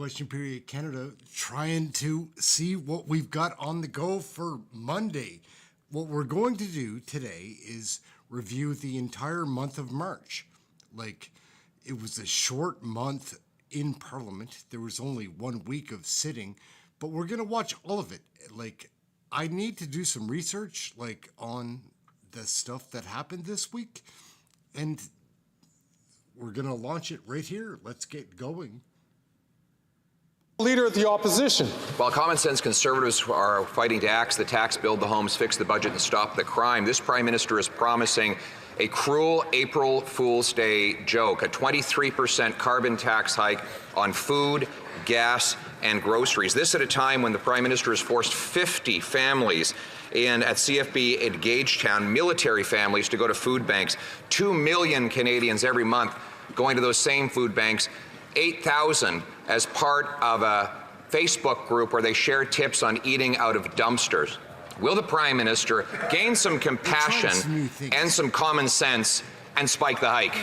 Question Period Canada, trying to see what we've got on the go for Monday. What we're going to do today is review the entire month of March. Like, it was a short month in Parliament. There was only 1 week of sitting, but we're going to watch all of it. Like, I need to do some research, like, on the stuff that happened this week, and we're going to launch it right here. Let's get going. Leader of the Opposition. While common sense Conservatives are fighting to axe the tax, build the homes, fix the budget, and stop the crime, this Prime Minister is promising a cruel April Fool's Day joke, a 23% carbon tax hike on food, gas, and groceries. This at a time when the Prime Minister has forced 50 families at CFB in Gagetown, military families, to go to food banks. 2 million Canadians every month going to those same food banks. 8,000 as part of a Facebook group where they share tips on eating out of dumpsters. Will the Prime Minister gain some compassion and some common sense and spike the hike?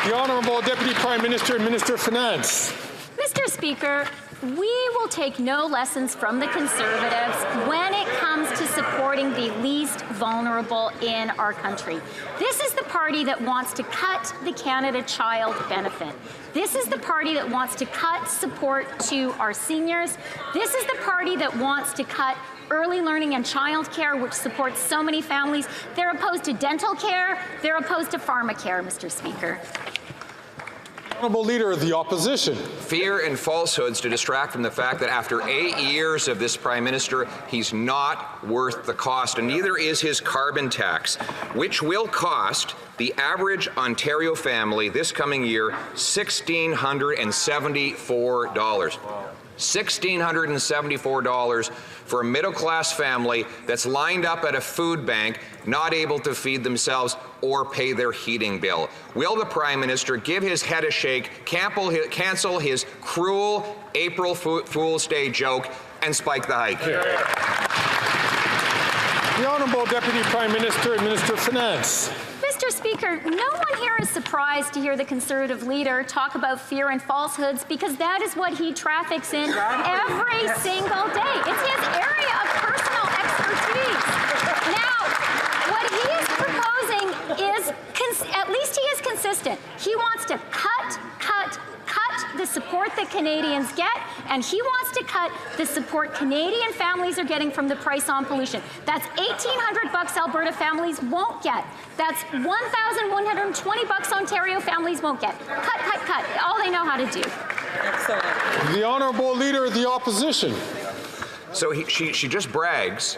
The Honourable Deputy Prime Minister and Minister of Finance. Mr. Speaker, we will take no lessons from the Conservatives when it comes to supporting the least vulnerable in our country. This is the party that wants to cut the Canada Child Benefit. This is the party that wants to cut support to our seniors. This is the party that wants to cut early learning and childcare, which supports so many families. They're opposed to dental care. They're opposed to pharmacare, Mr. Speaker. Honourable Leader of the Opposition. Fear and falsehoods to distract from the fact that after 8 years of this Prime Minister, he's not worth the cost, and neither is his carbon tax, which will cost the average Ontario family this coming year $1,674. $1,674 for a middle-class family that's lined up at a food bank, not able to feed themselves or pay their heating bill. Will the Prime Minister give his head a shake, cancel his cruel April Fool's Day joke, and spike the hike? The Honourable Deputy Prime Minister and Minister of Finance. Mr. Speaker, no one here is surprised to hear the Conservative leader talk about fear and falsehoods, because that is what he traffics in every single day. It's his area of personal expertise. Now, what he is proposing is, at least he is consistent. He wants to cut the support that Canadians get, and he wants to cut the support Canadian families are getting from the price on pollution. That's $1,800 Alberta families won't get. That's $1,120 Ontario families won't get. Cut. All they know how to do. Excellent. The Honourable Leader of the Opposition. So she just brags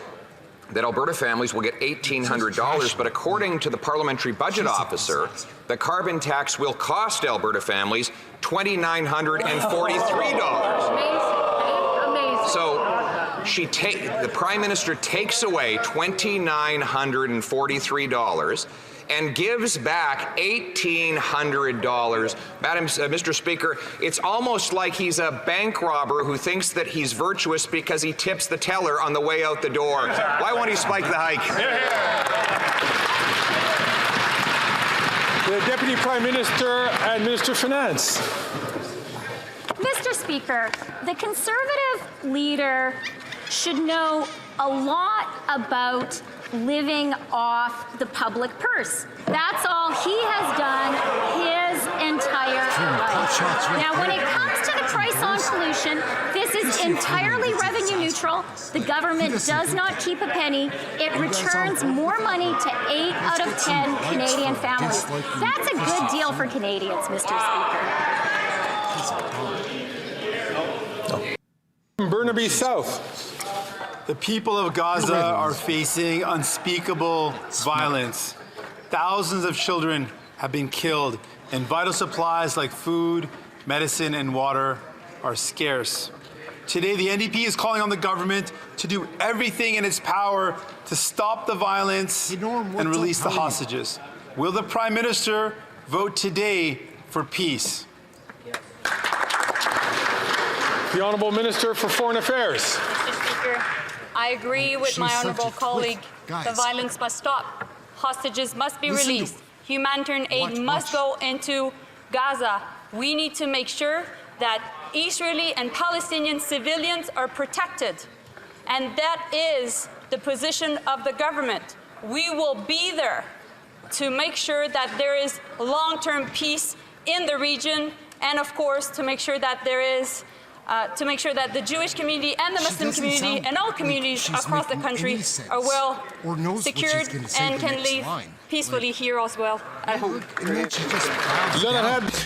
that Alberta families will get $1,800, but according to the Parliamentary Budget Officer, the carbon tax will cost Alberta families $2,943. Amazing. So the Prime Minister takes away $2,943 and gives back $1,800. Mr. Speaker, it's almost like he's a bank robber who thinks that he's virtuous because he tips the teller on the way out the door. Why won't he spike the hike? The Deputy Prime Minister and Minister of Finance. Mr. Speaker, the Conservative leader should know a lot about living off the public purse. That's all he has done his entire life. Now, when it comes to the price on pollution, this is entirely revenue neutral. The government does not keep a penny. It returns more money to 8 out of 10 Canadian families. That's a good deal for Canadians, Mr. Speaker. Burnaby South. The people of Gaza are facing unspeakable violence. Thousands of children have been killed, and vital supplies like food, medicine, and water are scarce. Today, the NDP is calling on the government to do everything in its power to stop the violence and release the hostages. Will the Prime Minister vote today for peace? The Honourable Minister for Foreign Affairs. Mr. Speaker, I agree with my honourable colleague. The violence must stop. Hostages must be released. Humanitarian aid must go into Gaza. We need to make sure that Israeli and Palestinian civilians are protected. And that is the position of the government. We will be there to make sure that there is long-term peace in the region, and of course to make sure that there is the Jewish community and the Muslim community and all communities across the country are well secured and can live peacefully here as well at home.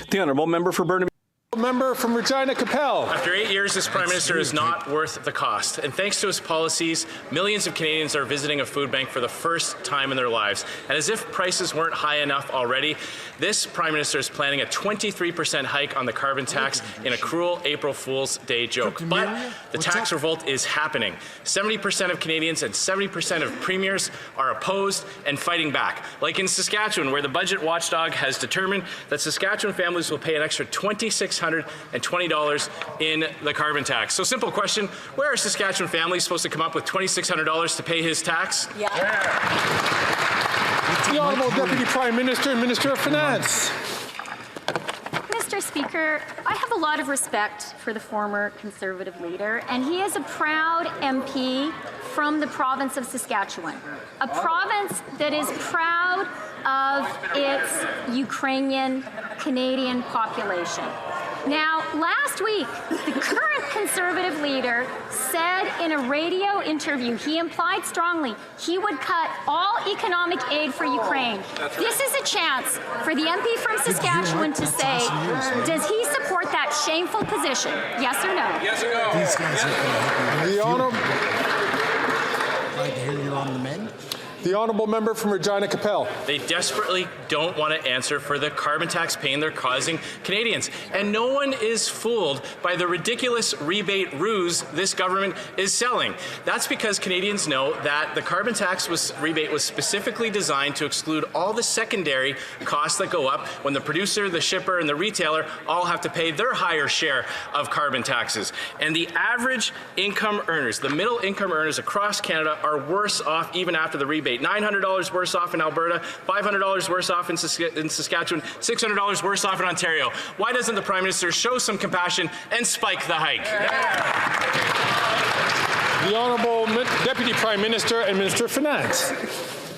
The honourable member for Burnaby. Member from Regina Capel. After 8 years, this Prime Minister is not worth the cost. And thanks to his policies, millions of Canadians are visiting a food bank for the first time in their lives. And as if prices weren't high enough already, this Prime Minister is planning a 23% hike on the carbon tax in a cruel April Fool's Day joke. But the tax revolt is happening. 70% of Canadians and 70% of premiers are opposed and fighting back. Like in Saskatchewan, where the budget watchdog has determined that Saskatchewan families will pay an extra $2,620 in the carbon tax. So simple question, where are Saskatchewan families supposed to come up with $2,600 to pay his tax? Yeah. The Honourable Deputy Prime Minister and Minister of Finance. Mr. Speaker, I have a lot of respect for the former Conservative leader, and he is a proud MP from the province of Saskatchewan, a province that is proud of its Ukrainian-Canadian population. Now, last week, the current Conservative leader said in a radio interview, he implied strongly he would cut all economic aid for Ukraine. This is a chance for the MP from Saskatchewan to say, does he support that shameful position? Yes or no? Yes or no? These guys are going to help you. The honourable. Glad to hear you're on the mend. The honourable member from Regina Capel. They desperately don't want to answer for the carbon tax pain they're causing Canadians. And no one is fooled by the ridiculous rebate ruse this government is selling. That's because Canadians know that the carbon tax rebate was specifically designed to exclude all the secondary costs that go up when the producer, the shipper, and the retailer all have to pay their higher share of carbon taxes. And the average income earners, the middle income earners across Canada, are worse off even after the rebate. $900 worse off in Alberta, $500 worse off in Saskatchewan, $600 worse off in Ontario. Why doesn't the Prime Minister show some compassion and spike the hike? The Honourable Deputy Prime Minister and Minister of Finance.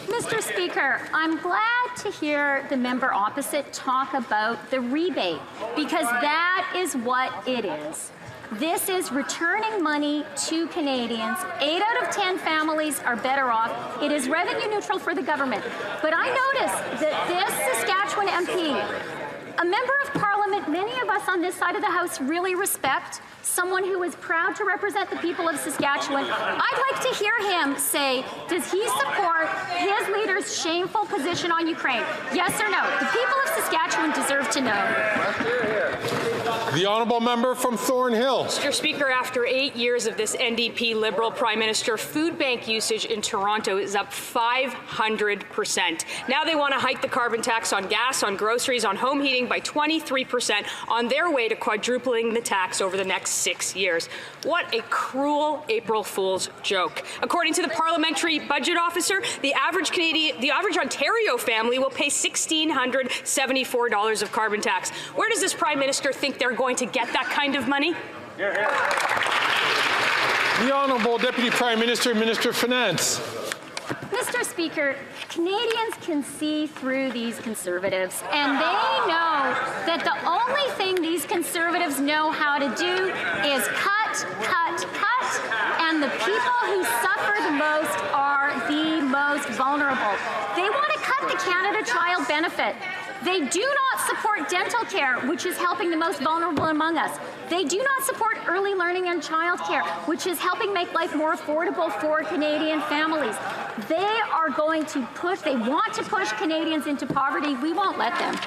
Mr. Speaker, I'm glad to hear the member opposite talk about the rebate, because that is what it is. This is returning money to Canadians. 8 out of 10 families are better off. It is revenue neutral for the government. But I noticed that this Saskatchewan MP, a member of Parliament many of us on this side of the House really respect, someone who is proud to represent the people of Saskatchewan, I'd like to hear him say, does he support his leader's shameful position on Ukraine? Yes or no? The people of Saskatchewan deserve to know. The honourable member from Thornhill. Mr. Speaker, after 8 years of this NDP Liberal Prime Minister, food bank usage in Toronto is up 500%. Now they want to hike the carbon tax on gas, on groceries, on home heating by 23%, on their way to quadrupling the tax over the next 6 years. What a cruel April Fool's joke. According to the Parliamentary Budget Officer, the average Ontario family will pay $1,674 of carbon tax. Where does this Prime Minister think they're going to get that kind of money? The Honourable Deputy Prime Minister and Minister of Finance. Mr. Speaker, Canadians can see through these Conservatives, and they know that the only thing these Conservatives know how to do is cut, cut, cut, and the people who suffer the most are the most vulnerable. They want to cut the Canada Child Benefit. They do not support dental care, which is helping the most vulnerable among us. They do not support early learning and childcare, which is helping make life more affordable for Canadian families. They are going to push, they want to push Canadians into poverty. We won't let them.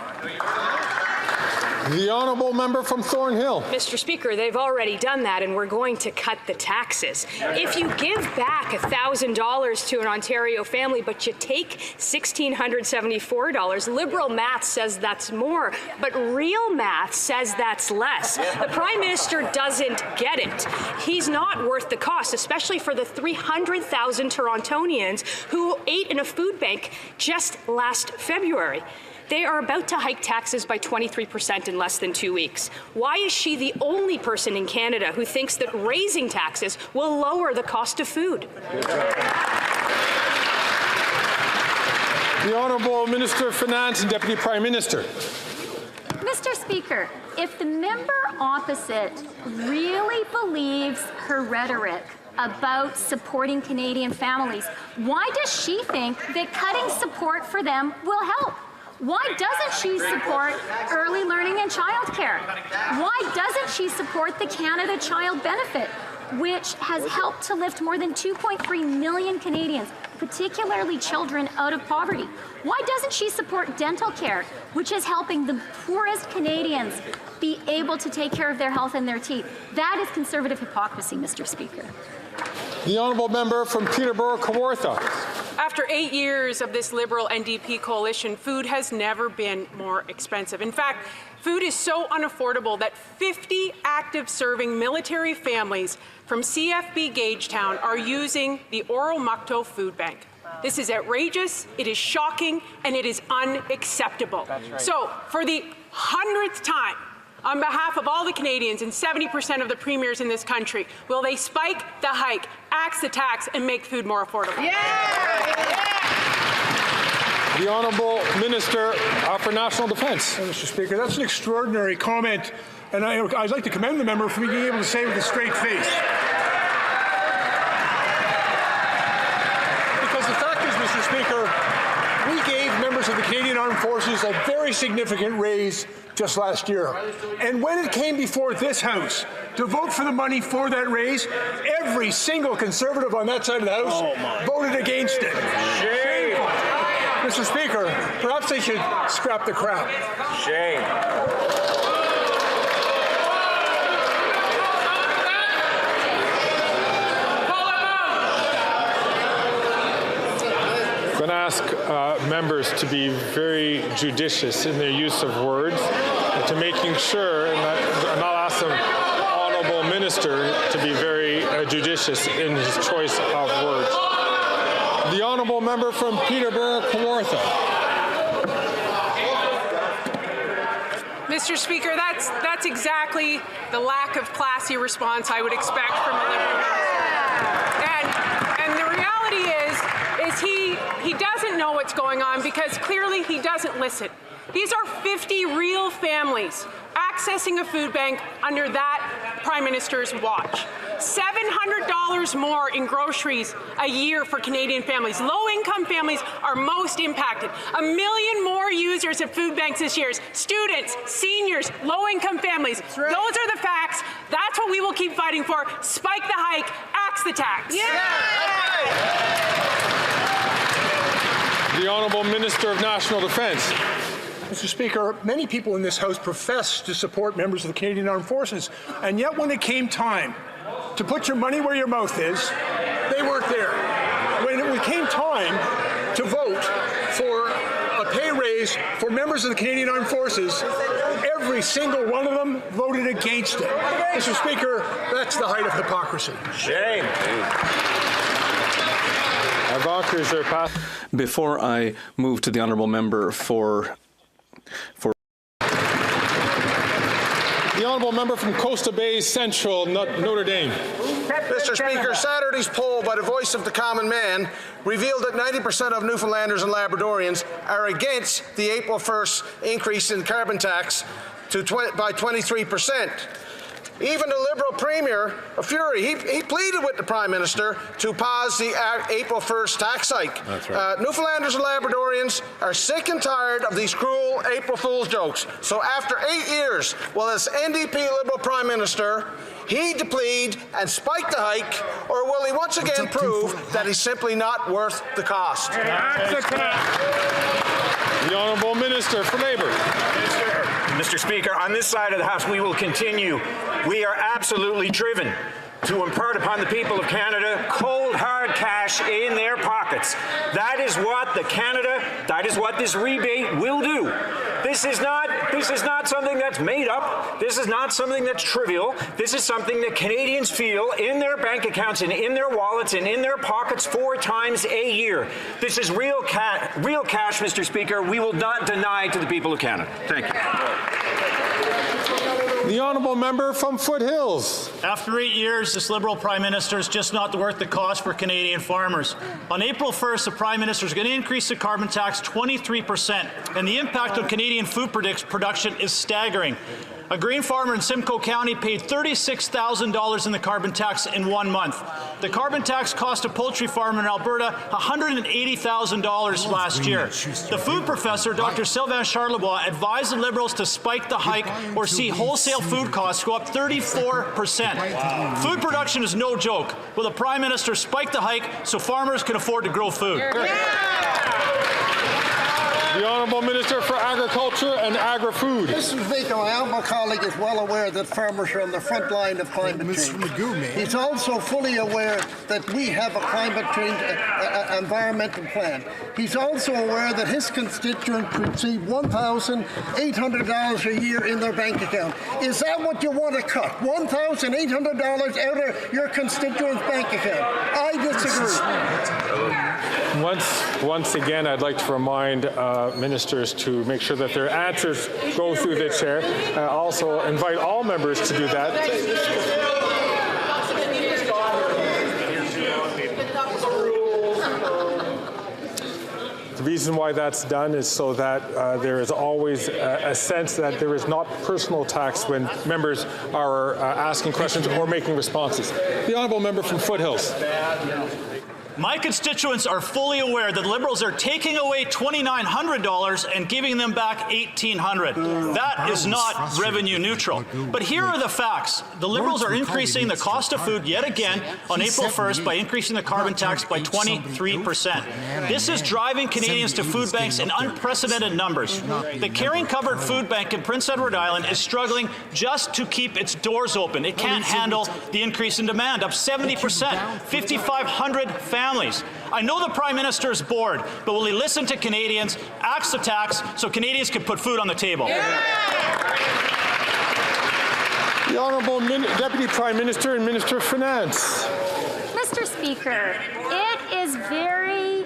The honourable member from Thornhill. Mr. Speaker, they've already done that, and we're going to cut the taxes. If you give back $1,000 to an Ontario family, but you take $1,674, Liberal math says that's more, but real math says that's less. The Prime Minister doesn't get it. He's not worth the cost, especially for the 300,000 Torontonians who ate in a food bank just last February. They are about to hike taxes by 23% in less than 2 weeks. Why is she the only person in Canada who thinks that raising taxes will lower the cost of food? The Honourable Minister of Finance and Deputy Prime Minister. Mr. Speaker, if the member opposite really believes her rhetoric about supporting Canadian families, why does she think that cutting support for them will help? Why doesn't she support early learning and childcare? Why doesn't she support the Canada Child Benefit, which has helped to lift more than 2.3 million Canadians, particularly children, out of poverty? Why doesn't she support dental care, which is helping the poorest Canadians be able to take care of their health and their teeth? That is Conservative hypocrisy, Mr. Speaker. The Honourable Member from Peterborough, Kawartha. After 8 years of this Liberal NDP coalition, food has never been more expensive. In fact, food is so unaffordable that 50 active serving military families from CFB Gagetown are using the Oromocto Food Bank. This is outrageous, it is shocking, and it is unacceptable. Right. So, for the 100th time, on behalf of all the Canadians and 70% of the premiers in this country, will they spike the hike, axe the tax, and make food more affordable? The Honourable Minister for National Defence. Mr. Speaker, that's an extraordinary comment, and I'd like to commend the member for being able to say it with a straight face. Because the fact is, Mr. Speaker, we gave members of the Canadian Armed Forces a very significant raise just last year. And when it came before this House to vote for the money for that raise, every single Conservative on that side of the House voted against it. Shame. Mr. Speaker, perhaps they should scrap the crap. Shame. I'm going to ask members to be very judicious in their use of words and to making sure, and I'll ask the Honourable Minister to be very judicious in his choice of words. The Honourable Member from Peterborough, Kawartha. Mr. Speaker, that's exactly the lack of classy response I would expect from a Liberal minister. And the reality is he doesn't know what's going on because clearly he doesn't listen. These are 50 real families accessing a food bank under that Prime Minister's watch. $700 more in groceries a year for Canadian families. Low-income families are most impacted. 1 million more users of food banks this year. Students, seniors, low-income families. Right. Those are the facts. That's what we will keep fighting for. Spike the hike, axe the tax. The Honourable Minister of National Defence. Mr. Speaker, many people in this House profess to support members of the Canadian Armed Forces, and yet when it came time to put your money where your mouth is, they weren't there. When it came time to vote for a pay raise for members of the Canadian Armed Forces, every single one of them voted against it. Mr. Speaker, that's the height of hypocrisy. Shame. Before I move to the Honourable Member for the Honourable Member from Coastal Bay Central, Notre Dame. Mr. Speaker, Saturday's poll by the Voice of the Common Man revealed that 90% of Newfoundlanders and Labradorians are against the April 1st increase in carbon tax by 23%. Even the Liberal Premier, a fury, he pleaded with the Prime Minister to pause the April 1st tax hike. That's right. Newfoundlanders and Labradorians are sick and tired of these cruel April Fool's jokes. So after 8 years, will this NDP Liberal Prime Minister heed the plead and spike the hike, or will he once again prove that he's simply not worth the cost? The Honourable Minister for Labour. Mr. Speaker, on this side of the House, we will continue. We are absolutely driven to impart upon the people of Canada cold, hard cash in their pockets. That is what this rebate will do. This is not This is not something that's made up. This is not something that's trivial. This is something that Canadians feel in their bank accounts and in their wallets and in their pockets 4 times a year. This is real cash, Mr. Speaker. We will not deny to the people of Canada. Thank you. The honourable member from Foothills. After 8 years, this Liberal Prime Minister is just not worth the cost for Canadian farmers. On April 1st, the Prime Minister is going to increase the carbon tax 23%, and the impact on Canadian food production is staggering. A grain farmer in Simcoe County paid $36,000 in the carbon tax in 1 month. The carbon tax cost a poultry farmer in Alberta $180,000 last year. The food professor, Dr. Sylvain Charlebois, advised the Liberals to spike the hike or see wholesale food costs go up 34%. Food production is no joke. Will the Prime Minister spike the hike so farmers can afford to grow food? The Honourable Minister for Agriculture and Agri-Food. Mr. Speaker, my honourable colleague is well aware that farmers are on the front line of climate change. He's also fully aware that we have a climate change environmental plan. He's also aware that his constituents receive $1,800 a year in their bank account. Is that what you want to cut? $1,800 out of your constituents' bank account? I disagree. Once again, I'd like to remind ministers to make sure that their answers go through the chair. Also invite all members to do that. The reason why that's done is so that there is always a sense that there is not personal attacks when members are asking questions or making responses. The honourable member from Foothills. My constituents are fully aware that Liberals are taking away $2,900 and giving them back $1,800. That is not revenue neutral. But here are the facts. The Liberals are increasing the cost of food yet again on April 1st by increasing the carbon tax by 23%. This is driving Canadians to food banks in unprecedented numbers. The Caring Covered Food Bank in Prince Edward Island is struggling just to keep its doors open. It can't handle the increase in demand, up 70%, 5,500 families. I know the Prime Minister is bored, but will he listen to Canadians, axe the tax, so Canadians can put food on the table? The Honourable Deputy Prime Minister and Minister of Finance. Mr. Speaker, it is very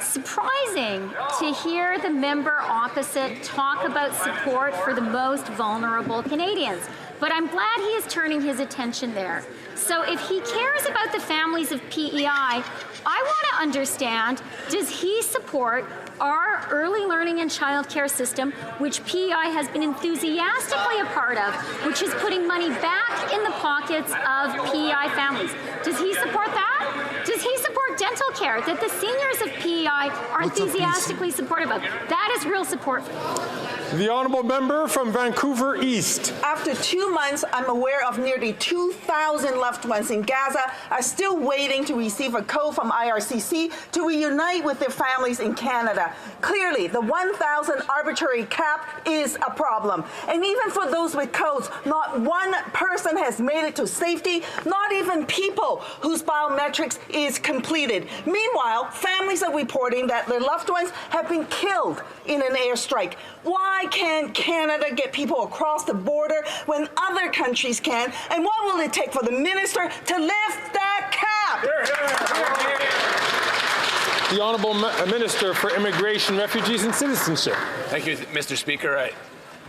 surprising to hear the member opposite talk about support for the most vulnerable Canadians. But I'm glad he is turning his attention there. So if he cares about the families of PEI, I want to understand, does he support our early learning and childcare system, which PEI has been enthusiastically a part of, which is putting money back in the pockets of PEI families? Does he support that? Does he support dental care that the seniors of PEI are enthusiastically supportive of? That is real support. The honourable member from Vancouver East. After 2 months, I'm aware of nearly 2,000 loved ones in Gaza are still waiting to receive a code from IRCC to reunite with their families in Canada. Clearly, the 1,000 arbitrary cap is a problem. And even for those with codes, not one person has made it to safety, not even people whose biometrics is completed. Meanwhile, families are reporting that their loved ones have been killed in an airstrike. Why can't Canada get people across the border when other countries can? And what will it take for the minister to lift that cap? The Honourable Minister for Immigration, Refugees and Citizenship. Thank you, Mr. Speaker.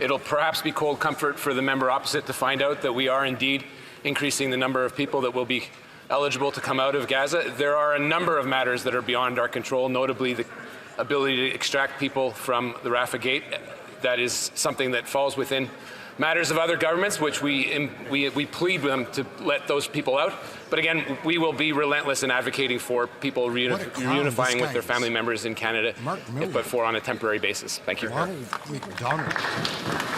It'll perhaps be cold comfort for the member opposite to find out that we are indeed increasing the number of people that will be eligible to come out of Gaza. There are a number of matters that are beyond our control, notably the ability to extract people from the Rafah Gate. That is something that falls within matters of other governments, which we plead with them to let those people out. But again, we will be relentless in advocating for people reunifying with their family members in Canada, but for on a temporary basis. Thank you.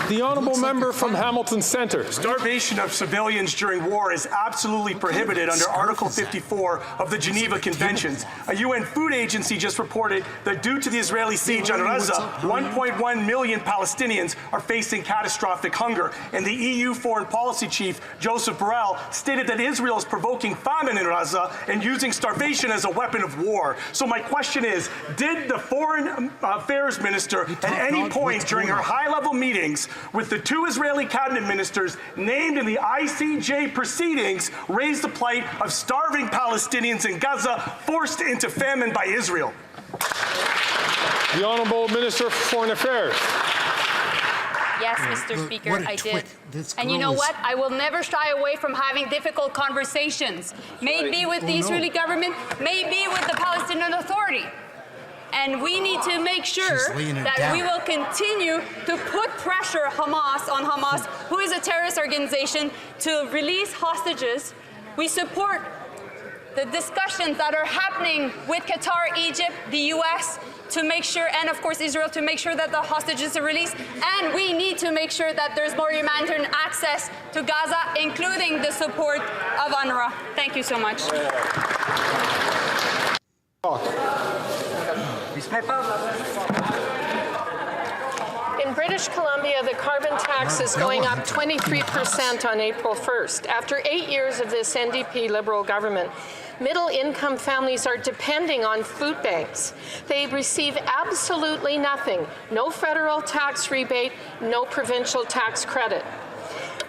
The honourable member from Hamilton Centre. Starvation of civilians during war is absolutely prohibited under Article 54 of the Geneva Conventions. A UN food agency just reported that due to the Israeli siege on Gaza, 1.1 million Palestinians are facing catastrophic hunger. And the EU foreign policy chief, Joseph Borrell, stated that Israel is provoking famine in Gaza and using starvation as a weapon of war. So my question is, did the Foreign Affairs Minister at any point during her high-level meetings with the two Israeli cabinet ministers named in the ICJ proceedings raise the plight of starving Palestinians in Gaza forced into famine by Israel? The Honourable Minister for Foreign Affairs. Yes, Mr. Speaker, I did. And you know what? I will never shy away from having difficult conversations. Maybe with the Israeli government, maybe with the Palestinian Authority. And we need to make sure that we will continue to put pressure on Hamas, who is a terrorist organization, to release hostages. We support the discussions that are happening with Qatar, Egypt, the U.S., to make sure, and of course Israel, to make sure that the hostages are released. And we need to make sure that there's more humanitarian access to Gaza, including the support of UNRWA. Thank you so much. In British Columbia, the carbon tax is going up 23% on April 1st. After 8 years of this NDP Liberal government, middle-income families are depending on food banks. They receive absolutely nothing. No federal tax rebate, no provincial tax credit.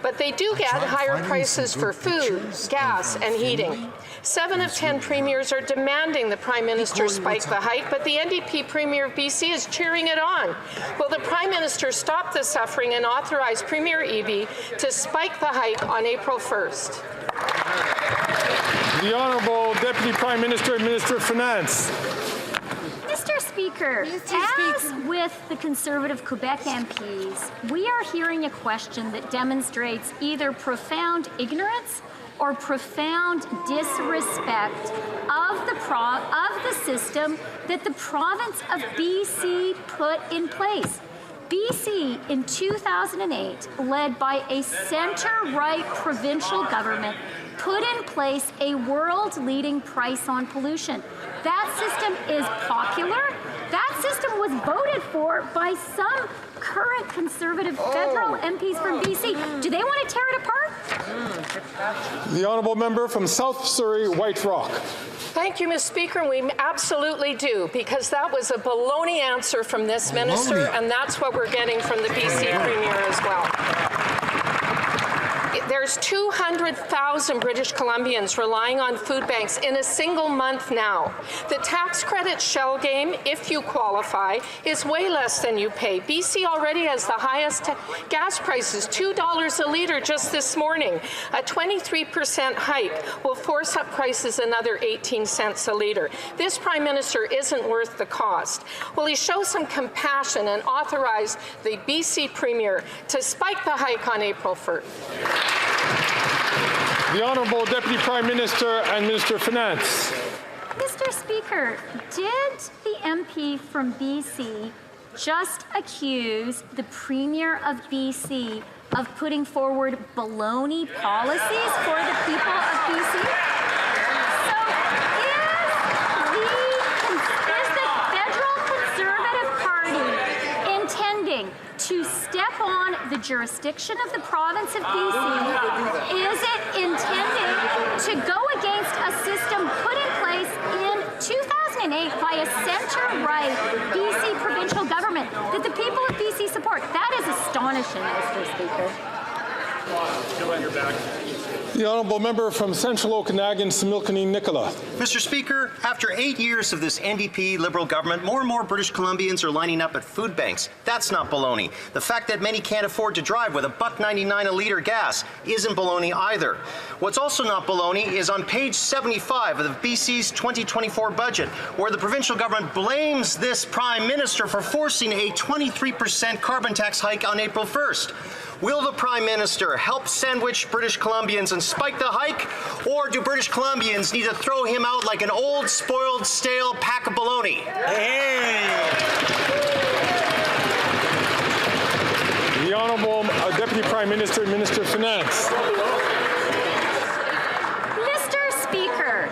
But they do get higher prices for food, gas, and heating. 7 of 10 premiers are demanding the Prime Minister spike the hike, but the NDP Premier of BC is cheering it on. Will the Prime Minister stop the suffering and authorize Premier Eby to spike the hike on April 1st? The Honourable Deputy Prime Minister and Minister of Finance. Mr. Speaker, as with the Conservative Quebec MPs, we are hearing a question that demonstrates either profound ignorance or profound disrespect of the system that the province of BC put in place. BC in 2008, led by a center-right provincial government, put in place a world-leading price on pollution. That system is popular. That system was voted for by some current Conservative federal MPs from BC. Do they want to tear it apart? The Honourable Member from South Surrey, White Rock. Thank you, Mr. Speaker. We absolutely do, because that was a baloney answer from this minister, and that's what we're getting from the BC Premier as well. There's 200,000 British Columbians relying on food banks in a single month now. The tax credit shell game, if you qualify, is way less than you pay. BC already has the highest gas prices, $2 a litre just this morning. A 23% hike will force up prices another 18 cents a litre. This Prime Minister isn't worth the cost. Will he show some compassion and authorize the BC Premier to spike the hike on April 1st? The Honourable Deputy Prime Minister and Minister of Finance. Mr. Speaker, did the MP from BC just accuse the Premier of BC of putting forward baloney policies for the people of BC? So is the federal Conservative Party intending to step on the jurisdiction of the province of BC? Is it intending to go against a system put in place in 2008 by a center-right BC provincial government that the people of BC support? That is astonishing, Mr. Speaker. The Honourable Member from Central Okanagan, Similkameen Nicola. Mr. Speaker, after 8 years of this NDP Liberal government, more and more British Columbians are lining up at food banks. That's not baloney. The fact that many can't afford to drive with $1.99 a litre gas isn't baloney either. What's also not baloney is on page 75 of the BC's 2024 budget, where the provincial government blames this Prime Minister for forcing a 23% carbon tax hike on April 1st. Will the Prime Minister help sandwich British Columbians and spike the hike, or do British Columbians need to throw him out like an old, spoiled, stale pack of baloney? The The Honourable Deputy Prime Minister and Minister of Finance. Mr. Speaker,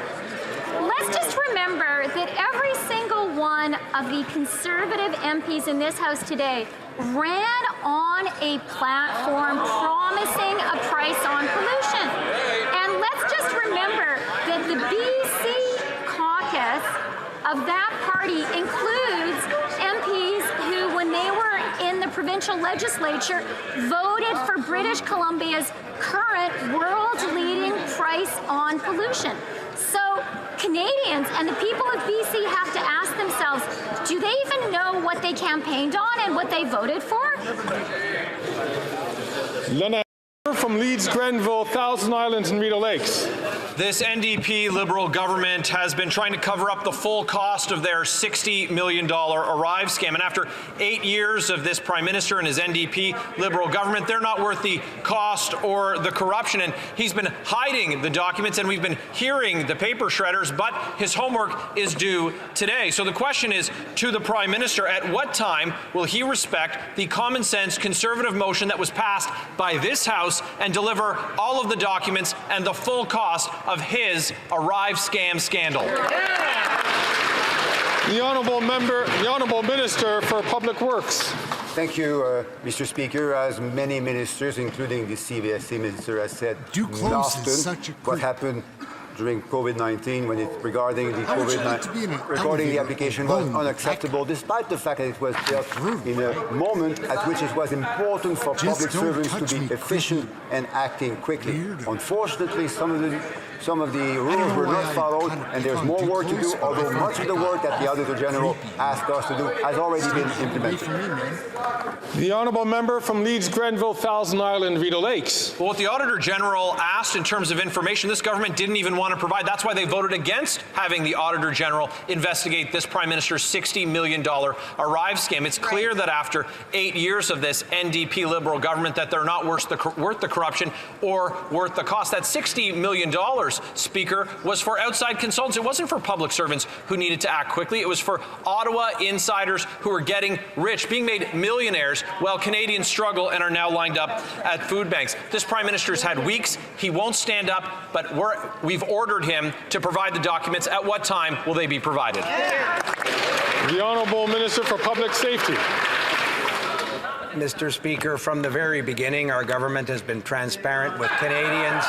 let's just remember that every single one of the Conservative MPs in this House today ran on a platform promising a price on pollution. And let's just remember that the BC caucus of that party includes MPs who, when they were in the provincial legislature, voted for British Columbia's current world-leading price on pollution. So Canadians and the people of BC have to ask themselves, do they even know what they campaigned on and what they voted for? Lena from Leeds, Grenville, Thousand Islands and Rideau Lakes. This NDP Liberal government has been trying to cover up the full cost of their $60 million Arrive scam. And after 8 years of this Prime Minister and his NDP Liberal government, they're not worth the cost or the corruption. And he's been hiding the documents, and we've been hearing the paper shredders, but his homework is due today. So the question is to the Prime Minister, at what time will he respect the common sense Conservative motion that was passed by this House and deliver all of the documents and the full cost of his Arrive scam scandal? The Honourable Minister for Public Works. Thank you, Mr. Speaker. As many ministers, including the CVSA minister, has said, often what happened during COVID-19 when regarding the regarding the application was unacceptable, despite the fact that it was built in a moment at which it was important for public servants to be efficient and acting quickly. Unfortunately, some of the rules were not followed, and there's more work to do, although much of the work that the Auditor General asked us to do has already been implemented. The Honourable Member from Leeds, Grenville, Thousand Island, Rideau Lakes. Well, what the Auditor General asked in terms of information, this government didn't even want to provide. That's why they voted against having the Auditor General investigate this Prime Minister's $60 million Arrive scam. It's clear that after 8 years of this NDP Liberal government that they're not worth the corruption or worth the cost. That $60 million, Speaker, was for outside consultants. It wasn't for public servants who needed to act quickly. It was for Ottawa insiders who were getting rich, being made millionaires while Canadians struggle and are now lined up at food banks. This Prime Minister has had weeks. He won't stand up, but we've ordered him to provide the documents. At what time will they be provided? The Honourable Minister for Public Safety. Mr. Speaker, from the very beginning, our government has been transparent with Canadians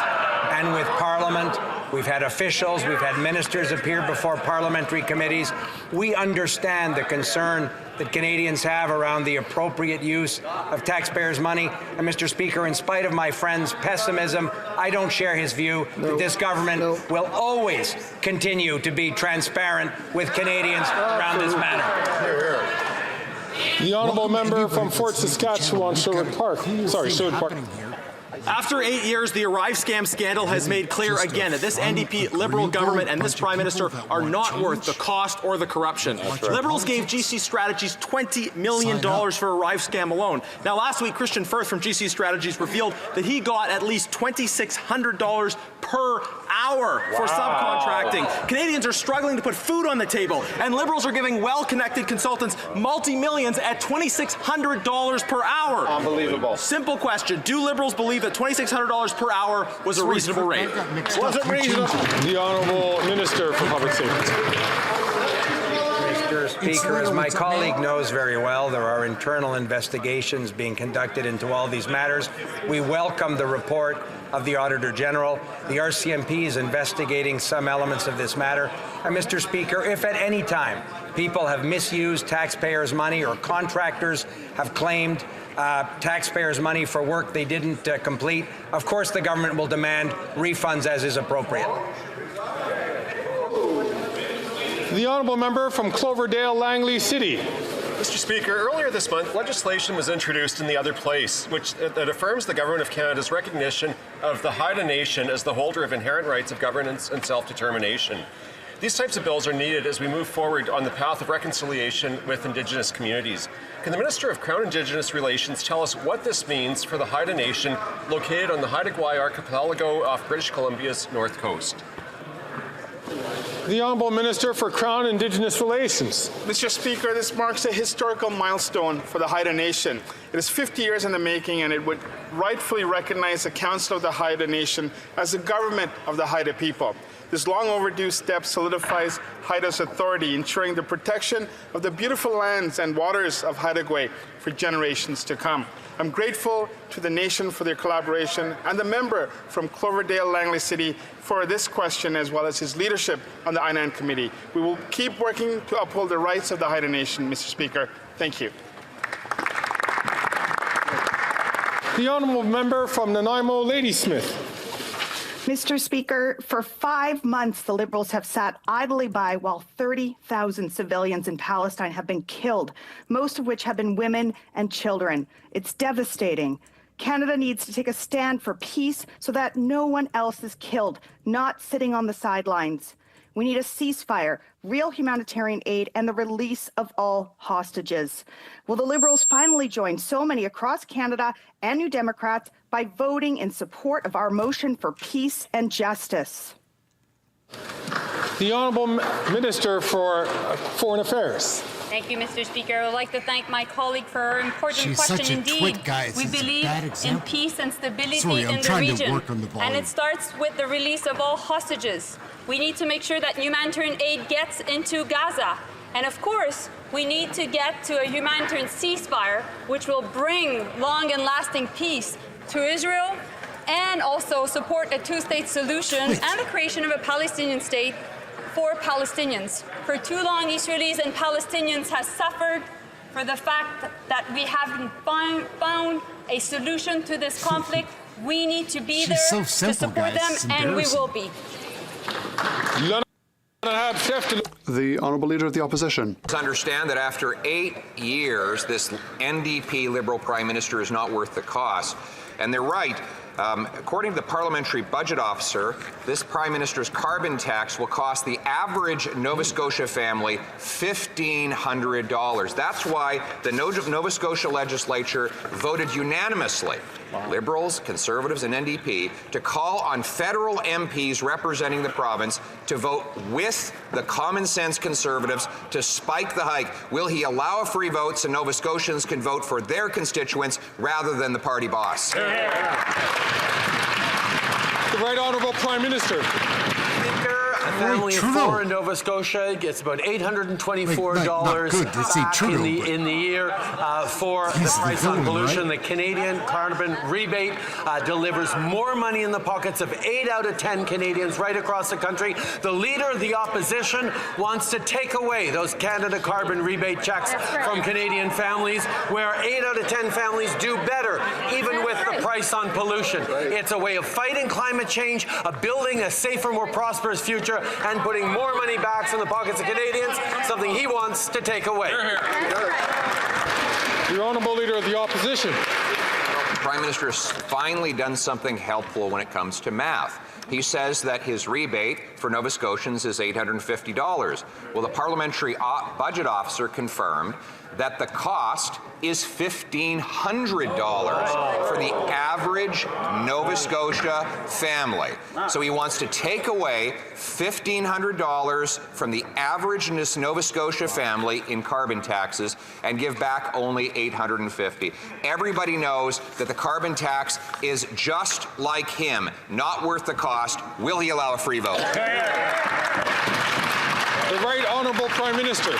and with Parliament. We've had officials, we've had ministers appear before parliamentary committees. We understand the concern that Canadians have around the appropriate use of taxpayers' money. And Mr. Speaker, in spite of my friend's pessimism, I don't share his view that this government will always continue to be transparent with Canadians around this matter. The Honourable Member from Fort Saskatchewan, Sherwood Park. Sherwood Park. After 8 years, the Arrive scam scandal has made clear again that this NDP Liberal government and this Prime Minister are not worth the cost or the corruption. Liberals gave GC Strategies $20 million for Arrive scam alone. Now, last week, Christian Firth from GC Strategies revealed that he got at least $2,600 per hour for subcontracting. Canadians are struggling to put food on the table, and Liberals are giving well-connected consultants multi-millions at $2,600 per hour. Unbelievable. Simple question. Do Liberals believe that $2,600 per hour was a reasonable rate? Was it reasonable? The Honourable Minister for Public Safety. Mr. Speaker, as my colleague knows very well, there are internal investigations being conducted into all these matters. We welcome the report of the Auditor General. The RCMP is investigating some elements of this matter. And Mr. Speaker, if at any time people have misused taxpayers' money or contractors have claimed taxpayers' money for work they didn't complete, of course the government will demand refunds as is appropriate. The Honourable Member from Cloverdale, Langley City. Mr. Speaker, earlier this month, legislation was introduced in the other place, that affirms the Government of Canada's recognition of the Haida Nation as the holder of inherent rights of governance and self-determination. These types of bills are needed as we move forward on the path of reconciliation with Indigenous communities. Can the Minister of Crown Indigenous Relations tell us what this means for the Haida Nation located on the Haida Gwaii Archipelago off British Columbia's north coast? The Honourable Minister for Crown Indigenous Relations. Mr. Speaker, this marks a historical milestone for the Haida Nation. It is 50 years in the making, and it would rightfully recognize the Council of the Haida Nation as the government of the Haida people. This long overdue step solidifies Haida's authority, ensuring the protection of the beautiful lands and waters of Haida Gwaii for generations to come. I'm grateful to the nation for their collaboration and the member from Cloverdale Langley City for this question, as well as his leadership on the INAN Committee. We will keep working to uphold the rights of the Haida Nation, Mr. Speaker. Thank you. The honourable member from Nanaimo, Ladysmith. Mr. Speaker, for 5 months, the Liberals have sat idly by while 30,000 civilians in Palestine have been killed, most of which have been women and children. It's devastating. Canada needs to take a stand for peace so that no one else is killed, not sitting on the sidelines. We need a ceasefire, real humanitarian aid, and the release of all hostages. Will the Liberals finally join so many across Canada and New Democrats by voting in support of our motion for peace and justice? The Honourable Minister for Foreign Affairs. Thank you, Mr. Speaker. I would like to thank my colleague for her important question. Such a indeed. twit, guys. We It's a believe bad in example. peace and stability Sorry, I'm in the trying to region. work on the volume. And it starts with the release of all hostages. We need to make sure that humanitarian aid gets into Gaza. And of course, we need to get to a humanitarian ceasefire, which will bring long and lasting peace to Israel and also support a two-state solution and the creation of a Palestinian state for Palestinians. For too long, Israelis and Palestinians have suffered for the fact that we haven't found a solution to this conflict. We need to be there so to simple, support guys. them, and we will be. The Honourable Leader of the Opposition. Understand that after 8 years, this NDP Liberal Prime Minister is not worth the cost. And they're right. According to the Parliamentary Budget Officer, this Prime Minister's carbon tax will cost the average Nova Scotia family $1,500. That's why the Nova Scotia legislature voted unanimously, Liberals, Conservatives and NDP, to call on federal MPs representing the province to vote with the common sense Conservatives to spike the hike. Will he allow a free vote so Nova Scotians can vote for their constituents rather than the party boss? The Right Honourable Prime Minister. Speaker, a family of four in Nova Scotia gets about $824 back in the year for the price on pollution. The Canadian carbon rebate delivers more money in the pockets of 8 out of 10 Canadians right across the country. The Leader of the Opposition wants to take away those Canada carbon rebate checks from Canadian families, where 8 out of 10 families do better, even with the price on pollution. It's a way of fighting climate change, of building a safer, more prosperous future, and putting more money back in the pockets of Canadians, something he wants to take away. The Honourable Leader of the Opposition. The Prime Minister has finally done something helpful when it comes to math. He says that his rebate for Nova Scotians is $850. Well, the Parliamentary Budget Officer confirmed that the cost is $1,500 for the average Nova Scotia family. So he wants to take away $1,500 from the average Nova Scotia family in carbon taxes and give back only $850. Everybody knows that the carbon tax is just like him, not worth the cost. Will he allow a free vote? The Right Honourable Prime Minister.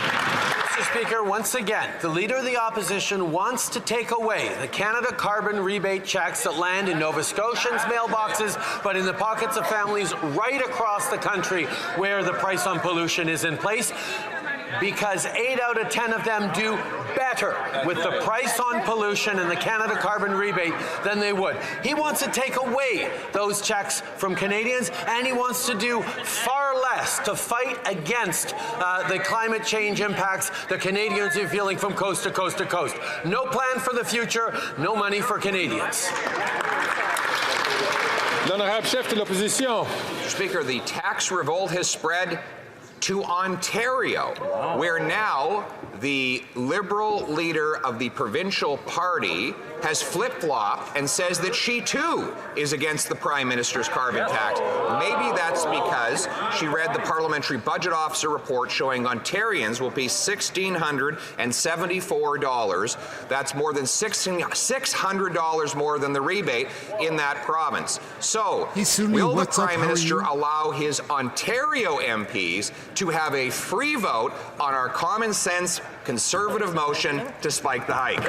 Mr. Speaker, once again, the Leader of the Opposition wants to take away the Canada carbon rebate checks that land in Nova Scotians' mailboxes, but in the pockets of families right across the country where the price on pollution is in place, because 8 out of 10 of them do better with the price on pollution and the Canada carbon rebate than they would. He wants to take away those checks from Canadians, and he wants to do far less to fight against the climate change impacts the Canadians are feeling from coast to coast to coast. No plan for the future, no money for Canadians. Mr. Speaker, the tax revolt has spread to Ontario, where now the Liberal leader of the Provincial Party has flip-flopped and says that she too is against the Prime Minister's carbon tax. Maybe that's because she read the Parliamentary Budget Officer report showing Ontarians will pay $1,674. That's more than $600 more than the rebate in that province. So, will the Prime Minister allow his Ontario MPs to have a free vote on our common sense Conservative motion to spike the hike?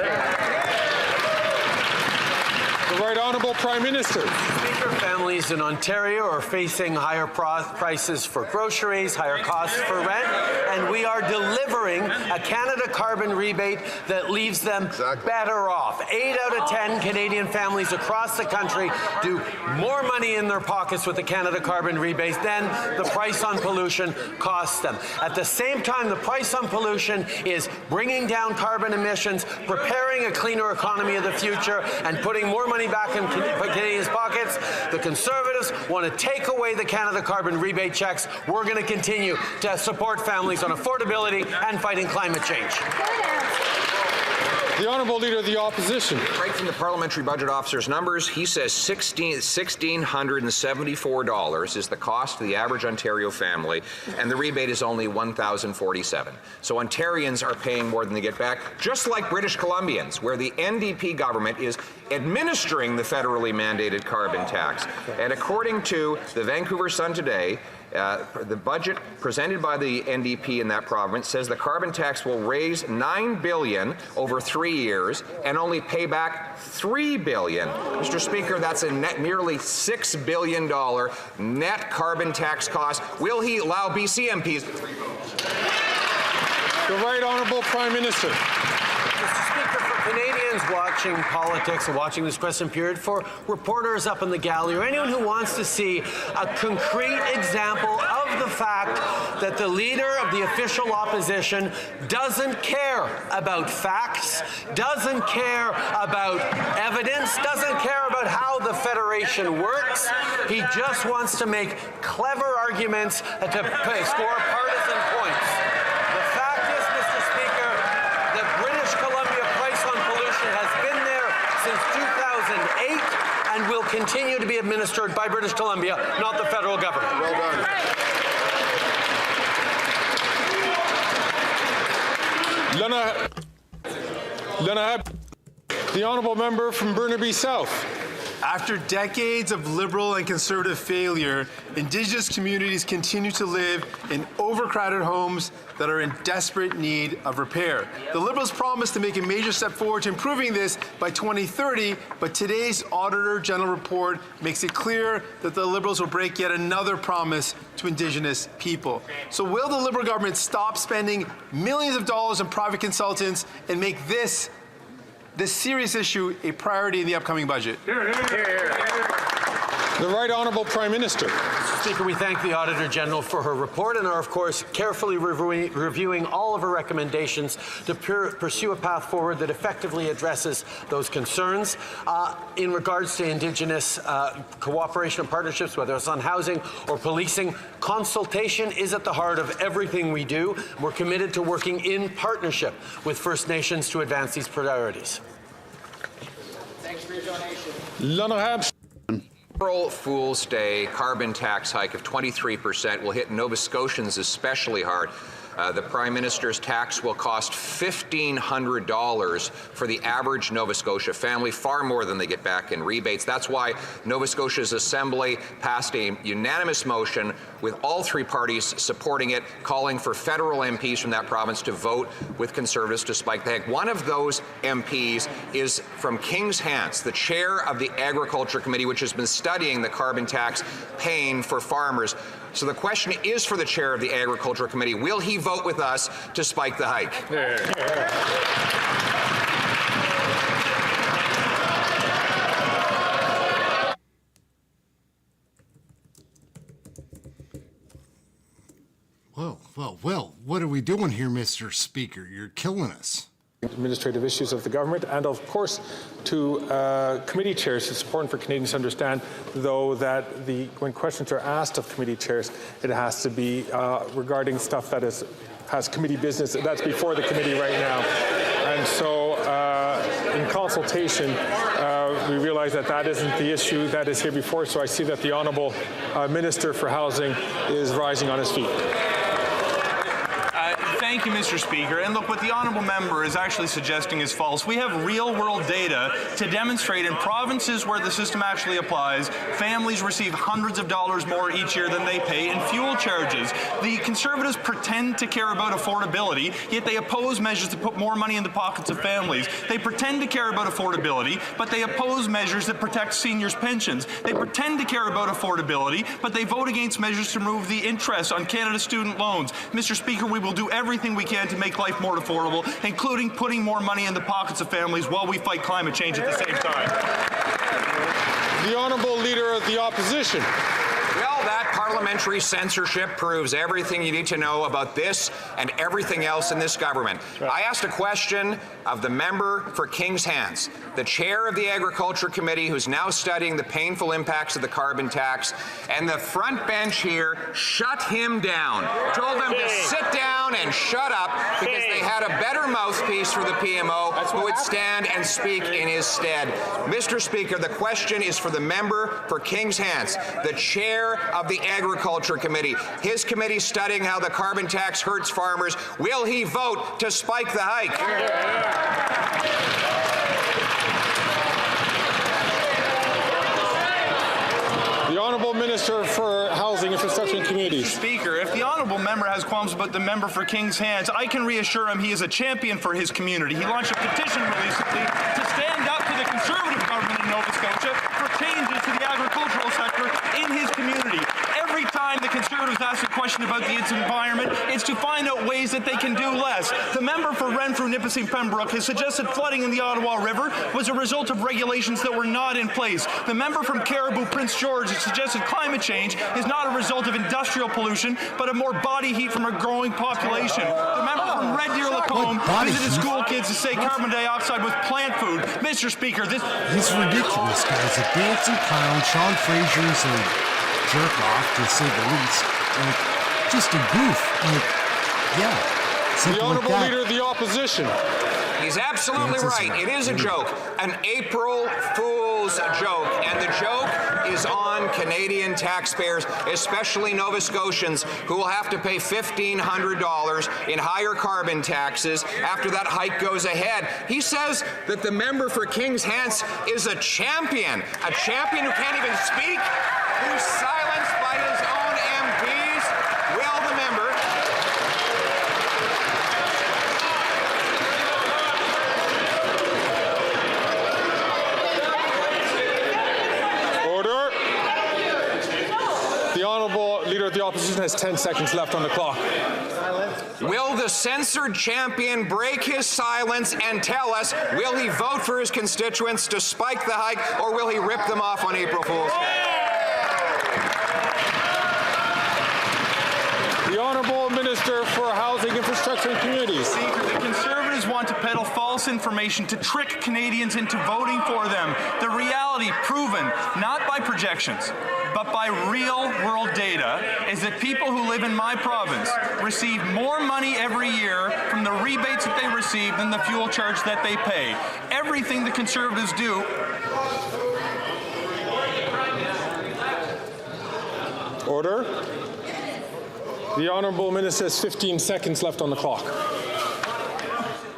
The Right Honourable Prime Minister. Speaker, families in Ontario are facing higher prices for groceries, higher costs for rent, and we are delivering a Canada carbon rebate that leaves them better off. 8 out of 10 Canadian families across the country do more money in their pockets with the Canada carbon rebate than the price on pollution costs them. At the same time, the price on pollution is bringing down carbon emissions, preparing a cleaner economy of the future, and putting more money back in Canadians' pockets. The Conservatives want to take away the Canada carbon rebate checks. We're going to continue to support families on affordability and fighting climate change. The Honourable Leader of the Opposition. Right from the Parliamentary Budget Officer's numbers, he says $1,674 is the cost to the average Ontario family, and the rebate is only $1,047. So Ontarians are paying more than they get back, just like British Columbians, where the NDP government is administering the federally mandated carbon tax. And according to the Vancouver Sun today, the budget presented by the NDP in that province says the carbon tax will raise $9 billion over 3 years and only pay back $3 billion. Mr. Speaker, that's a net nearly $6 billion net carbon tax cost. Will he allow BC MPs? The Right Honourable Prime Minister. Mr. Speaker, for Canadians watching politics and watching this question period, for reporters up in the gallery, or anyone who wants to see a concrete example of the fact that the leader of the official opposition doesn't care about facts, doesn't care about evidence, doesn't care about how the Federation works. He just wants to make clever arguments to score partisan points. The fact is, Mr. Speaker, that British Columbia price on pollution has been there since 2008 and will continue to be administered by British Columbia, not the federal government. Well done. The Honourable Member from Burnaby South. After decades of Liberal and Conservative failure, Indigenous communities continue to live in overcrowded homes that are in desperate need of repair. The Liberals promised to make a major step forward to improving this by 2030, but today's Auditor General report makes it clear that the Liberals will break yet another promise to Indigenous people. So will the Liberal government stop spending millions of dollars on private consultants and make this serious issue a priority in the upcoming budget? The Right Honourable Prime Minister. Speaker, we thank the Auditor General for her report and are, of course, carefully reviewing all of her recommendations to pursue a path forward that effectively addresses those concerns. In regards to Indigenous cooperation and partnerships, whether it's on housing or policing, consultation is at the heart of everything we do. We're committed to working in partnership with First Nations to advance these priorities. Thanks for your donation. April Fool's Day carbon tax hike of 23% will hit Nova Scotians especially hard. The Prime Minister's tax will cost $1,500 for the average Nova Scotia family, far more than they get back in rebates. That's why Nova Scotia's Assembly passed a unanimous motion with all three parties supporting it, calling for federal MPs from that province to vote with Conservatives to spike the hike. One of those MPs is from Kings Hants, the chair of the Agriculture Committee, which has been studying the carbon tax pain for farmers. So the question is for the chair of the Agriculture Committee, will he vote with us to spike the hike? Well, what are we doing here, Mr. Speaker? You're killing us. Administrative issues of the government, and of course to committee chairs. It's important for Canadians to understand, though, that when questions are asked of committee chairs, it has to be regarding stuff that has committee business that's before the committee right now. And so in consultation, we realize that that isn't the issue that is here before. So I see that the Honourable Minister for Housing is rising on his feet. Thank you, Mr. Speaker. And look, what the honourable member is actually suggesting is false. We have real-world data to demonstrate in provinces where the system actually applies, families receive hundreds of dollars more each year than they pay in fuel charges. The Conservatives pretend to care about affordability, yet they oppose measures to put more money in the pockets of families. They pretend to care about affordability, but they oppose measures that protect seniors' pensions. They pretend to care about affordability, but they vote against measures to remove the interest on Canada's student loans. Mr. Speaker, we will do everything we can to make life more affordable, including putting more money in the pockets of families while we fight climate change at the same time. The Honourable Leader of the Opposition. Well, that parliamentary censorship proves everything you need to know about this and everything else in this government. I asked a question of the member for King's Hands, the chair of the Agriculture Committee, who's now studying the painful impacts of the carbon tax, and the front bench here shut him down, told him to sit down and shut up because they had a better mouthpiece for the PMO who would stand and speak in his stead. Mr. Speaker, the question is for the member for King's Hands, the chair of the Agriculture Committee. His committee studying how the carbon tax hurts farmers. Will he vote to spike the hike? The Honourable Minister for Housing, Infrastructure and Communities. Mr. Speaker, if the honourable member has qualms about the member for King's Hands, I can reassure him he is a champion for his community. He launched a petition recently to stand up to the Conservative government in Nova Scotia for changes to the agricultural sector in his community. Every time the Conservatives ask a question about the environment, it's to find out ways that they can do less. The member for Renfrew, Nipissing, Pembroke has suggested flooding in the Ottawa River was a result of regulations that were not in place. The member from Caribou, Prince George, has suggested climate change is not a result of industrial pollution, but of more body heat from a growing population. The member from Red Deer Lacombe visited school kids to say carbon dioxide was plant food. Mr. Speaker, this... He's ridiculous, guys. A dancing clown. Sean Fraser's a jerk off, to say the least. Like, just a goof. Like, yeah. The Honourable Leader of the Opposition. He's absolutely right. It is a joke, an April Fool's joke, and the joke is on Canadian taxpayers, especially Nova Scotians, who will have to pay $1,500 in higher carbon taxes after that hike goes ahead. He says that the member for King's Hands is a champion who can't even speak, who's silenced by his own MPs. Will the member... The Honourable Leader of the Opposition has 10 seconds left on the clock. Will the censored champion break his silence and tell us, will he vote for his constituents to spike the hike, or will he rip them off on April Fool's Day? The Honourable Minister for Housing, Infrastructure and Communities. Speaker, the Conservatives want to peddle false information to trick Canadians into voting for them. The reality, proven not by projections, but by real-world data, is that people who live in my province receive more money every year from the rebates that they receive than the fuel charge that they pay. Everything the Conservatives do... Order. The Honourable Minister has 15 seconds left on the clock.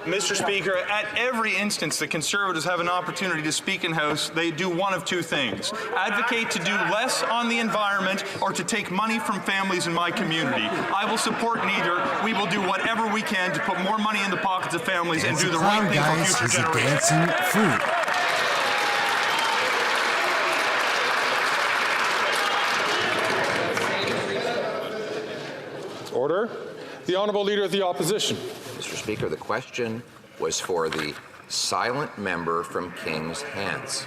Mr. Speaker, at every instance the Conservatives have an opportunity to speak in House, they do one of two things: advocate to do less on the environment or to take money from families in my community. I will support neither. We will do whatever we can to put more money in the pockets of families and do the right thing for future generations. Dancing fruit. Order. The Honourable Leader of the Opposition. Mr. Speaker, the question was for the silent member from King's Hands.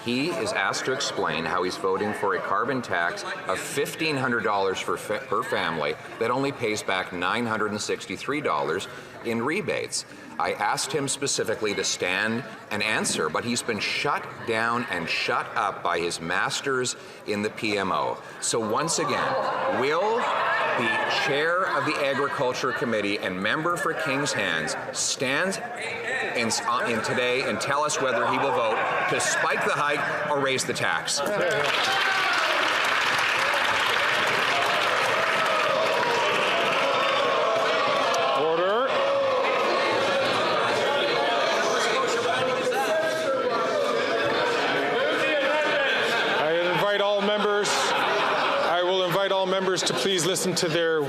He is asked to explain how he's voting for a carbon tax of $1,500 per family that only pays back $963 in rebates. I asked him specifically to stand and answer, but he's been shut down and shut up by his masters in the PMO. So once again, will the chair of the Agriculture Committee and member for King's Hands stand in today and tell us whether he will vote to spike the hike or raise the tax. To please listen to their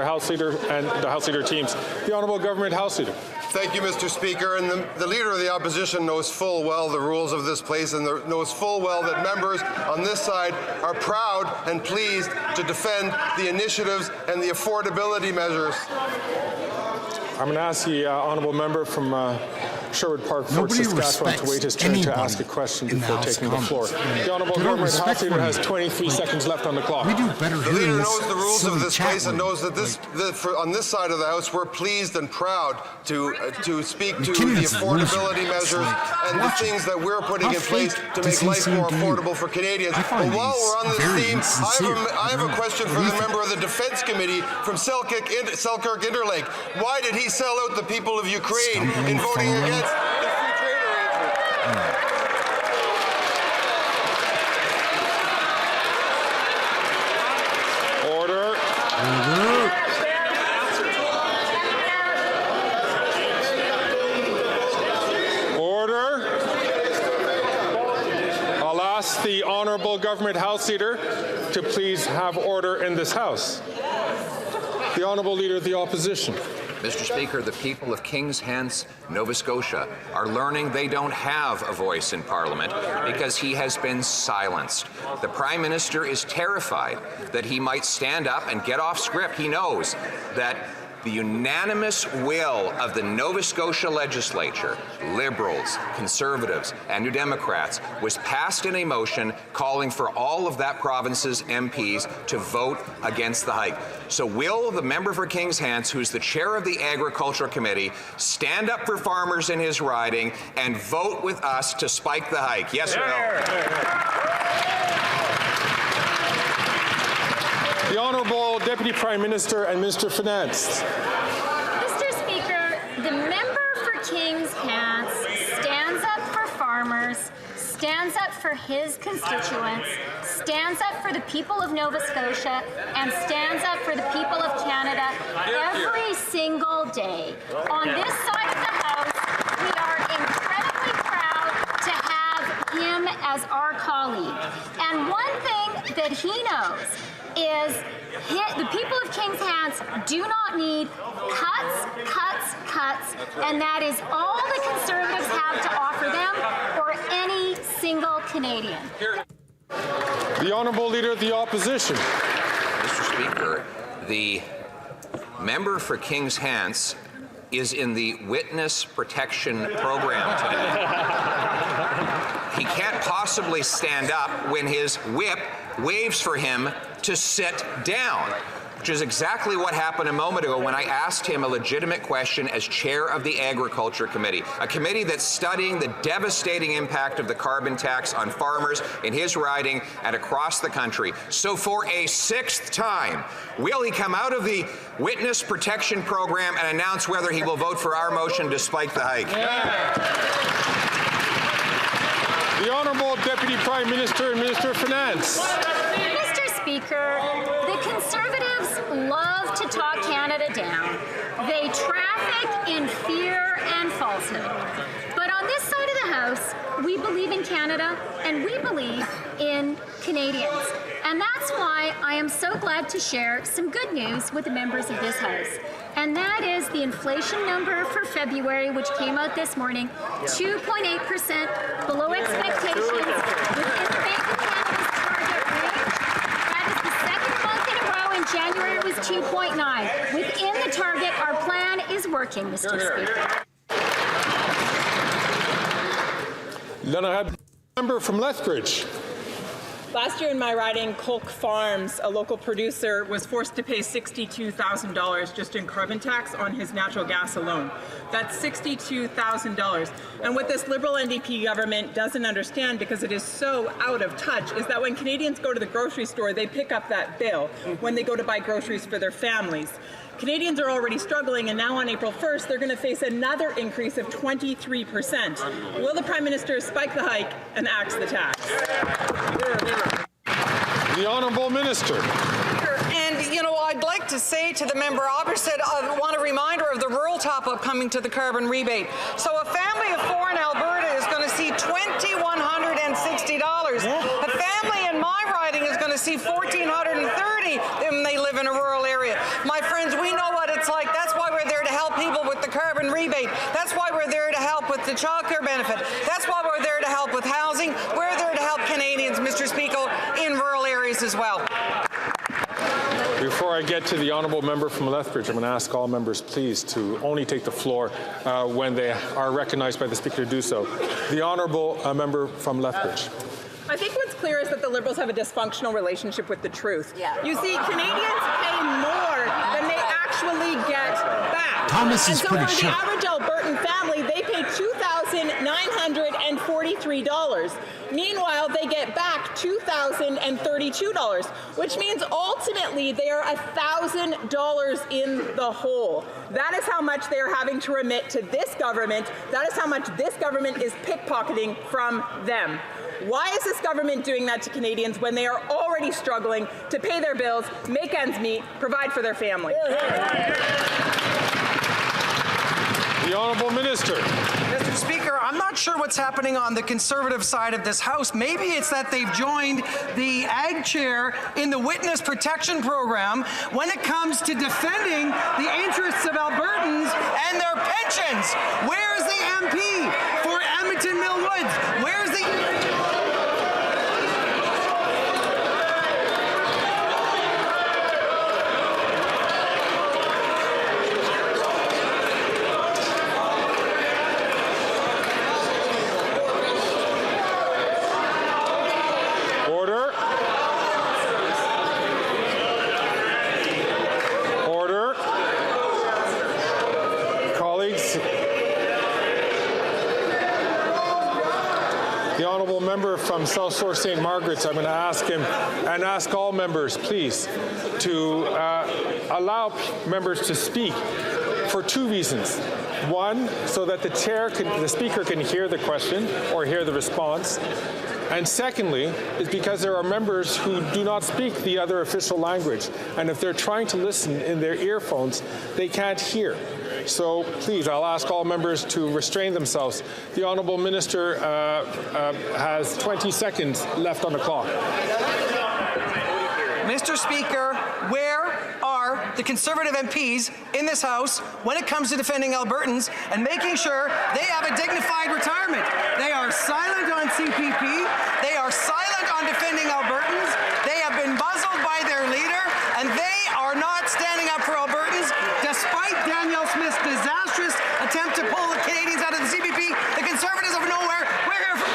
House Leader and the House Leader teams. The Honourable Government House Leader. Thank you, Mr. Speaker. And the Leader of the Opposition knows full well the rules of this place and knows full well that members on this side are proud and pleased to defend the initiatives and the affordability measures. I'm going to ask the Honourable Member from Sherwood Park, Fort Saskatchewan, to wait his turn to ask a question before taking the floor. The Honourable Government House Leader has 23 seconds left on the clock. We do better the Leader knows the rules of this place and room. knows that on this side of the House, we're pleased and proud to speak to the affordability measures and the things that we're putting in place to make life more affordable for Canadians. But while we're on this theme, I have a question for the member of the Defence Committee from Selkirk Interlake. Why did he sell out the people of Ukraine in voting against the free trade arrangement? Order. Order. I'll ask the Honourable Government House Leader to please have order in this House. The Honourable Leader of the Opposition. Mr. Speaker, the people of King's Hants, Nova Scotia, are learning they don't have a voice in Parliament because he has been silenced. The Prime Minister is terrified that he might stand up and get off script. He knows that the unanimous will of the Nova Scotia legislature, Liberals, Conservatives, and New Democrats, was passed in a motion calling for all of that province's MPs to vote against the hike. So will the member for King's Hants, who's the chair of the Agricultural Committee, stand up for farmers in his riding and vote with us to spike the hike? Yes or no? The Honourable Deputy Prime Minister and Minister of Finance. Mr. Speaker, the member for King's Hants stands up for farmers, stands up for his constituents, stands up for the people of Nova Scotia, and stands up for the people of Canada every single day. On this side of the House, we are incredibly proud to have him as our colleague. And one thing that he knows is the people of King's Hants do not need cuts, and that is all the Conservatives have to offer them or any single Canadian. The Honourable Leader of the Opposition. Mr. Speaker, the member for King's Hants is in the Witness Protection Program today. He can't possibly stand up when his whip waves for him to sit down, which is exactly what happened a moment ago when I asked him a legitimate question as chair of the Agriculture Committee, a committee that's studying the devastating impact of the carbon tax on farmers in his riding and across the country. So for a sixth time, will he come out of the Witness Protection Program and announce whether he will vote for our motion to spike the hike? The Honourable Deputy Prime Minister and Minister of Finance. Mr. Speaker, the Conservatives love to talk Canada down. They traffic in fear and falsehood. But on this side of the House, we believe in Canada and we believe in Canadians. And that's why I am so glad to share some good news with the members of this House. And that is the inflation number for February, which came out this morning, 2.8% below expectations, within the Bank of Canada's target range. That is the second month in a row. In January, it was 2.9. Within the target, our plan is working, Mr. Speaker. Then I have a member from Lethbridge. Last year in my riding, Colk Farms, a local producer, was forced to pay $62,000 just in carbon tax on his natural gas alone. That's $62,000. And what this Liberal NDP government doesn't understand, because it is so out of touch, is that when Canadians go to the grocery store, they pick up that bill when they go to buy groceries for their families. Canadians are already struggling, and now on April 1st, they're going to face another increase of 23%. Will the Prime Minister spike the hike and axe the tax? The Honourable Minister. And, you know, I'd like to say to the member opposite, I want a reminder of the rural top-up coming to the carbon rebate. So a family of 4 in Alberta is going to see $2,160. A family in my riding is going to see $1,430 when they live in a rural area. My friends, we know what it's like. That's why we're there to help people with the carbon rebate. That's why we're there to help with the childcare benefit. That's why we're there to help with housing. We're there to help Canadians, Mr. Speaker, in rural areas as well. Before I get to the honourable member from Lethbridge, I'm going to ask all members, please, to only take the floor when they are recognized by the Speaker to do so. The honourable member from Lethbridge. I think what's clear is that the Liberals have a dysfunctional relationship with the truth. You see, Canadians pay more than they actually get back. Thomas is and so pretty for sure. the average Albertan family, they pay $2,943. Meanwhile, they get back $2,032, which means ultimately they are $1,000 in the hole. That is how much they are having to remit to this government. That is how much this government is pickpocketing from them. Why is this government doing that to Canadians when they are already struggling to pay their bills, make ends meet, provide for their family? The Honourable Minister. Mr. Speaker, I'm not sure what's happening on the Conservative side of this House. Maybe it's that they've joined the Ag Chair in the Witness Protection Program when it comes to defending the interests of Albertans and their pensions. Where's the MP for Edmonton Mill Woods? Where's the... Member from South Shore St. Margaret's, I'm going to ask him and ask all members, please, to allow members to speak for 2 reasons. One, so that the Speaker can hear the question or hear the response. And secondly, is because there are members who do not speak the other official language. And if they're trying to listen in their earphones, they can't hear. So please, I'll ask all members to restrain themselves. The Honourable Minister has 20 seconds left on the clock. Mr. Speaker, where are the Conservative MPs in this House when it comes to defending Albertans and making sure they have a dignified retirement? They are silent on CPP. They are silent on defending Albertans. They have been muzzled by their leader, and they are not standing up for Albertans, despite Danielle Smith's disastrous attempt to pull the Canadians out of the CPP. The Conservatives of nowhere. We're here for...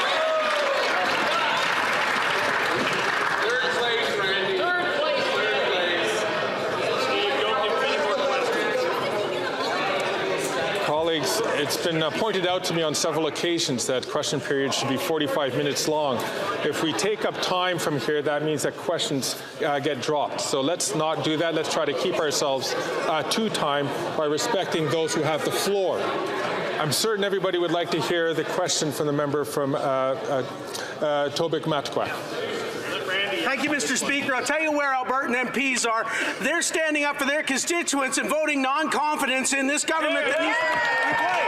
Colleagues, it's been pointed out to me on several occasions that question periods should be 45 minutes long. If we take up time from here, that means that questions get dropped. So let's not do that. Let's try to keep ourselves to time by respecting those who have the floor. I'm certain everybody would like to hear the question from the member from Tobic-Matqua. Thank you, Mr. Speaker. I'll tell you where Albertan MPs are. They're standing up for their constituents and voting non-confidence in this government that needs to be replaced.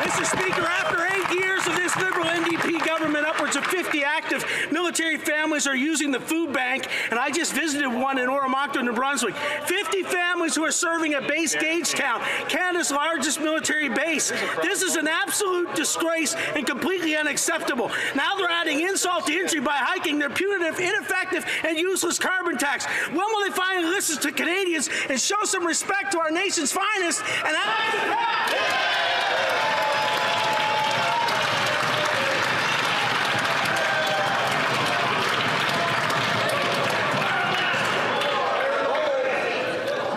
Mr. Speaker, after 8 years of this Liberal NDP government, upwards of 50 active military families are using the food bank, and I just visited one in Oromocto, New Brunswick. 50 families who are serving at Base Gagetown, Canada's largest military base. This is an absolute disgrace and completely unacceptable. Now they're adding insult to injury by hiking their punitive, ineffective, and useless carbon tax. When will they finally listen to Canadians and show some respect to our nation's finest and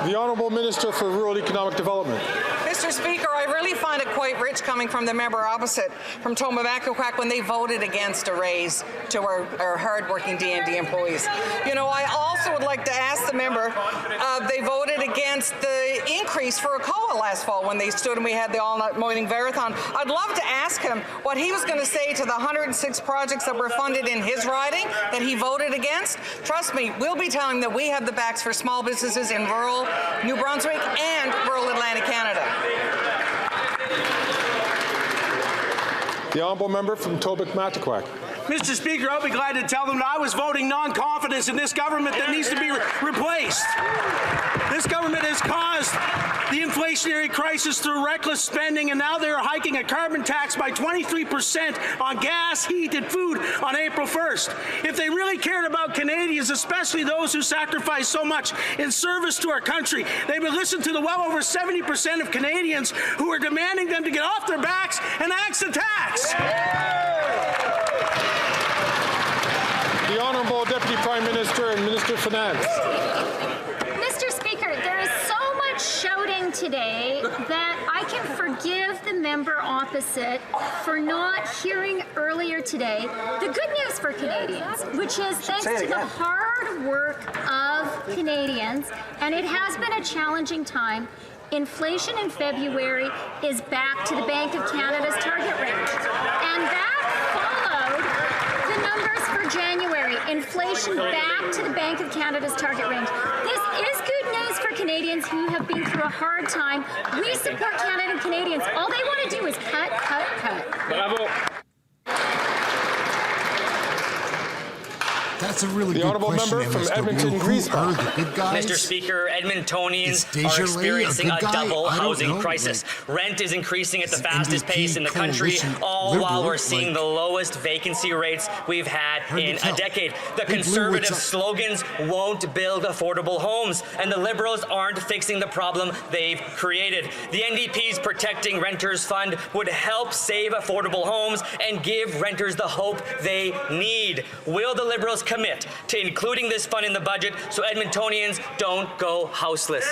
The Honourable Minister for Rural Economic Development. Mr. Speaker, I really find it quite rich coming from the member opposite, from Tomamakquack, when they voted against a raise to our hard-working DND employees. You know, I also would like to ask the member, they voted against the increase for ACOA last fall when they stood and we had the all-night morning marathon. I'd love to ask him what he was going to say to the 106 projects that were funded in his riding that he voted against. Trust me, we'll be telling them that we have the backs for small businesses in rural New Brunswick and rural Atlantic Canada. The honourable member from Tobique-Matiquac. Mr. Speaker, I'll be glad to tell them that I was voting non-confidence in this government that needs to be replaced. This government has caused the inflationary crisis through reckless spending, and now they're hiking a carbon tax by 23% on gas, heat, and food on April 1st. If they really cared about Canadians, especially those who sacrifice so much in service to our country, they would listen to the well over 70% of Canadians who are demanding them to get off their backs and axe the tax. The Honourable Deputy Prime Minister and Minister of Finance. Mr. Speaker, there is so much shouting today that I can forgive the member opposite for not hearing earlier today the good news for Canadians, which is thanks to the hard work of Canadians, and it has been a challenging time, inflation in February is back to the Bank of Canada's target range. And that followed the numbers for January. Inflation back to the Bank of Canada's target range. This is good news for Canadians who have been through a hard time. We support Canada and Canadians. All they want to do is cut, cut, cut. Bravo. That's a really the good honourable question, member from MSW. Edmonton, Who are the good guys? Mr. Speaker, Edmontonians are Desjardins experiencing a double housing know, crisis. Rent is increasing at the Is fastest NDP pace in the country, all Liberal, while we're seeing like, the lowest vacancy rates we've had in a decade. The Blue, Conservative what's up? slogans won't build affordable homes, and the Liberals aren't fixing the problem they've created. The NDP's Protecting Renters Fund would help save affordable homes and give renters the hope they need. Will the Liberals commit to including this fund in the budget so Edmontonians don't go houseless?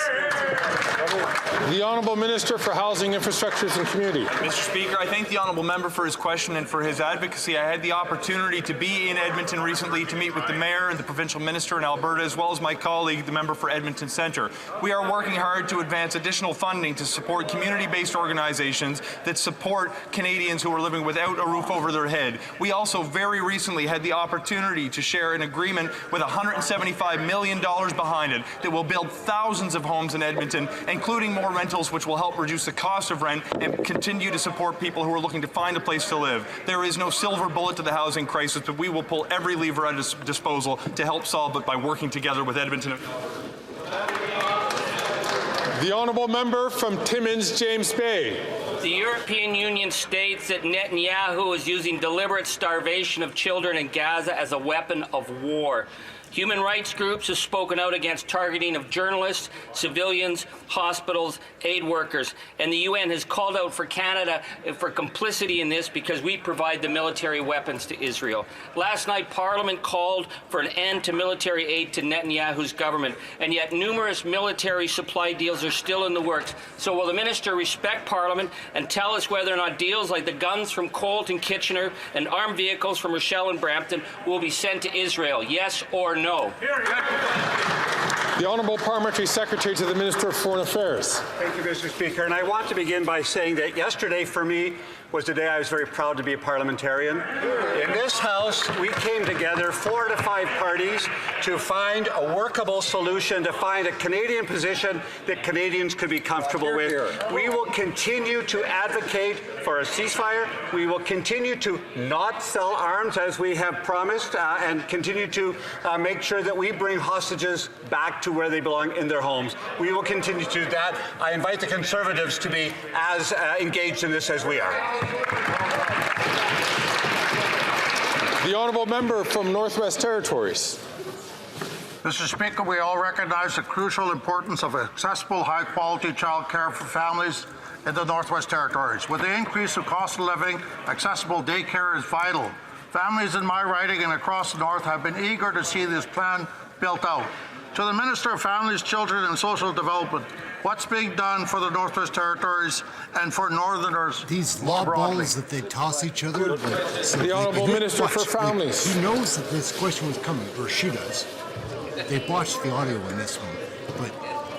The Honourable Minister for Housing, Infrastructures and Community. Mr. Speaker, I thank the Honourable Member for his question and for his advocacy. I had the opportunity to be in Edmonton recently to meet with the Mayor and the Provincial Minister in Alberta, as well as my colleague, the Member for Edmonton Centre. We are working hard to advance additional funding to support community-based organizations that support Canadians who are living without a roof over their head. We also very recently had the opportunity to share an agreement with $175 million behind it that will build thousands of homes in Edmonton, including more rentals, which will help reduce the cost of rent and continue to support people who are looking to find a place to live. There is no silver bullet to the housing crisis, but we will pull every lever at our disposal to help solve it by working together with Edmonton. The Honourable Member from Timmins, James Bay. The European Union states that Netanyahu is using deliberate starvation of children in Gaza as a weapon of war. Human rights groups have spoken out against targeting of journalists, civilians, hospitals, aid workers, and the UN has called out for Canada for complicity in this because we provide the military weapons to Israel. Last night, Parliament called for an end to military aid to Netanyahu's government, and yet numerous military supply deals are still in the works. So will the Minister respect Parliament and tell us whether or not deals like the guns from Colt and Kitchener and armed vehicles from Rochelle and Brampton will be sent to Israel, yes or no? The Honourable Parliamentary Secretary to the Minister of Foreign Affairs. Thank you, Mr. Speaker. And I want to begin by saying that yesterday for me was the day I was very proud to be a parliamentarian. In this House, we came together, 4 to 5 parties, to find a workable solution, to find a Canadian position that Canadians could be comfortable with. We will continue to advocate for a ceasefire. We will continue to not sell arms as we have promised and continue to make sure that we bring hostages back to where they belong in their homes. We will continue to do that. I invite the Conservatives to be as engaged in this as we are. The Honourable Member from Northwest Territories. Mr. Speaker, we all recognize the crucial importance of accessible, high-quality child care for families in the Northwest Territories. With the increase of cost of living, accessible daycare is vital. Families in my riding and across the North have been eager to see this plan built out. To the Minister of Families, Children and Social Development, What's being done for the Northwest Territories and for Northerners? These more law broadly? balls that they toss each other. So The Honourable Minister for Families. He knows that this question was coming, or she does. They've watched the audio on this one. But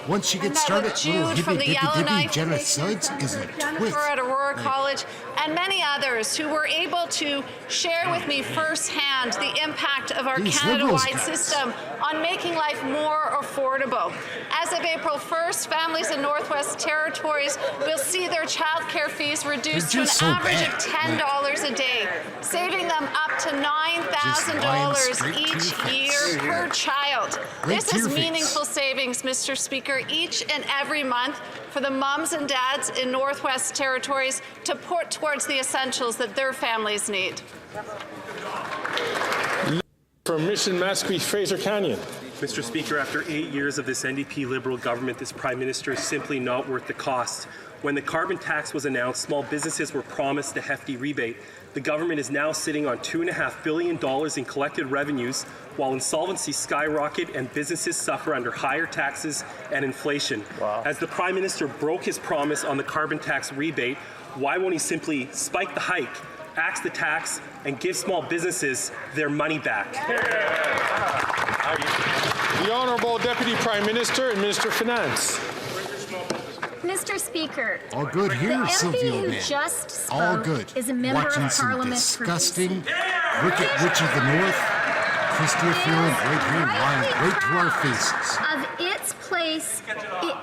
once she gets started, Jude from the Yellowknife genocides is a twist. at Aurora College, and many others who were able to share with me firsthand the impact of our Canada-wide system on making life more affordable. As of April 1st, families in Northwest Territories will see their childcare fees reduced to an average of $10 a day, saving them up to $9,000 each year per child. This is meaningful savings, Mr. Speaker, each and every month for the mums and dads in Northwest Territories to put towards the essentials that their families need. From Mission Mascouche, Fraser Canyon. Mr. Speaker, after 8 years of this NDP Liberal government, this Prime Minister is simply not worth the cost. When the carbon tax was announced, small businesses were promised a hefty rebate. The government is now sitting on $2.5 billion in collected revenues, while insolvencies skyrocket and businesses suffer under higher taxes and inflation. Wow. As the Prime Minister broke his promise on the carbon tax rebate, why won't he simply spike the hike, axe the tax, and give small businesses their money back? The Honourable Deputy Prime Minister and Minister of Finance. Mr. Speaker, all good here, the Sylvia MP who man. just spoke All good. is a member Watching of some Parliament disgusting Wicked Witch of the North, CHYSTIA feeling right here, lying right to our faces. of its place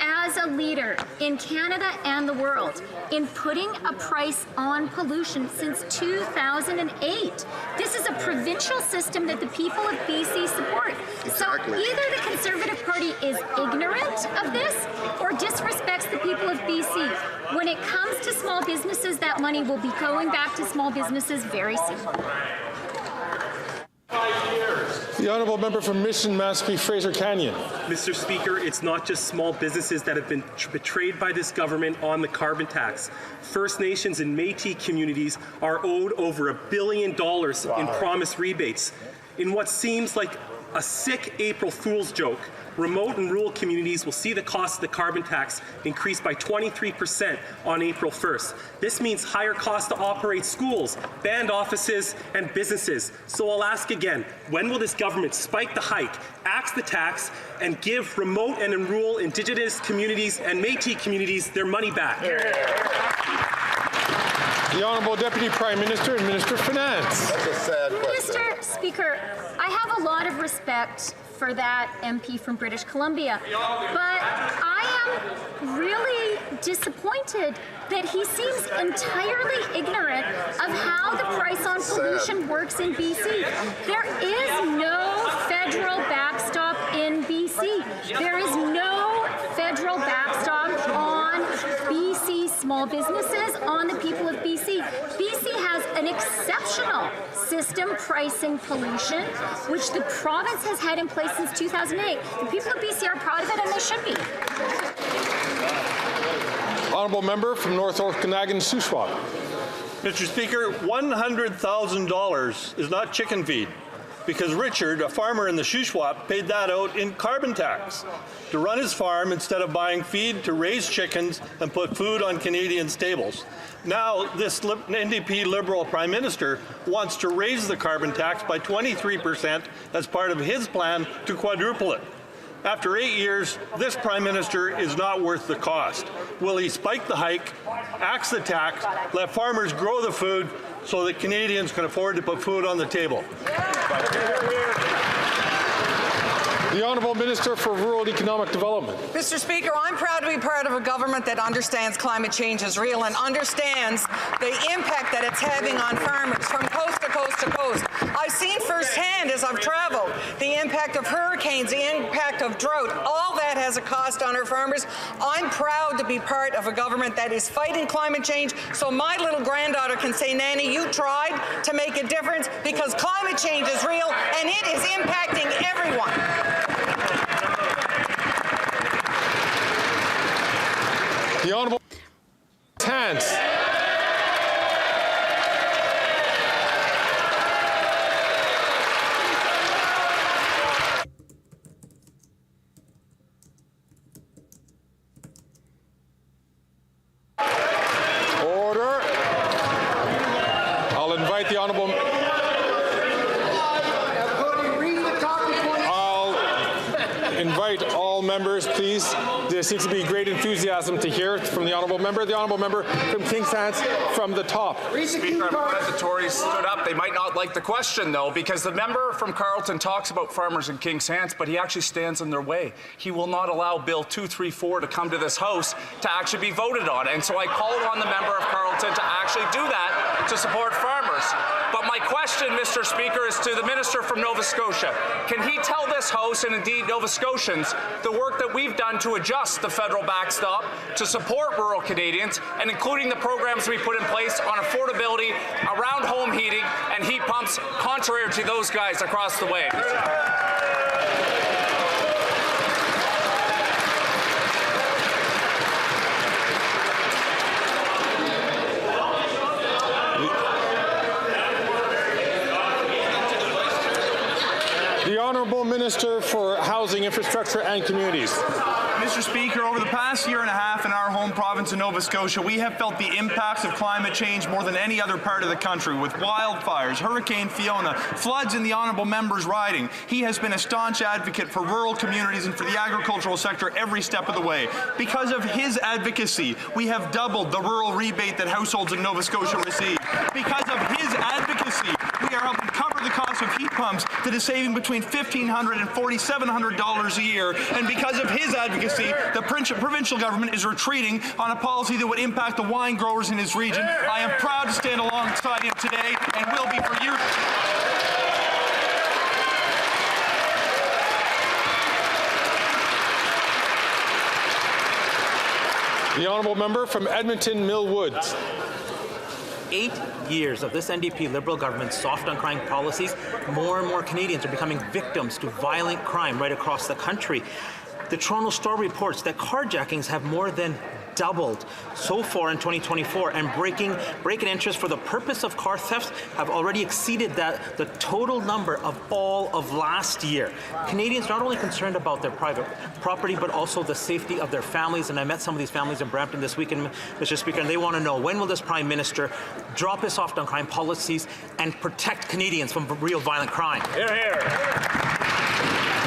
as a leader in Canada and the world in putting a price on pollution since 2008. This is a provincial system that the people of BC support. So either the Conservative Party is ignorant of this or disrespects the people of BC. When it comes to small businesses, that money will be going back to small businesses very soon. The Honourable Member from Mission Mascouche, Fraser Canyon. Mr. Speaker, it's not just small businesses that have been betrayed by this government on the carbon tax. First Nations and Métis communities are owed over $1 billion in promised rebates. In what seems like a sick April Fool's joke, remote and rural communities will see the cost of the carbon tax increase by 23% on April 1st. This means higher costs to operate schools, band offices, and businesses. So I'll ask again, when will this government spike the hike, axe the tax, and give remote and rural Indigenous communities and Métis communities their money back? The Honourable Deputy Prime Minister and Minister of Finance. That's a sad question. Mr. Speaker, I have a lot of respect for that MP from British Columbia, but I am really disappointed that he seems entirely ignorant of how the price on pollution works in BC. There is no federal backstop in BC. There is no federal backstop on BC small businesses, on the people of BC. BC has an exceptional system pricing pollution, which the province has had in place since 2008. The people of BC are proud of it, and they should be. Honourable Member from North Okanagan, Shuswap. Mr. Speaker, $100,000 is not chicken feed, because Richard, a farmer in the Shuswap, paid that out in carbon tax to run his farm instead of buying feed to raise chickens and put food on Canadians' tables. Now, this NDP Liberal Prime Minister wants to raise the carbon tax by 23% as part of his plan to quadruple it. After 8 years, this Prime Minister is not worth the cost. Will he spike the hike, axe the tax, let farmers grow the food so that Canadians can afford to put food on the table? The Honourable Minister for Rural Economic Development. Mr. Speaker, I'm proud to be part of a government that understands climate change is real and understands the impact that it's having on farmers from coast to coast to coast. I've seen firsthand as I've traveled the impact of hurricanes, the impact of drought. All that has a cost on our farmers. I'm proud to be part of a government that is fighting climate change so my little granddaughter can say, Nanny, you tried to make a difference, because climate change is real and it is impacting everyone. The Honourable Hands. invite all members, please. There seems to be great enthusiasm to hear from the honourable member. The honourable member from King's Hands from the top. Speaker, I'm glad the Tories stood up. They might not like the question, though, because the member from Carleton talks about farmers in King's Hands, but he actually stands in their way. He will not allow Bill 234 to come to this House to actually be voted on. And so I called on the member of Carleton to actually do that to support farmers. But my question, Mr. Speaker, is to the Minister from Nova Scotia. Can he tell this House, and indeed Nova Scotians, the work that we've done to adjust the federal backstop to support rural Canadians, and including the programs we put in place on affordability around home heating and heat pumps, contrary to those guys across the way? The Honourable Minister for Housing, Infrastructure and Communities. Mr. Speaker, over the past year and a half in our home province of Nova Scotia, we have felt the impacts of climate change more than any other part of the country, with wildfires, Hurricane Fiona, floods in the honourable member's riding. He has been a staunch advocate for rural communities and for the agricultural sector every step of the way. Because of his advocacy, we have doubled the rural rebate that households in Nova Scotia receive. Because of his advocacy, we are helping cover the cost of heat pumps that is saving between $1,500 and $4,700 a year. And because of his advocacy, the provincial government is retreating on a policy that would impact the wine growers in his region. I am proud to stand alongside him today and will be for years. The honourable member from Edmonton Mill Woods. 8 years of this NDP Liberal government's soft on crime policies, more and more Canadians are becoming victims to violent crime right across the country. The Toronto Star reports that carjackings have more than doubled so far in 2024, and break-in entries for the purpose of car theft have already exceeded the total number of all of last year. Canadians not only concerned about their private property, but also the safety of their families. And I met some of these families in Brampton this weekend, Mr. Speaker, and they want to know, when will this Prime Minister drop his soft on crime policies and protect Canadians from real violent crime? Hear, hear.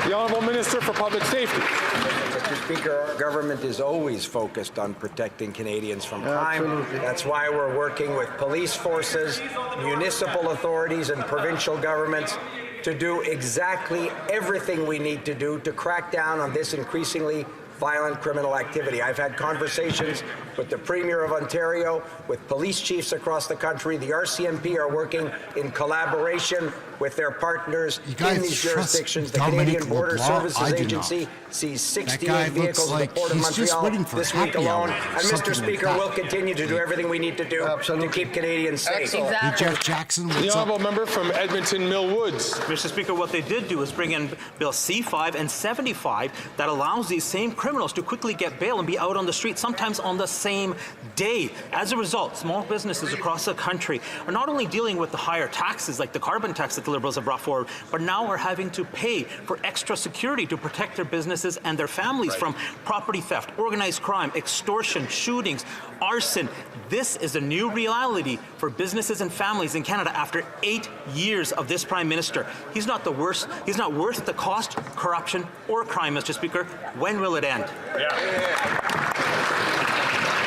The Honourable Minister for Public Safety. Mr. Speaker, our government is always focused on protecting Canadians from crime. Absolutely. That's why we're working with police forces, municipal authorities, and provincial governments to do exactly everything we need to do to crack down on this increasingly violent criminal activity. I've had conversations with the Premier of Ontario, with police chiefs across the country. The RCMP are working in collaboration with their partners in these jurisdictions. The Canadian Border Services Agency sees 68 vehicles at the Port of Montreal this week alone. And Mr. Speaker, we'll continue to do everything we need to do to keep Canadians safe. Exactly. Jeff Jackson, the honourable member from Edmonton Mill Woods. Mr. Speaker, what they did do is bring in Bill C5 and 75 that allows these same criminals to quickly get bail and be out on the street, sometimes on the same day. As a result, small businesses across the country are not only dealing with the higher taxes, like the carbon tax that the Liberals have brought forward, but now are having to pay for extra security to protect their businesses and their families from property theft, organized crime, extortion, shootings, arson. This is a new reality for businesses and families in Canada after 8 years of this Prime Minister. He's not the worst. He's not worth the cost, corruption, or crime, Mr. Speaker. When will it end?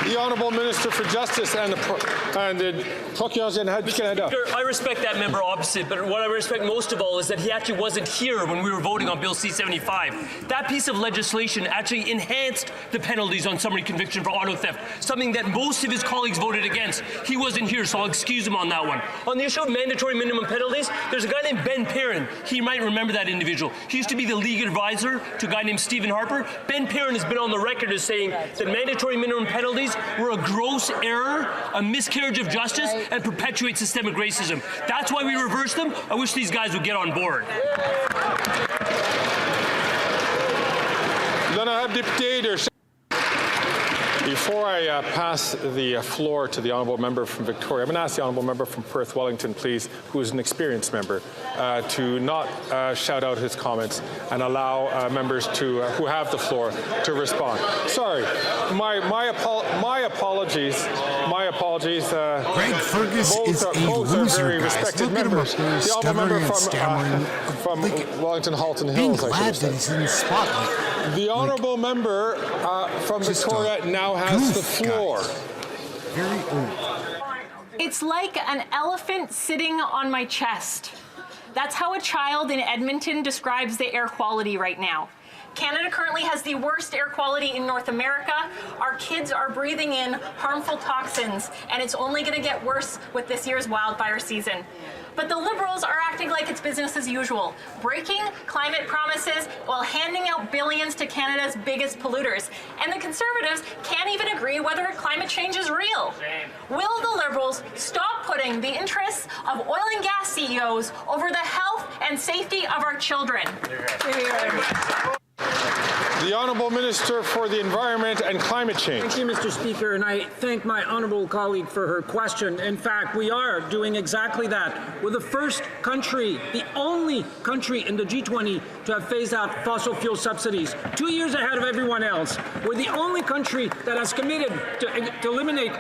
The Honourable Minister for Justice and the Canada. I respect that member opposite, but what I respect most of all is that he actually wasn't here when we were voting on Bill C-75. That piece of legislation actually enhanced the penalties on summary conviction for auto theft, something that most of his colleagues voted against. He wasn't here, so I'll excuse him on that one. On the issue of mandatory minimum penalties, there's a guy named Ben Perrin. He might remember that individual. He used to be the league advisor to a guy named Stephen Harper. Ben Perrin has been on the record as saying that mandatory minimum penalties were a gross error, a miscarriage of justice, and perpetuate systemic racism. That's why we reversed them. I wish these guys would get on board. Before I pass the floor to the Honourable Member from Victoria, I'm going to ask the Honourable Member from Perth Wellington, please, who is an experienced member, to not shout out his comments and allow members to who have the floor to respond. Sorry, my apologies. Greg Fergus is a both are loser, very guys. respected Look at him up members. there, The honourable stuttering member and stammering. from Wellington Halton Being Hills, I glad should that he's in the spotlight. The honourable member from Victoria now has the floor. Guys. Very old. It's like an elephant sitting on my chest. That's how a child in Edmonton describes the air quality right now. Canada currently has the worst air quality in North America. Our kids are breathing in harmful toxins, and it's only going to get worse with this year's wildfire season. But the Liberals are acting like it's business as usual, breaking climate promises while handing out billions to Canada's biggest polluters. And the Conservatives can't even agree whether climate change is real. Will the Liberals stop putting the interests of oil and gas CEOs over the health and safety of our children? The Honourable Minister for the Environment and Climate Change. Thank you, Mr. Speaker, and I thank my honourable colleague for her question. In fact, we are doing exactly that. We're the first country, the only country in the G20 to have phased out fossil fuel subsidies, 2 years ahead of everyone else. We're the only country that has committed to eliminate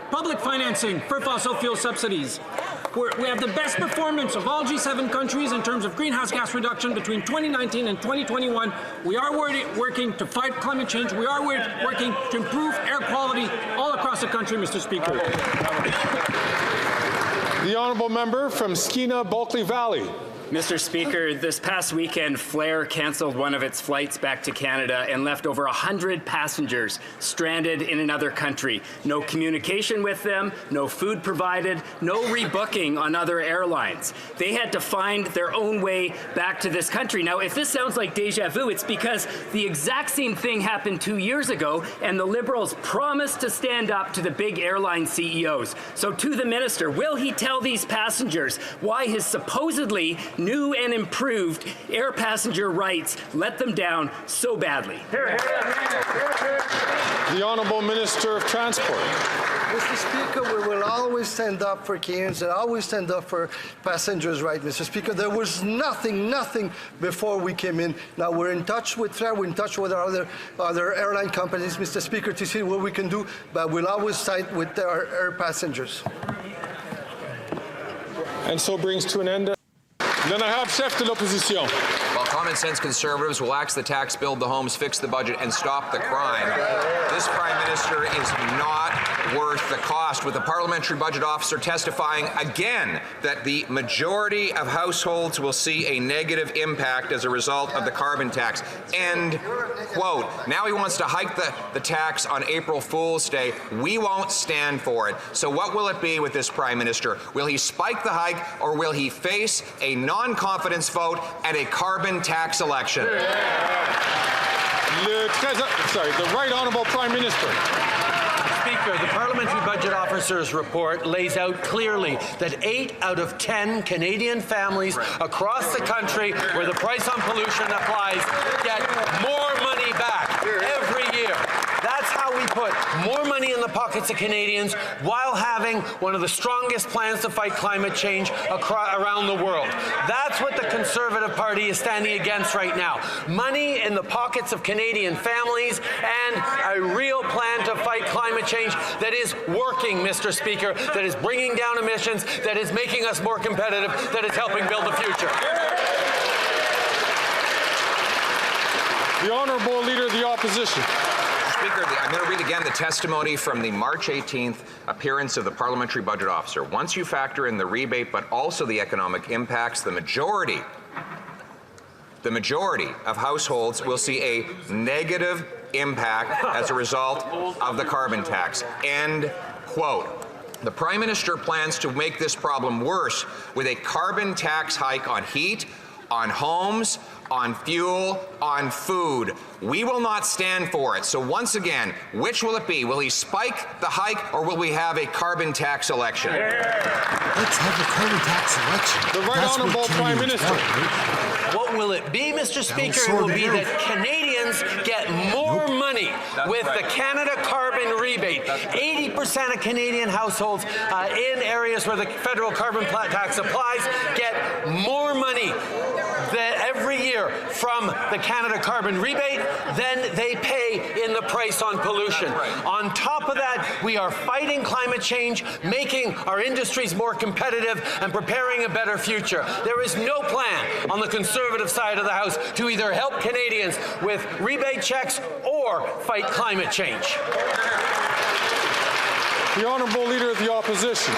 public financing for fossil fuel subsidies. We have the best performance of all G7 countries in terms of greenhouse gas reduction between 2019 and 2021. We are working to fight climate change. We are working to improve air quality all across the country, Mr. Speaker. The honourable member from Skeena Bulkley Valley. Mr. Speaker, this past weekend, Flair cancelled one of its flights back to Canada and left over 100 passengers stranded in another country. No communication with them, no food provided, no rebooking on other airlines. They had to find their own way back to this country. Now, if this sounds like deja vu, it's because the exact same thing happened 2 years ago, and the Liberals promised to stand up to the big airline CEOs. So to the minister, will he tell these passengers why his supposedly new and improved air passenger rights let them down so badly? The Honourable Minister of Transport. Mr. Speaker, we will always stand up for Canadians and always stand up for passengers' rights, Mr. Speaker. There was nothing before we came in. Now we're in touch with Flair, we're in touch with our other airline companies, Mr. Speaker, to see what we can do, but we'll always side with our air passengers. And so brings to an end. Then I have chef de l'opposition. While common sense Conservatives will axe the tax, build the homes, fix the budget, and stop the crime, this Prime Minister is not worth the cost, with the Parliamentary Budget Officer testifying again that the majority of households will see a negative impact as a result of the carbon tax. End quote. Now he wants to hike the tax on April Fool's Day. We won't stand for it. So what will it be with this Prime Minister? Will he spike the hike, or will he face a non-confidence vote at a carbon tax election? The Right Honourable Prime Minister. Speaker, the Parliamentary Budget Officer's report lays out clearly that 8 out of 10 Canadian families across the country where the price on pollution applies get more money back every year. That's how we put more money in the pockets of Canadians while having one of the strongest plans to fight climate change around the world. That's what the Conservative Party is standing against right now. Money in the pockets of Canadian families and a real plan to fight climate change that is working, Mr. Speaker, that is bringing down emissions, that is making us more competitive, that is helping build the future. The Honourable Leader of the Opposition. Speaker, I'm going to read again the testimony from the March 18th appearance of the Parliamentary Budget Officer. Once you factor in the rebate, but also the economic impacts, the majority of households will see a negative impact as a result of the carbon tax. End quote. The Prime Minister plans to make this problem worse with a carbon tax hike on heat, on homes, on fuel, on food. We will not stand for it. So once again, which will it be? Will he spike the hike, or will we have a carbon tax election? Let's have a carbon tax election. The Right Honourable Prime Minister. What will it be, Mr. Speaker? It will be that Canadians get more money with the Canada carbon rebate. 80% of Canadian households in areas where the federal carbon tax applies get more money every year year from the Canada carbon rebate than they pay in the price on pollution. On top of that, we are fighting climate change, making our industries more competitive, and preparing a better future. There is no plan on the Conservative side of the House to either help Canadians with rebate checks or fight climate change. The Honourable Leader of the Opposition.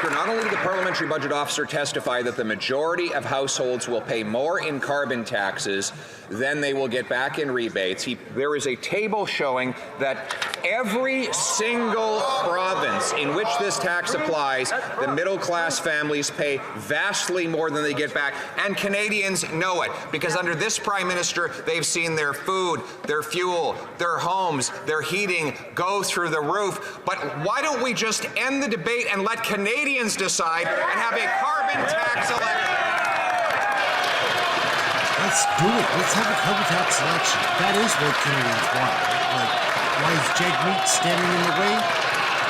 Not only did the Parliamentary Budget Officer testify that the majority of households will pay more in carbon taxes than they will get back in rebates, there is a table showing that every single province in which this tax applies, the middle-class families pay vastly more than they get back, and Canadians know it, because under this Prime Minister, they've seen their food, their fuel, their homes, their heating go through the roof. But why don't we just end the debate and let Canadians decide and have a carbon tax election? Let's do it. Let's have a carbon tax election. That is what Canadians want, right? Like, why is JAGMEET standing in the way?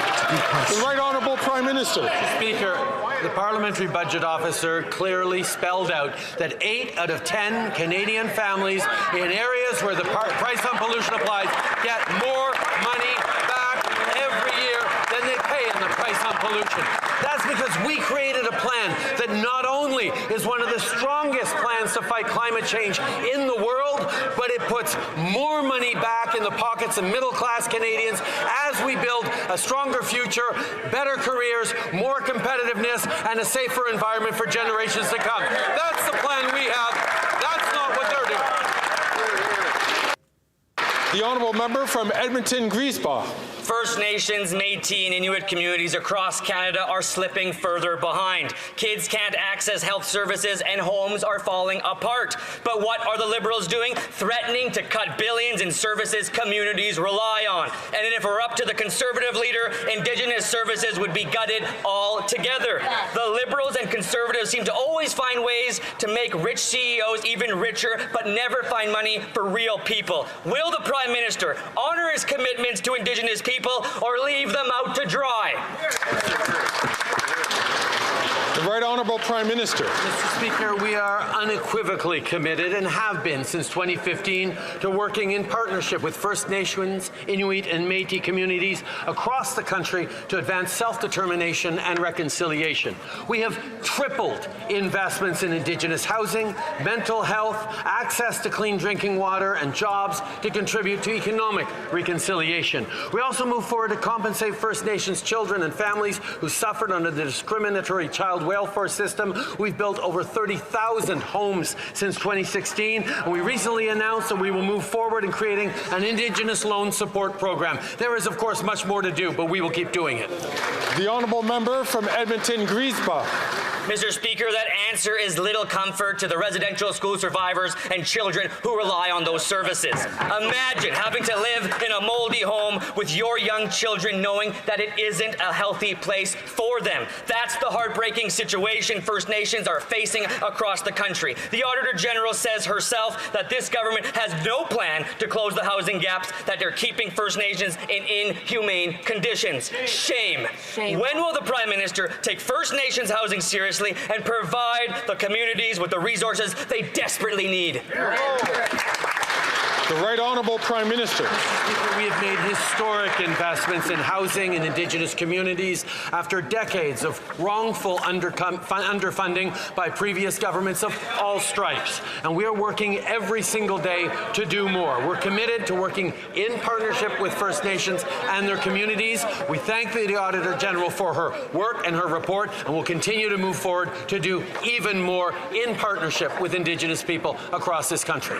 It's a good question. The Right Honourable Prime Minister. Speaker, the Parliamentary Budget Officer clearly spelled out that 8 out of 10 Canadian families in areas where the price on pollution applies get more money back every year than they pay in the price on pollution. That's because we created a plan that not only is one of the strongest plans to fight climate change in the world, but it puts more money back in the pockets of middle-class Canadians as we build a stronger future, better careers, more competitiveness, and a safer environment for generations to come. That's the plan we have. That's not what they're doing. The Honourable Member from Edmonton Griesbach. First Nations, Métis, and Inuit communities across Canada are slipping further behind. Kids can't access health services and homes are falling apart. But what are the Liberals doing? Threatening to cut billions in services communities rely on. And if we're up to the Conservative leader, Indigenous services would be gutted altogether. The Liberals and Conservatives seem to always find ways to make rich CEOs even richer, but never find money for real people. Will the Prime Minister honor his commitments to Indigenous people or leave them out to dry? The Right Honourable Prime Minister. Mr. Speaker, we are unequivocally committed and have been since 2015 to working in partnership with First Nations, Inuit and Métis communities across the country to advance self-determination and reconciliation. We have tripled investments in Indigenous housing, mental health, access to clean drinking water and jobs to contribute to economic reconciliation. We also move forward to compensate First Nations children and families who suffered under the discriminatory child welfare system. We've built over 30,000 homes since 2016, and we recently announced that we will move forward in creating an Indigenous loan support program. There is, of course, much more to do, but we will keep doing it. The Honourable Member from Edmonton Griesbach. Mr. Speaker, that answer is little comfort to the residential school survivors and children who rely on those services. Imagine having to live in a moldy home with your young children knowing that it isn't a healthy place for them. That's the heartbreaking situation First Nations are facing across the country. The Auditor General says herself that this government has no plan to close the housing gaps that they're keeping First Nations in inhumane conditions. Shame. When will the Prime Minister take First Nations housing seriously and provide the communities with the resources they desperately need? The Right Honourable Prime Minister. Mr. Speaker, we have made historic investments in housing in Indigenous communities after decades of wrongful underfunding by previous governments of all stripes. And we are working every single day to do more. We're committed to working in partnership with First Nations and their communities. We thank the Auditor General for her work and her report, and we'll continue to move forward to do even more in partnership with Indigenous people across this country.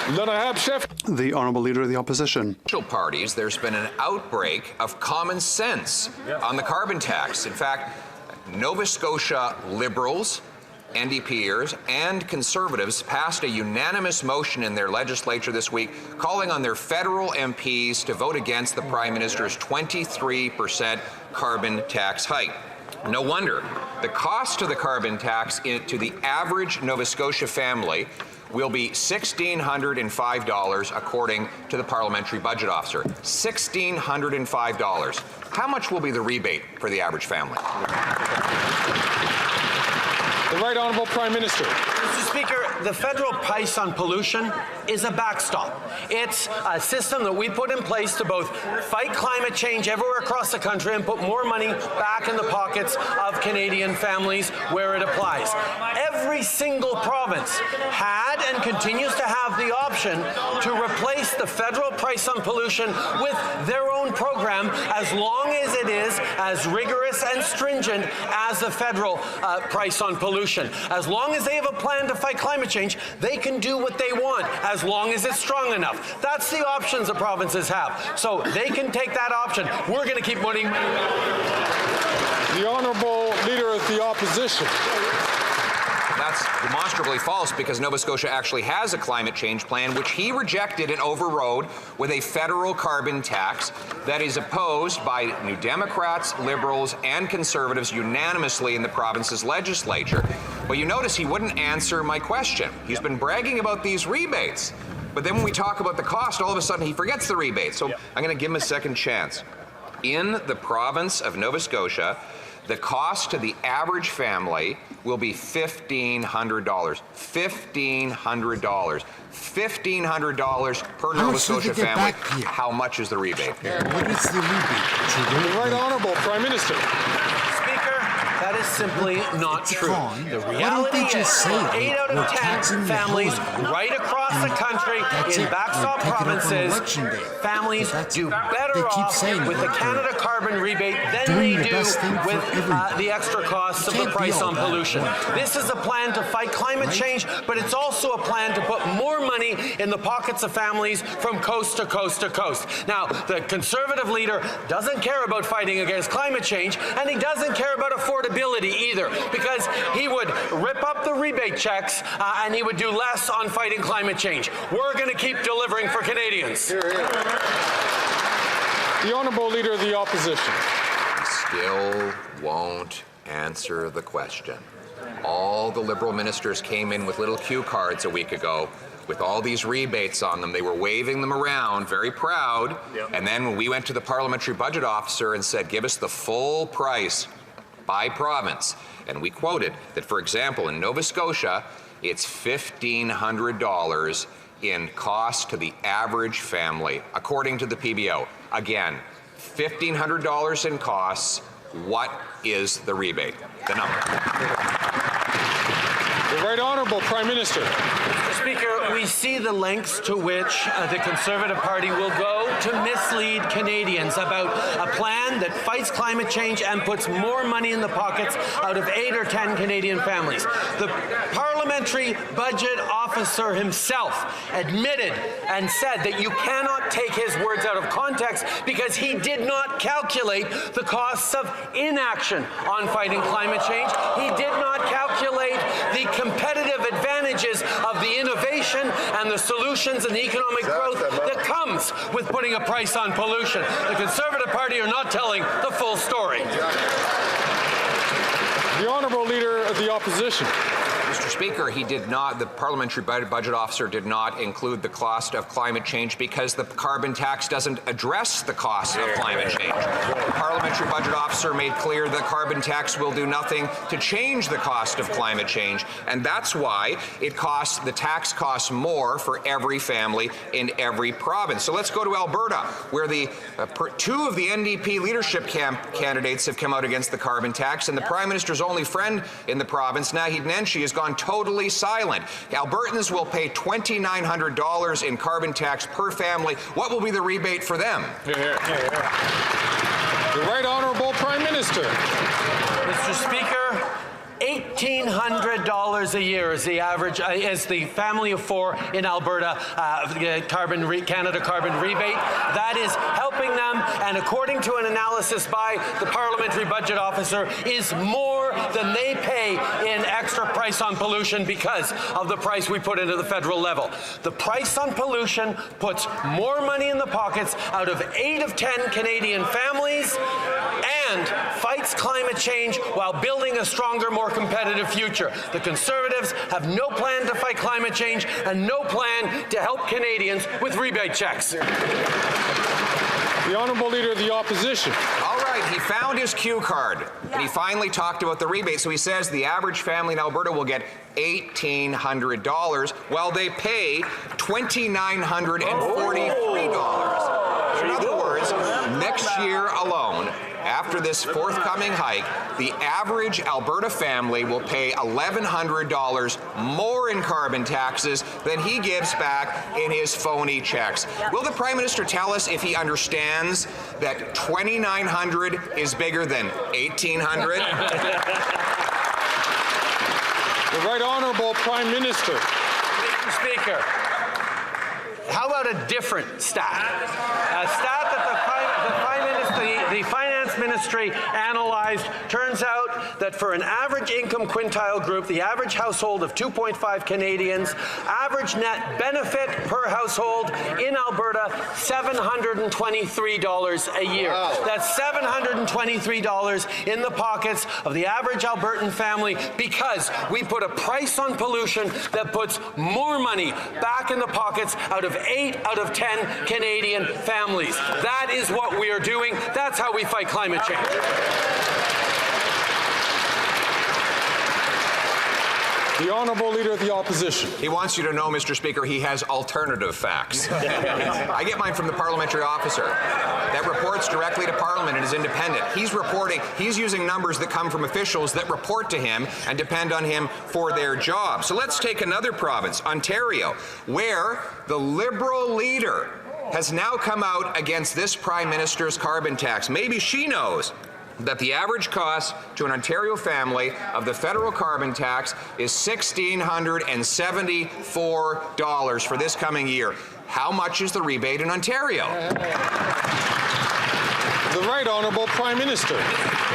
The Honourable Leader of the Opposition. Parties, there's been an outbreak of common sense on the carbon tax. In fact, Nova Scotia Liberals, NDPers, and Conservatives passed a unanimous motion in their legislature this week calling on their federal MPs to vote against the Prime Minister's 23% carbon tax hike. No wonder. The cost of the carbon tax to the average Nova Scotia family will be $1,605 according to the Parliamentary Budget Officer. $1,605. How much will be the rebate for the average family? The Right Honourable Prime Minister. Mr. Speaker, the federal price on pollution is a backstop. It's a system that we put in place to both fight climate change everywhere across the country and put more money back in the pockets of Canadian families where it applies. Every single province had and continues to have the option to replace the federal price on pollution with their own program as long as it is as rigorous and stringent as the federal price on pollution. As long as they have a plan to fight climate change, they can do what they want as long as it's strong enough. That's the options the provinces have. So they can take that option. We're going to keep putting The Honourable Leader of the Opposition. That's demonstrably false because Nova Scotia actually has a climate change plan, which he rejected and overrode with a federal carbon tax that is opposed by New Democrats, Liberals, and Conservatives unanimously in the province's legislature. But you notice he wouldn't answer my question. He's been bragging about these rebates. But then when we talk about the cost, all of a sudden he forgets the rebates. So I'm going to give him a second chance. In the province of Nova Scotia, the cost to the average family will be $1,500. $1,500. $1,500 per Nova Scotia family. How much is the rebate? What is the rebate? The Right Honourable Prime Minister. Speaker, that is simply not true. The reality is 8 out of 10 families right across the country in backstop provinces, families do better off with the Canada carbon rebate than they do with the extra costs of the price on pollution. This is a plan to fight climate change, but it's also a plan to put more money in the pockets of families from coast to coast to coast. Now, the Conservative leader doesn't care about fighting against climate change, and he doesn't care about affordability either, because he would rip up the rebate checks and he would do less on fighting climate change. We're going to keep delivering for Canadians. The Honourable Leader of the Opposition. Still won't answer the question. All the Liberal ministers came in with little cue cards a week ago with all these rebates on them. They were waving them around, very proud. And then when we went to the Parliamentary Budget Officer and said, give us the full price by province, and we quoted that, for example, in Nova Scotia, it's $1,500 in cost to the average family, according to the PBO. Again, $1,500 in costs. What is the rebate? The number. The Right Honourable Prime Minister. Mr. Speaker, we see the lengths to which the Conservative Party will go to mislead Canadians about a plan that fights climate change and puts more money in the pockets out of 8 or 10 Canadian families. The Parliamentary Budget Officer himself admitted and said that you cannot take his words out of context because he did not calculate the costs of inaction on fighting climate change. He did not calculate the competitive advantages of the innovation and the solutions and the economic growth that comes with putting a price on pollution. The Conservative Party are not telling the full story. The Honourable Leader of the Opposition. Mr. Speaker, he did not, the Parliamentary Budget Officer did not include the cost of climate change because the carbon tax doesn't address the cost of climate change. The Parliamentary Budget Officer made clear the carbon tax will do nothing to change the cost of climate change, and that's why the tax costs more for every family in every province. So let's go to Alberta, where the two of the NDP leadership candidates have come out against the carbon tax, and the Prime Minister's only friend in the province, Naheed Nenshi, has gone totally silent. Albertans will pay $2,900 in carbon tax per family. What will be the rebate for them? The Right Honourable Prime Minister. Mr. Speaker, $1,800 a year is the average, is the family of 4 in Alberta Canada carbon rebate. That is helping them, and according to an analysis by the Parliamentary Budget Officer, is more than they pay in extra price on pollution because of the price we put into the federal level. The price on pollution puts more money in the pockets out of 8 of 10 Canadian families and fights climate change while building a stronger, more competitive future. The Conservatives have no plan to fight climate change and no plan to help Canadians with rebate checks. The Honourable Leader of the Opposition. All right, he found his cue card, and he finally talked about the rebate. So he says the average family in Alberta will get $1,800, while they pay $2,943. So in other words, next year alone, after this forthcoming hike, the average Alberta family will pay $1,100 more in carbon taxes than he gives back in his phony checks. Will the Prime Minister tell us if he understands that $2,900 is bigger than $1,800? The Right Honourable Prime Minister. Mr. Speaker, how about a different stat? A stat that the Finance Ministry analyzed. Turns out that for an average income quintile group, the average household of 2.5 Canadians, average net benefit per household in Alberta, $723 a year. Wow. That's $723 in the pockets of the average Albertan family because we put a price on pollution that puts more money back in the pockets out of 8 out of 10 Canadian families. That is what we are doing. That's how we fight climate change. The Honourable Leader of the Opposition. He wants you to know, Mr. Speaker, he has alternative facts. I get mine from the parliamentary officer that reports directly to Parliament and is independent. He's using numbers that come from officials that report to him and depend on him for their job. So let's take another province, Ontario, where the Liberal leader has now come out against this Prime Minister's carbon tax. Maybe she knows that the average cost to an Ontario family of the federal carbon tax is $1,674 for this coming year. How much is the rebate in Ontario? The Right Honourable Prime Minister.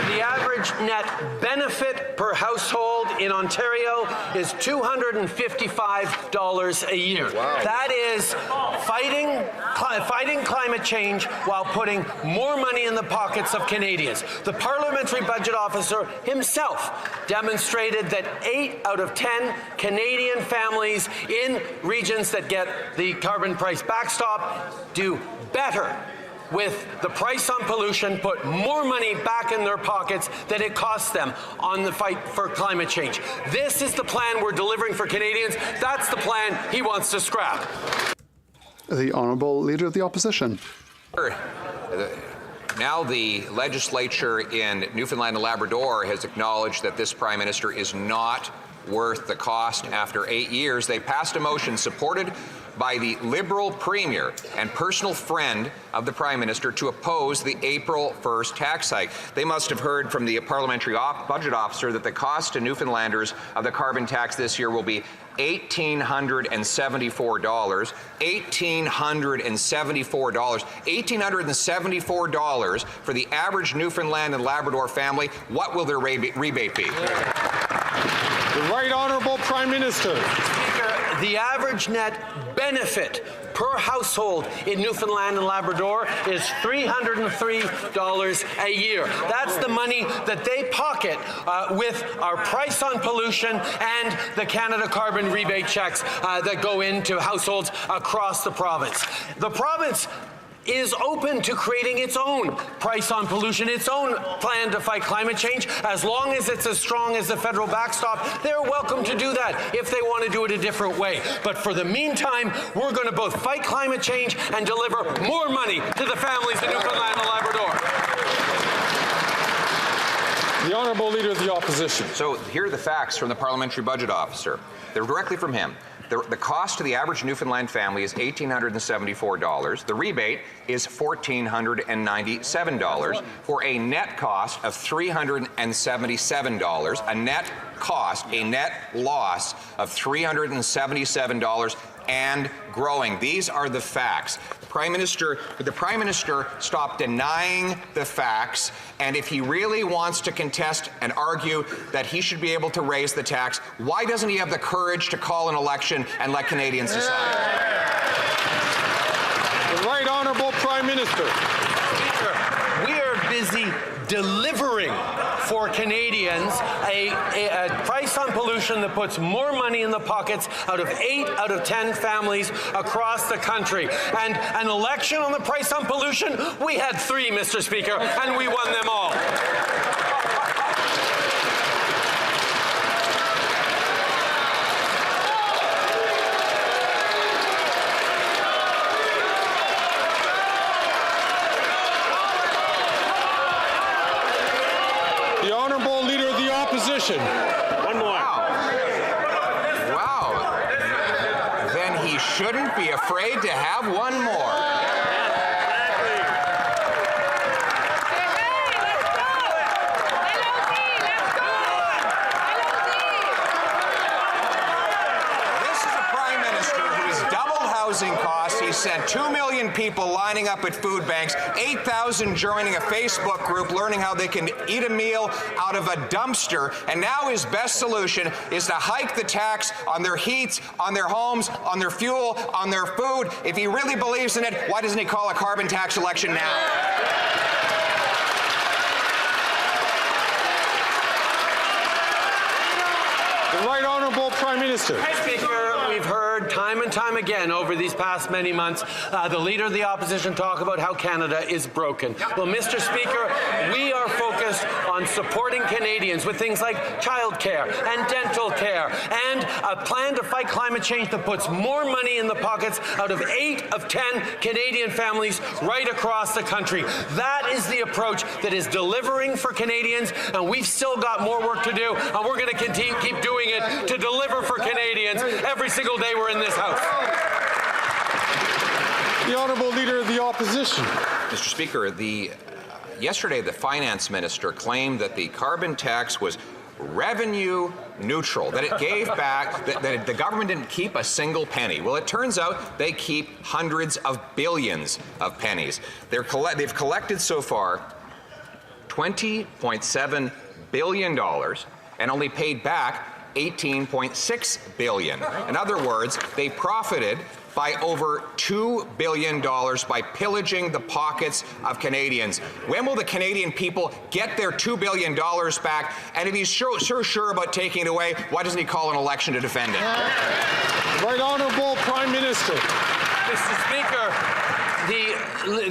The average net benefit per household in Ontario is $255 a year. Wow. That is fighting climate change while putting more money in the pockets of Canadians. The Parliamentary Budget Officer himself demonstrated that 8 out of 10 Canadian families in regions that get the carbon price backstop do better with the price on pollution, put more money back in their pockets than it costs them on the fight for climate change. This is the plan we're delivering for Canadians. That's the plan he wants to scrap. The Honourable Leader of the Opposition. Now the legislature in Newfoundland and Labrador has acknowledged that this Prime Minister is not worth the cost. After 8 years, they passed a motion supported by the Liberal Premier and personal friend of the Prime Minister to oppose the April 1st tax hike. They must have heard from the Parliamentary Budget Officer that the cost to Newfoundlanders of the carbon tax this year will be $1,874. $1,874 for the average Newfoundland and Labrador family. What will their rebate be? The Right Honourable Prime Minister. Speaker, the average net benefit per household in Newfoundland and Labrador is $303 a year. That's the money that they pocket with our price on pollution and the Canada carbon rebate checks that go into households across the province. The province is open to creating its own price on pollution, its own plan to fight climate change. As long as it's as strong as the federal backstop, they're welcome to do that if they want to do it a different way. But for the meantime, we're going to both fight climate change and deliver more money to the families in Newfoundland and Labrador. The Honourable Leader of the Opposition. So here are the facts from the Parliamentary Budget Officer. They're directly from him. The cost to the average Newfoundland family is $1,874. The rebate is $1,497 for a net cost of $377. A net loss of $377 and growing. These are the facts. The Prime Minister stopped denying the facts, and if he really wants to contest and argue that he should be able to raise the tax, why doesn't he have the courage to call an election and let Canadians decide? The Right Honourable Prime Minister. Speaker, we are busy delivering for Canadians, a price on pollution that puts more money in the pockets out of 8 out of 10 families across the country. And an election on the price on pollution, we had 3, Mr. Speaker, and we won them all. The Honourable Leader of the Opposition. One more. Wow. Then he shouldn't be afraid to have one more. Housing costs. He sent 2 million people lining up at food banks, 8,000 joining a Facebook group learning how they can eat a meal out of a dumpster, and now his best solution is to hike the tax on their heat, on their homes, on their fuel, on their food. If he really believes in it, why doesn't he call a carbon tax election now? The Right Honourable Prime Minister. Speaker, we've heard time and time again over these past many months the Leader of the Opposition talk about how Canada is broken. Well, Mr. Speaker, we are focused on supporting Canadians with things like childcare and dental care and a plan to fight climate change that puts more money in the pockets out of 8 of 10 Canadian families right across the country. That is the approach that is delivering for Canadians, and we've still got more work to do, and we're going to continue keep doing it to deliver for Canadians every single day we're in this House. The Honourable Leader of the Opposition. Mr. Speaker, yesterday the Finance Minister claimed that the carbon tax was revenue neutral, that it gave back, that the government didn't keep a single penny. Well, it turns out they keep hundreds of billions of pennies. They've collected so far $20.7 billion and only paid back $18.6 billion. In other words, they profited by over $2 billion by pillaging the pockets of Canadians. When will the Canadian people get their $2 billion back? And if he's sure about taking it away, why doesn't he call an election to defend it? Right Honourable Prime Minister. Mr. Speaker,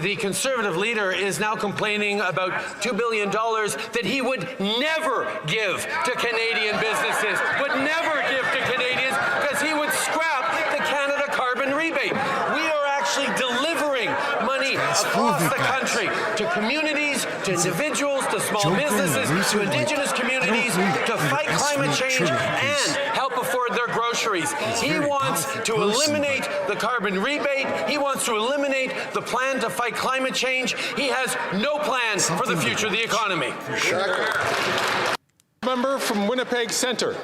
the Conservative leader is now complaining about $2 billion that he would never give to Canadian businesses, would never give to Canadians, because he would scrap the Canada carbon rebate. We are actually delivering money across the country to communities, to individuals, to small businesses, to Indigenous communities, to fight climate change and help afford their groceries. He wants to eliminate the carbon rebate. He wants to eliminate the plan to fight climate change. He has no plan for the future of the economy. Member from Winnipeg Centre.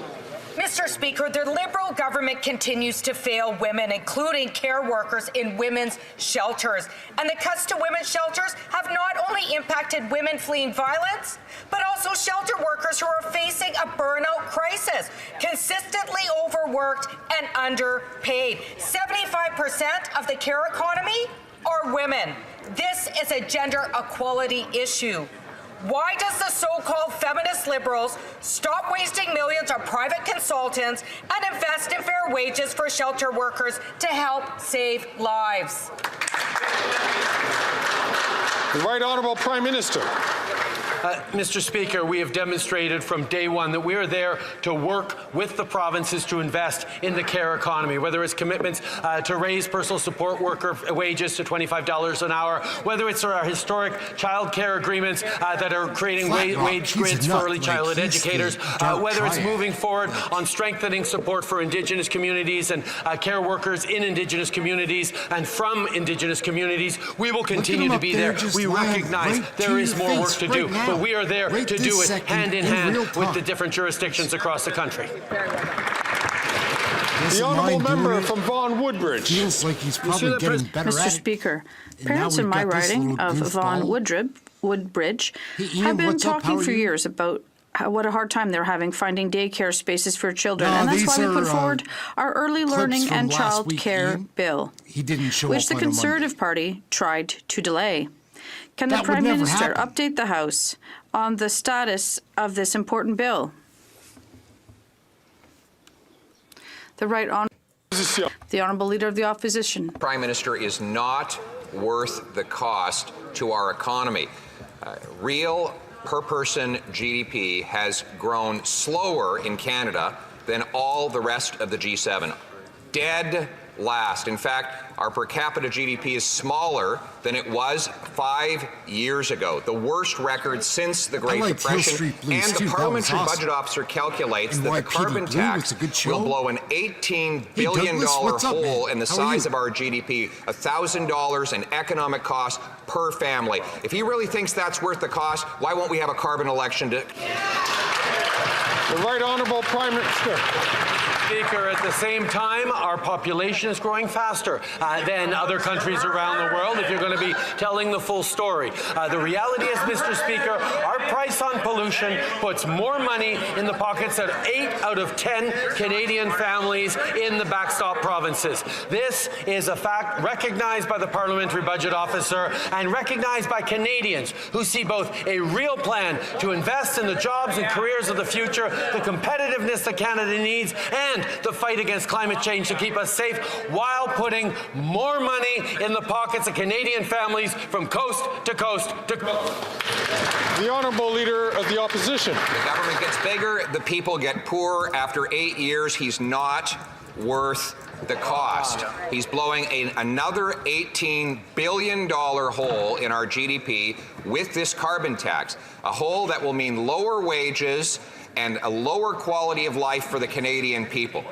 Mr. Speaker, the Liberal government continues to fail women, including care workers in women's shelters. And the cuts to women's shelters have not only impacted women fleeing violence, but also shelter workers who are facing a burnout crisis, consistently overworked and underpaid. 75% of the care economy are women. This is a gender equality issue. Why does the so-called feminist Liberals stop wasting millions on private consultants and invest in fair wages for shelter workers to help save lives? The Right Honourable Prime Minister. Mr. Speaker, we have demonstrated from day one that we are there to work with the provinces to invest in the care economy, whether it's commitments to raise personal support worker wages to $25 an hour, whether it's our historic child care agreements that are creating wage grids for early childhood educators, whether it's moving forward on strengthening support for Indigenous communities and care workers in Indigenous communities and from Indigenous communities. We will continue to be there. We recognize there is more work to do. But we are there to do it hand in hand with the different jurisdictions across the country. The Honourable Member from Vaughan Woodbridge. Feels like he's probably getting better Mr. Speaker, parents in my riding of Vaughan Woodbridge have been talking for years about what a hard time they're having finding daycare spaces for children. And that's why we put forward our early learning and child care bill, which the Conservative Party tried to delay. Can the Prime Minister update the House on the status of this important bill? The Honourable Leader of the Opposition. Prime Minister is not worth the cost to our economy. Real per-person GDP has grown slower in Canada than all the rest of the G7. Dead last. In fact, our per capita GDP is smaller than it was 5 years ago, the worst record since the Great Depression. And the Parliamentary Budget Officer calculates that the carbon tax will blow an $18 billion hole in the size of our GDP, $1,000 in economic cost per family. If he really thinks that's worth the cost, why won't we have a carbon election? The Right Honourable Prime Minister. Speaker, at the same time, our population is growing faster than other countries around the world, if you're going to be telling the full story. The reality is, Mr. Speaker, our price on pollution puts more money in the pockets of 8 out of 10 Canadian families in the backstop provinces. This is a fact recognized by the Parliamentary Budget Officer and recognized by Canadians who see both a real plan to invest in the jobs and careers of the future, the competitiveness that Canada needs, and the fight against climate change to keep us safe while putting more money in the pockets of Canadian families from coast to coast to coast. The Honourable Leader of the Opposition. The government gets bigger, the people get poorer. After 8 years, he's not worth the cost. He's blowing another $18 billion hole in our GDP with this carbon tax, a hole that will mean lower wages and a lower quality of life for the Canadian people.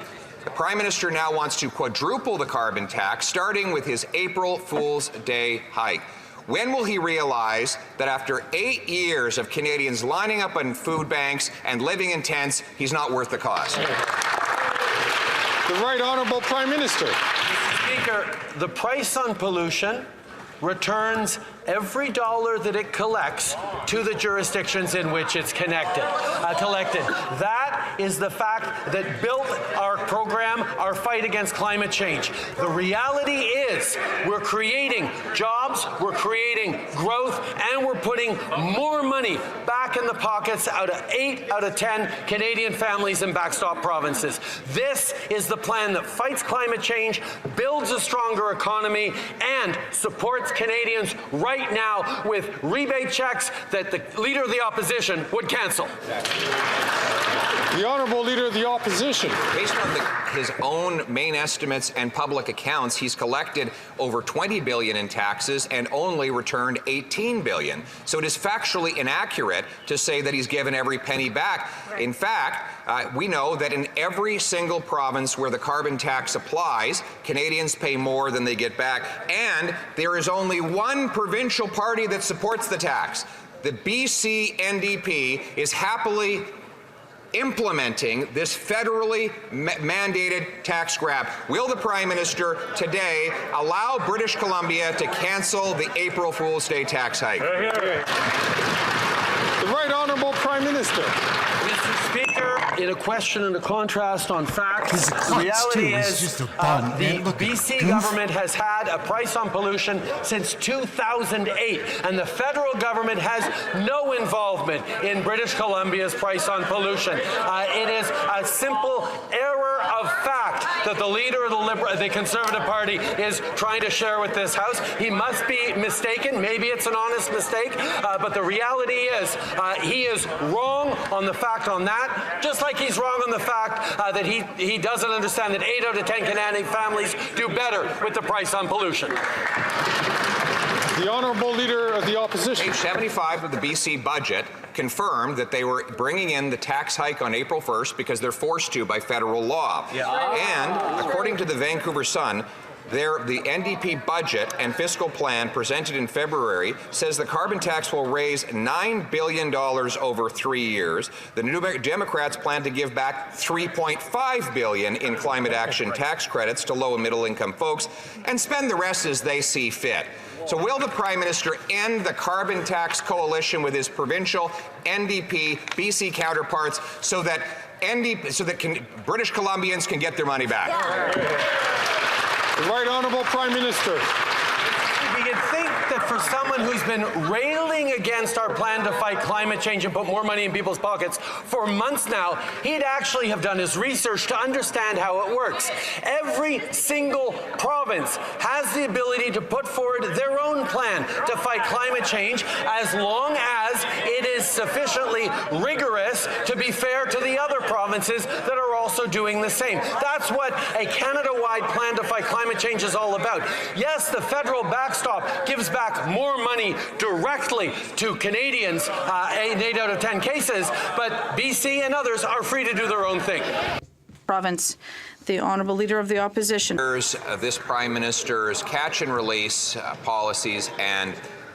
The Prime Minister now wants to quadruple the carbon tax, starting with his April Fool's Day hike. When will he realize that after 8 years of Canadians lining up in food banks and living in tents, he's not worth the cost? The Right Honourable Prime Minister. Mr. Speaker, the price on pollution returns every dollar that it collects to the jurisdictions in which it's collected. That is the fact that built our program, our fight against climate change. The reality is we're creating jobs, we're creating growth, and we're putting more money back in the pockets out of 8 out of 10 Canadian families in backstop provinces. This is the plan that fights climate change, builds a stronger economy, and supports Canadians right now with rebate checks that the Leader of the Opposition would cancel. The Honourable Leader of the Opposition. Based on his own main estimates and public accounts, he's collected over $20 billion in taxes and only returned $18 billion. So it is factually inaccurate to say that he's given every penny back. In fact, we know that in every single province where the carbon tax applies, Canadians pay more than they get back. And there is only one provincial party that supports the tax. The BC NDP is happily implementing this federally mandated tax grab. Will the Prime Minister today allow British Columbia to cancel the April Fool's Day tax hike? The Right Honourable Prime Minister. Mr. Speaker, in a question and a contrast on facts, the reality is the BC government has had a price on pollution since 2008, and the federal government has no involvement in British Columbia's price on pollution. It is a simple error of fact that the Leader of the Conservative Party is trying to share with this House. He must be mistaken. Maybe it's an honest mistake, but the reality is he is wrong on the fact on that, just like he's wrong on the fact that he doesn't understand that 8 out of 10 Canadian families do better with the price on pollution. The Honourable Leader of the Opposition. Page 75 of the BC budget confirmed that they were bringing in the tax hike on April 1st because they're forced to by federal law. And according to the Vancouver Sun, the NDP budget and fiscal plan presented in February says the carbon tax will raise $9 billion over 3 years. The New Democrats plan to give back $3.5 billion in climate action tax credits to low and middle income folks and spend the rest as they see fit. So will the Prime Minister end the carbon tax coalition with his provincial NDP BC counterparts so that British Columbians can get their money back? The Right Honourable Prime Minister. We can think fact that for someone who's been railing against our plan to fight climate change and put more money in people's pockets for months now, he'd actually have done his research to understand how it works. Every single province has the ability to put forward their own plan to fight climate change as long as it is sufficiently rigorous to be fair to the other provinces that are also doing the same. That's what a Canada-wide plan to fight climate change is all about. Yes, the federal backstop gives back more money directly to Canadians in 8 out of 10 cases, but BC and others are free to do their own thing. Province. The Honourable Leader of the Opposition. This Prime Minister's catch and release policies and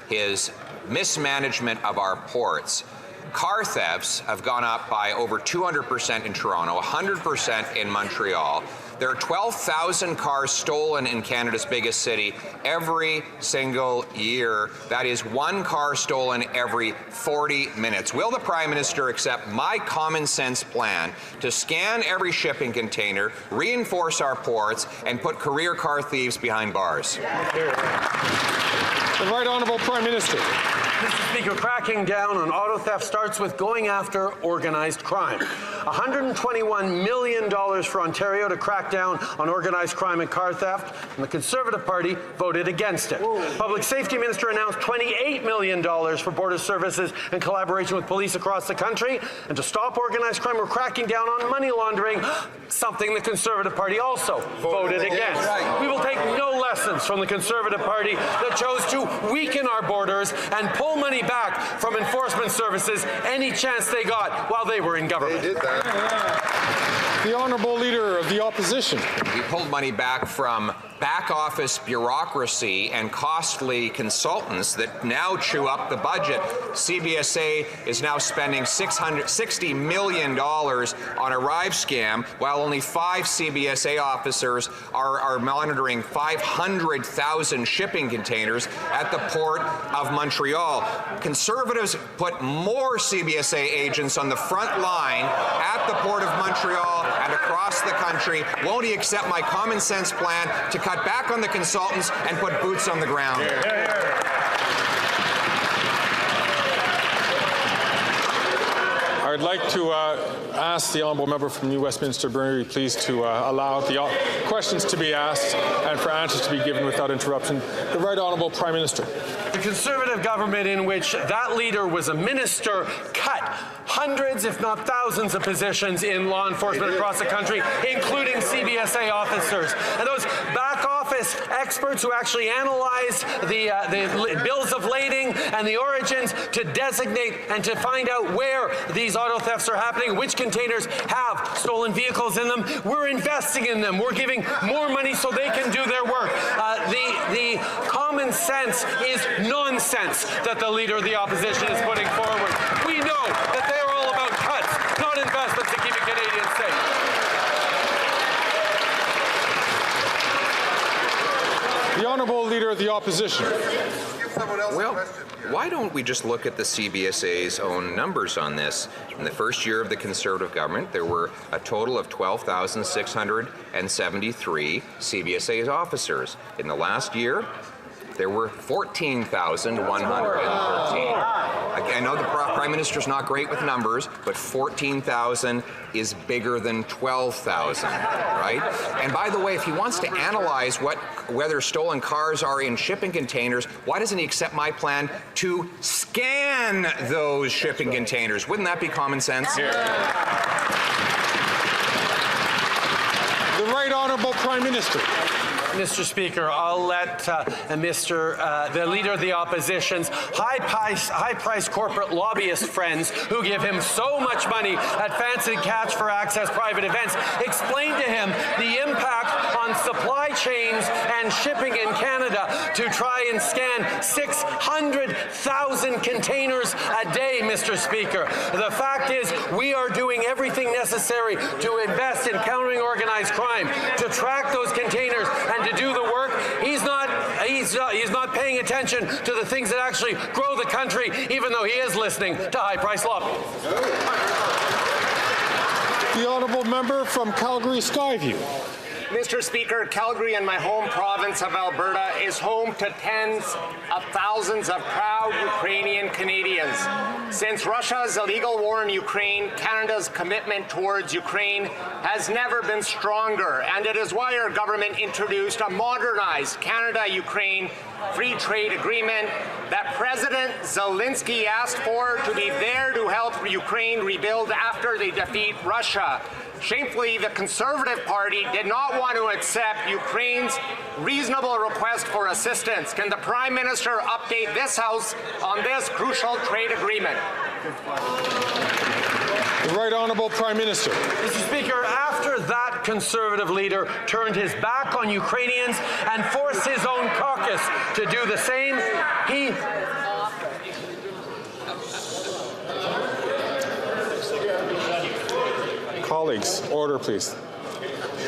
his mismanagement of our ports. Car thefts have gone up by over 200% in Toronto, 100% in Montreal. There are 12,000 cars stolen in Canada's biggest city every single year. That is one car stolen every 40 minutes. Will the Prime Minister accept my common sense plan to scan every shipping container, reinforce our ports, and put career car thieves behind bars? The Right Honourable Prime Minister. Mr. Speaker, cracking down on auto theft starts with going after organized crime. $121 million for Ontario to crack down on organized crime and car theft, and the Conservative Party voted against it. Public Safety Minister announced $28 million for border services in collaboration with police across the country. And to stop organized crime, we're cracking down on money laundering, something the Conservative Party also voted against. We will take no lessons from the Conservative Party that chose to weaken our borders and pull money back from enforcement services any chance they got while they were in government. They did that. The Honourable Leader of the Opposition. We pulled money back from back office bureaucracy and costly consultants that now chew up the budget. CBSA is now spending $660 million on ArriveCan, while only 5 CBSA officers are monitoring 500,000 shipping containers at the Port of Montreal. Conservatives put more CBSA agents on the front line at the Port of Montreal and across the country. Won't he accept my common sense plan to cut back on the consultants and put boots on the ground? I'd like to ask the Honourable Member from New Westminster Burnaby please to allow the questions to be asked and for answers to be given without interruption. The Right Honourable Prime Minister. The Conservative government in which that leader was a minister cut hundreds, if not thousands, of positions in law enforcement across the country, including CBSA officers. And those back office experts who actually analyzed the bills of lading and the origins to designate and to find out where these auto thefts are happening, which containers have stolen vehicles in them, we're investing in them. We're giving more money so they can do their work. The common sense is nonsense that the Leader of the Opposition is putting forward. We know that they are all about cuts, not investments in keeping Canadians safe. The Honourable Leader of the Opposition. Well, why don't we just look at the CBSA's own numbers on this? In the first year of the Conservative government, there were a total of 12,673 CBSA officers. In the last year, there were 14,113. I know the Prime Minister's not great with numbers, but 14,000 is bigger than 12,000, right? And by the way, if he wants to analyze whether stolen cars are in shipping containers, why doesn't he accept my plan to scan those shipping containers? Wouldn't that be common sense? The Right Honourable Prime Minister. Mr. Speaker, I'll let the Leader of the Opposition's high-priced corporate lobbyist friends who give him so much money at fancy catch for access private events explain to him the impact on supply chains and shipping in Canada to try and scan 600,000 containers a day, Mr. Speaker. The fact is, we are doing everything necessary to invest in countering organized crime, to track those containers and to do the work. He's not paying attention to the things that actually grow the country, even though he is listening to high-priced lobby. The Honourable Member from Calgary Skyview. Mr. Speaker, Calgary and my home province of Alberta is home to tens of thousands of proud Ukrainian Canadians. Since Russia's illegal war in Ukraine, Canada's commitment towards Ukraine has never been stronger, and it is why our government introduced a modernized Canada-Ukraine free trade agreement that President Zelensky asked for to be there to help Ukraine rebuild after they defeat Russia. Shamefully, the Conservative Party did not want to accept Ukraine's reasonable request for assistance. Can the Prime Minister update this House on this crucial trade agreement? The Right Honourable Prime Minister. Mr. Speaker, after that Conservative leader turned his back on Ukrainians and forced his own caucus to do the same, he... Colleagues, order, please.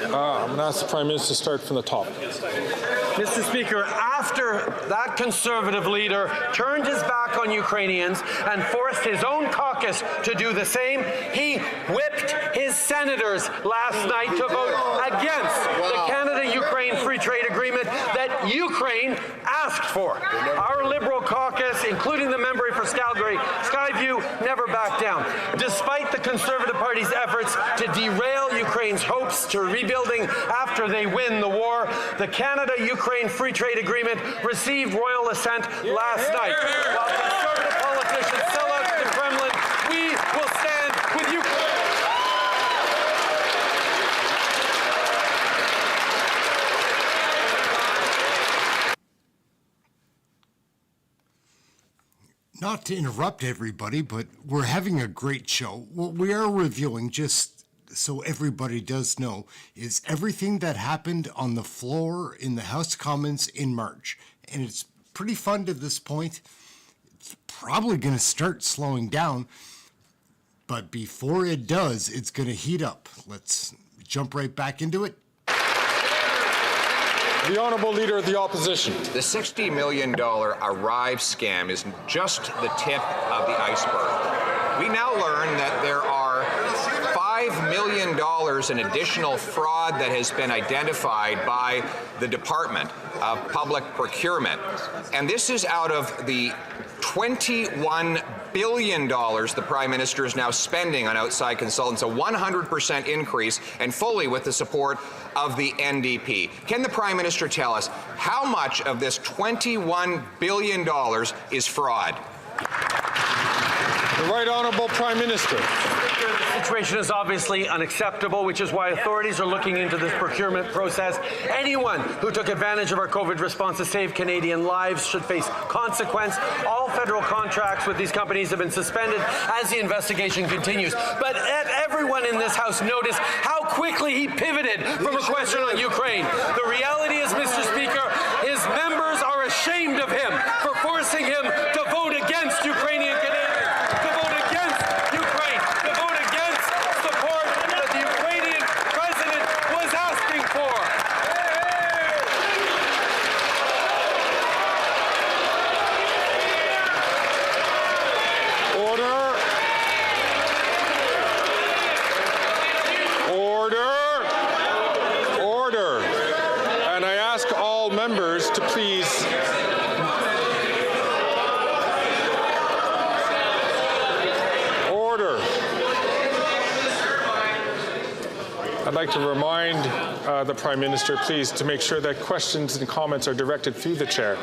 I'm going to ask the Prime Minister to start from the top. Mr. Speaker, after that Conservative leader turned his back on Ukrainians and forced his own caucus to do the same, he whipped his senators last night to vote against the Canada-Ukraine Free Trade Agreement that Ukraine asked for. Our Liberal caucus, including the member for Skyview, never backed down. Despite the Conservative Party's efforts to derail Ukraine's hopes to rebuilding after they win the war, the Canada-Ukraine Free Trade Agreement received royal assent last night. While Conservative politicians sell out to the Kremlin, we will stand with Ukraine. Not to interrupt everybody, but we're having a great show. What we are reviewing, just so everybody does know, is everything that happened on the floor in the House of Commons in March. And it's pretty fun to this point. It's probably going to start slowing down. But before it does, it's going to heat up. Let's jump right back into it. The Honourable Leader of the Opposition. The $60 million Arrive scam is just the tip of the iceberg. We now learn that there are $5 million in additional fraud that has been identified by the Department of Public Procurement. And this is out of the $21 billion the Prime Minister is now spending on outside consultants, a 100% increase, and fully with the support of the NDP. Can the Prime Minister tell us how much of this $21 billion is fraud? The Right Honourable Prime Minister. The situation is obviously unacceptable, which is why authorities are looking into this procurement process. Anyone who took advantage of our COVID response to save Canadian lives should face consequence. All federal contracts with these companies have been suspended as the investigation continues. But let everyone in this House notice how quickly he pivoted from a question on Ukraine. The reality is, Mr. Speaker, his members are ashamed of him for forcing him to vote against Ukrainian Canadians. I'd like to remind the Prime Minister, please, to make sure that questions and comments are directed through the chair.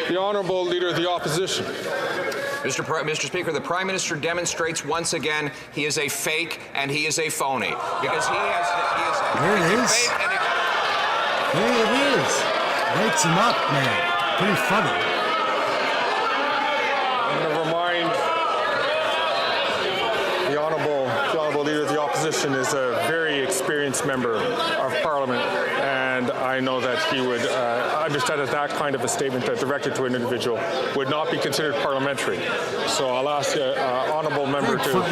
The Honourable Leader of the Opposition. Mr. Speaker, the Prime Minister demonstrates once again he is a fake and he is a phony. Because he is there it is. Fake and there it is. Lights him up, man. Pretty funny. I'm going to remind the Honourable Leader of the Opposition is a very experienced member of Parliament, and I know that he would understand that kind of a statement that directed to an individual would not be considered parliamentary. So I'll ask the Honourable Member to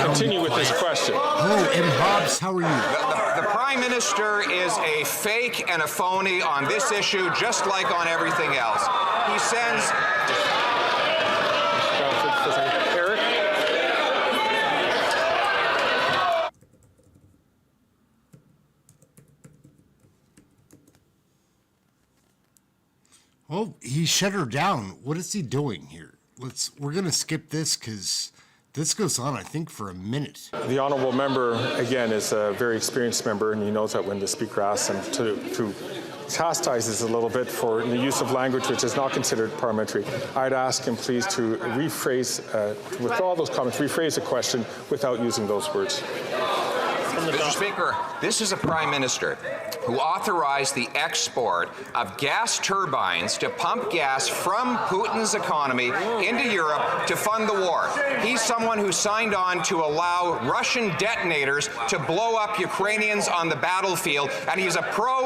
continue with this question. Hello, Eddie Hobbs, how are you? The Prime Minister is a fake and a phony on this issue, just like on everything else. He sends... Well, he shut her down. What is he doing here? We're going to skip this because this goes on, I think, for a minute. The honourable member, again, is a very experienced member, and he knows that when the Speaker asks him to chastise us a little bit for the use of language which is not considered parliamentary, I'd ask him please to rephrase, to withdraw those comments, rephrase the question without using those words. Mr. Speaker, this is a Prime Minister who authorized the export of gas turbines to pump gas from Putin's economy into Europe to fund the war. He's someone who signed on to allow Russian detonators to blow up Ukrainians on the battlefield, and he's a pro-Russia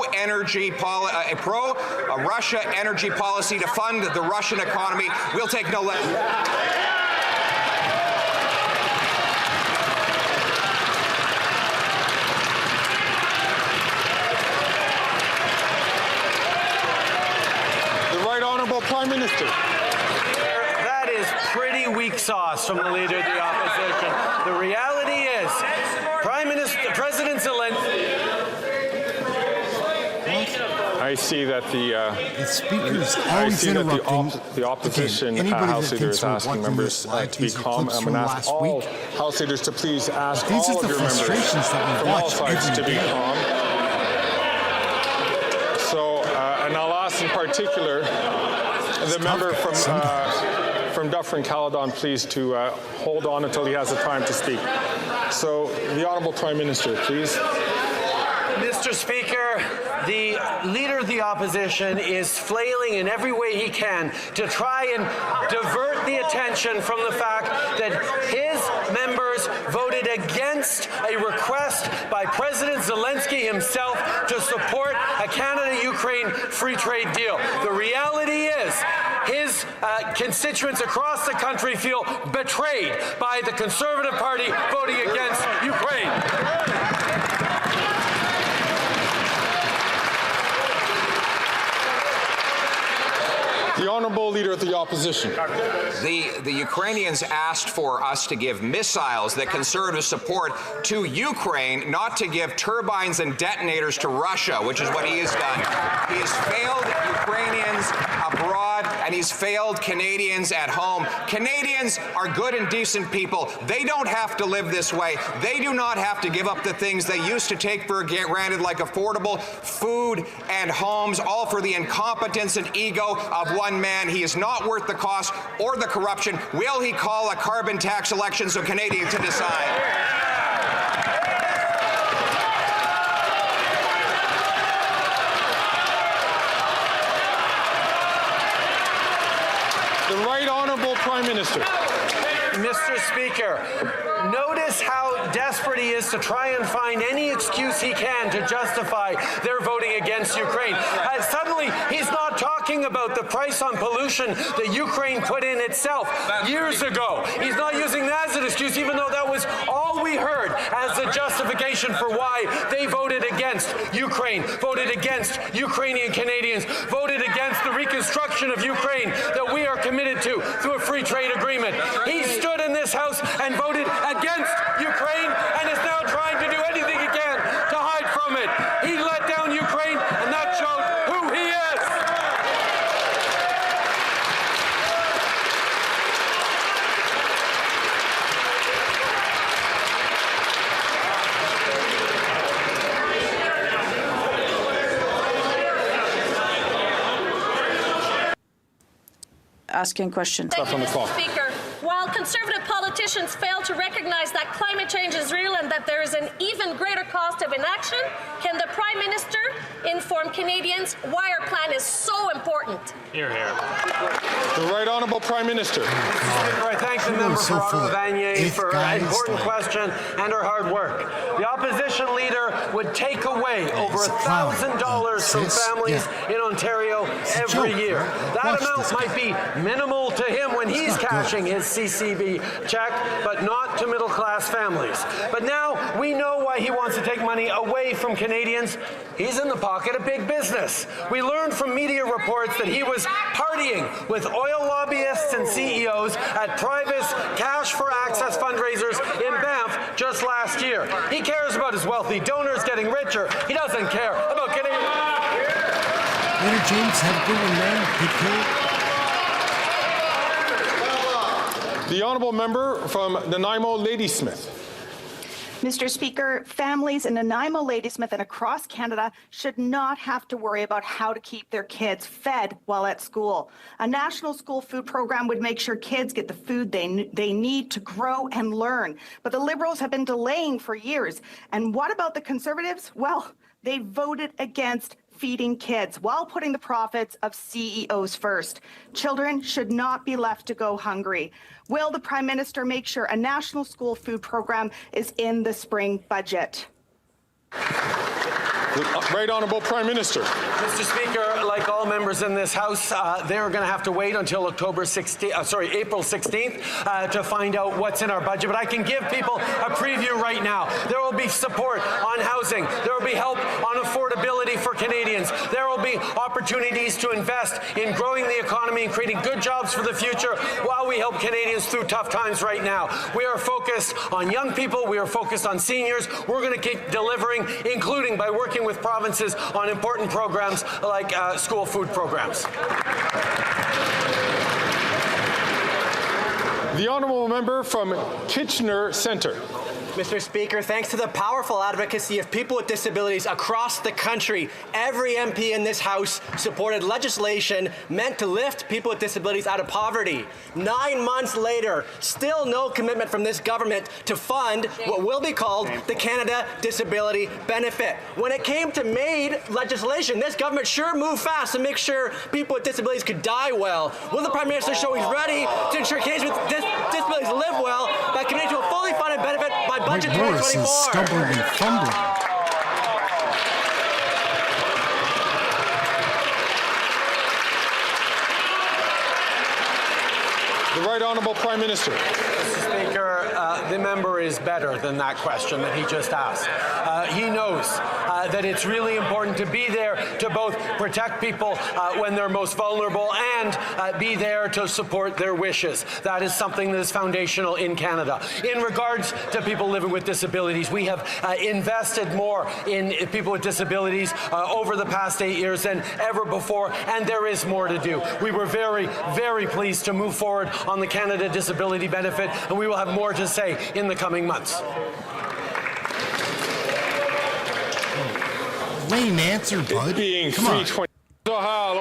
energy policy to fund the Russian economy. We'll take no less. Prime Minister. That is pretty weak sauce from the Leader of the Opposition. The reality is, President Zelensky. I see that the Speaker's always interrupting. The opposition House Leader is asking members to be calm. I'm going to ask all House Leaders to please ask all of your members from all sides to be calm. So, and I'll ask in particular the member from Dufferin-Caledon, please, to hold on until he has the time to speak. So, the Honourable Prime Minister, please. Mr. Speaker, the Leader of the Opposition is flailing in every way he can to try and divert the attention from the fact that his members voted against a request by President Zelensky himself to support a Canada-Ukraine free trade deal. The reality is his constituents across the country feel betrayed by the Conservative Party voting against Ukraine. The Honourable Leader of the Opposition. The Ukrainians asked for us to give missiles that Conservatives support to Ukraine, not to give turbines and detonators to Russia, which is what he has done. He has failed Ukrainians abroad, and he's failed Canadians at home. Canadians are good and decent people. They don't have to live this way. They do not have to give up the things they used to take for granted, like affordable food and homes, all for the incompetence and ego of one man. He is not worth the cost or the corruption. Will he call a carbon tax election so Canadians to decide? The Right Honourable Prime Minister. Mr. Speaker, notice how desperate he is to try and find any excuse he can to justify their voting against Ukraine. Suddenly, he's not talking about the price on pollution that Ukraine put in itself years ago. He's not using that as an excuse, even though that was all we heard as a justification for why they voted against Ukraine, voted against Ukrainian Canadians, voted against the reconstruction of Ukraine that we are committed to through a free trade agreement. He stood in this House and voted against Ukraine and is now trying to do anything he can to hide from it. He let down Ukraine, and that showed who he is. Asking question. Thank you, Mr. Speaker. While Conservative politicians fail to recognize that climate change is real and that there is an even greater cost of inaction, can the Prime Minister inform Canadians why our plan is so important? Hear, hear. The Right Honourable Prime Minister. Mr. Speaker, I thank the member for Ottawa-Vanier for an important question and her hard work. The opposition leader would take away over $1,000 from families in Ontario every year. That amount might be minimal to him when he's cashing his CCB check, but not to middle-class families. But now we know why he wants to take money away from Canadians. He's in the pocket of big business. We learned from media reports that he was partying with oil lobbyists and CEOs at private cash for access fundraisers in Banff just last year. He cares about his wealthy donors getting richer. He doesn't care about Canadians. Later, James. Have a good one, man. Take care. The honourable member from Nanaimo Ladysmith. Mr. Speaker, families in Nanaimo, Ladysmith, and across Canada should not have to worry about how to keep their kids fed while at school. A national school food program would make sure kids get the food they need to grow and learn. But the Liberals have been delaying for years. And what about the Conservatives? Well, they voted against feeding kids while putting the profits of CEOs first. Children should not be left to go hungry. Will the Prime Minister make sure a national school food program is in the spring budget? The Right Honourable Prime Minister. Mr. Speaker, like all members in this House, they're going to have to wait until April 16th to find out what's in our budget. But I can give people a preview right now. There will be support on housing. There will be help on affordability for Canadians. There will be opportunities to invest in growing the economy and creating good jobs for the future while we help Canadians through tough times right now. We are focused on young people. We are focused on seniors. We're going to keep delivering, including by working with provinces on important programs like school food programs. The honourable member from Kitchener Centre. Mr. Speaker, thanks to the powerful advocacy of people with disabilities across the country, every MP in this House supported legislation meant to lift people with disabilities out of poverty. 9 months later, still no commitment from this government to fund what will be called the Canada Disability Benefit. When it came to MAID legislation, this government sure moved fast to make sure people with disabilities could die well. Will the Prime Minister show he's ready to ensure Canadians with disabilities live well by committing to a fully funded benefit by budget 2024? Morris is stumbling and fumbling. The Right Honourable Prime Minister. Mr. Speaker, the member is better than that question that he just asked. He knows that it's really important to be there to both protect people when they're most vulnerable and be there to support their wishes. That is something that is foundational in Canada. In regards to people living with disabilities, we have invested more in people with disabilities over the past 8 years than ever before, and there is more to do. We were very, very pleased to move forward on the Canada Disability Benefit, and we will have more to say in the coming months. Lame answer, bud. Being Come on. 320.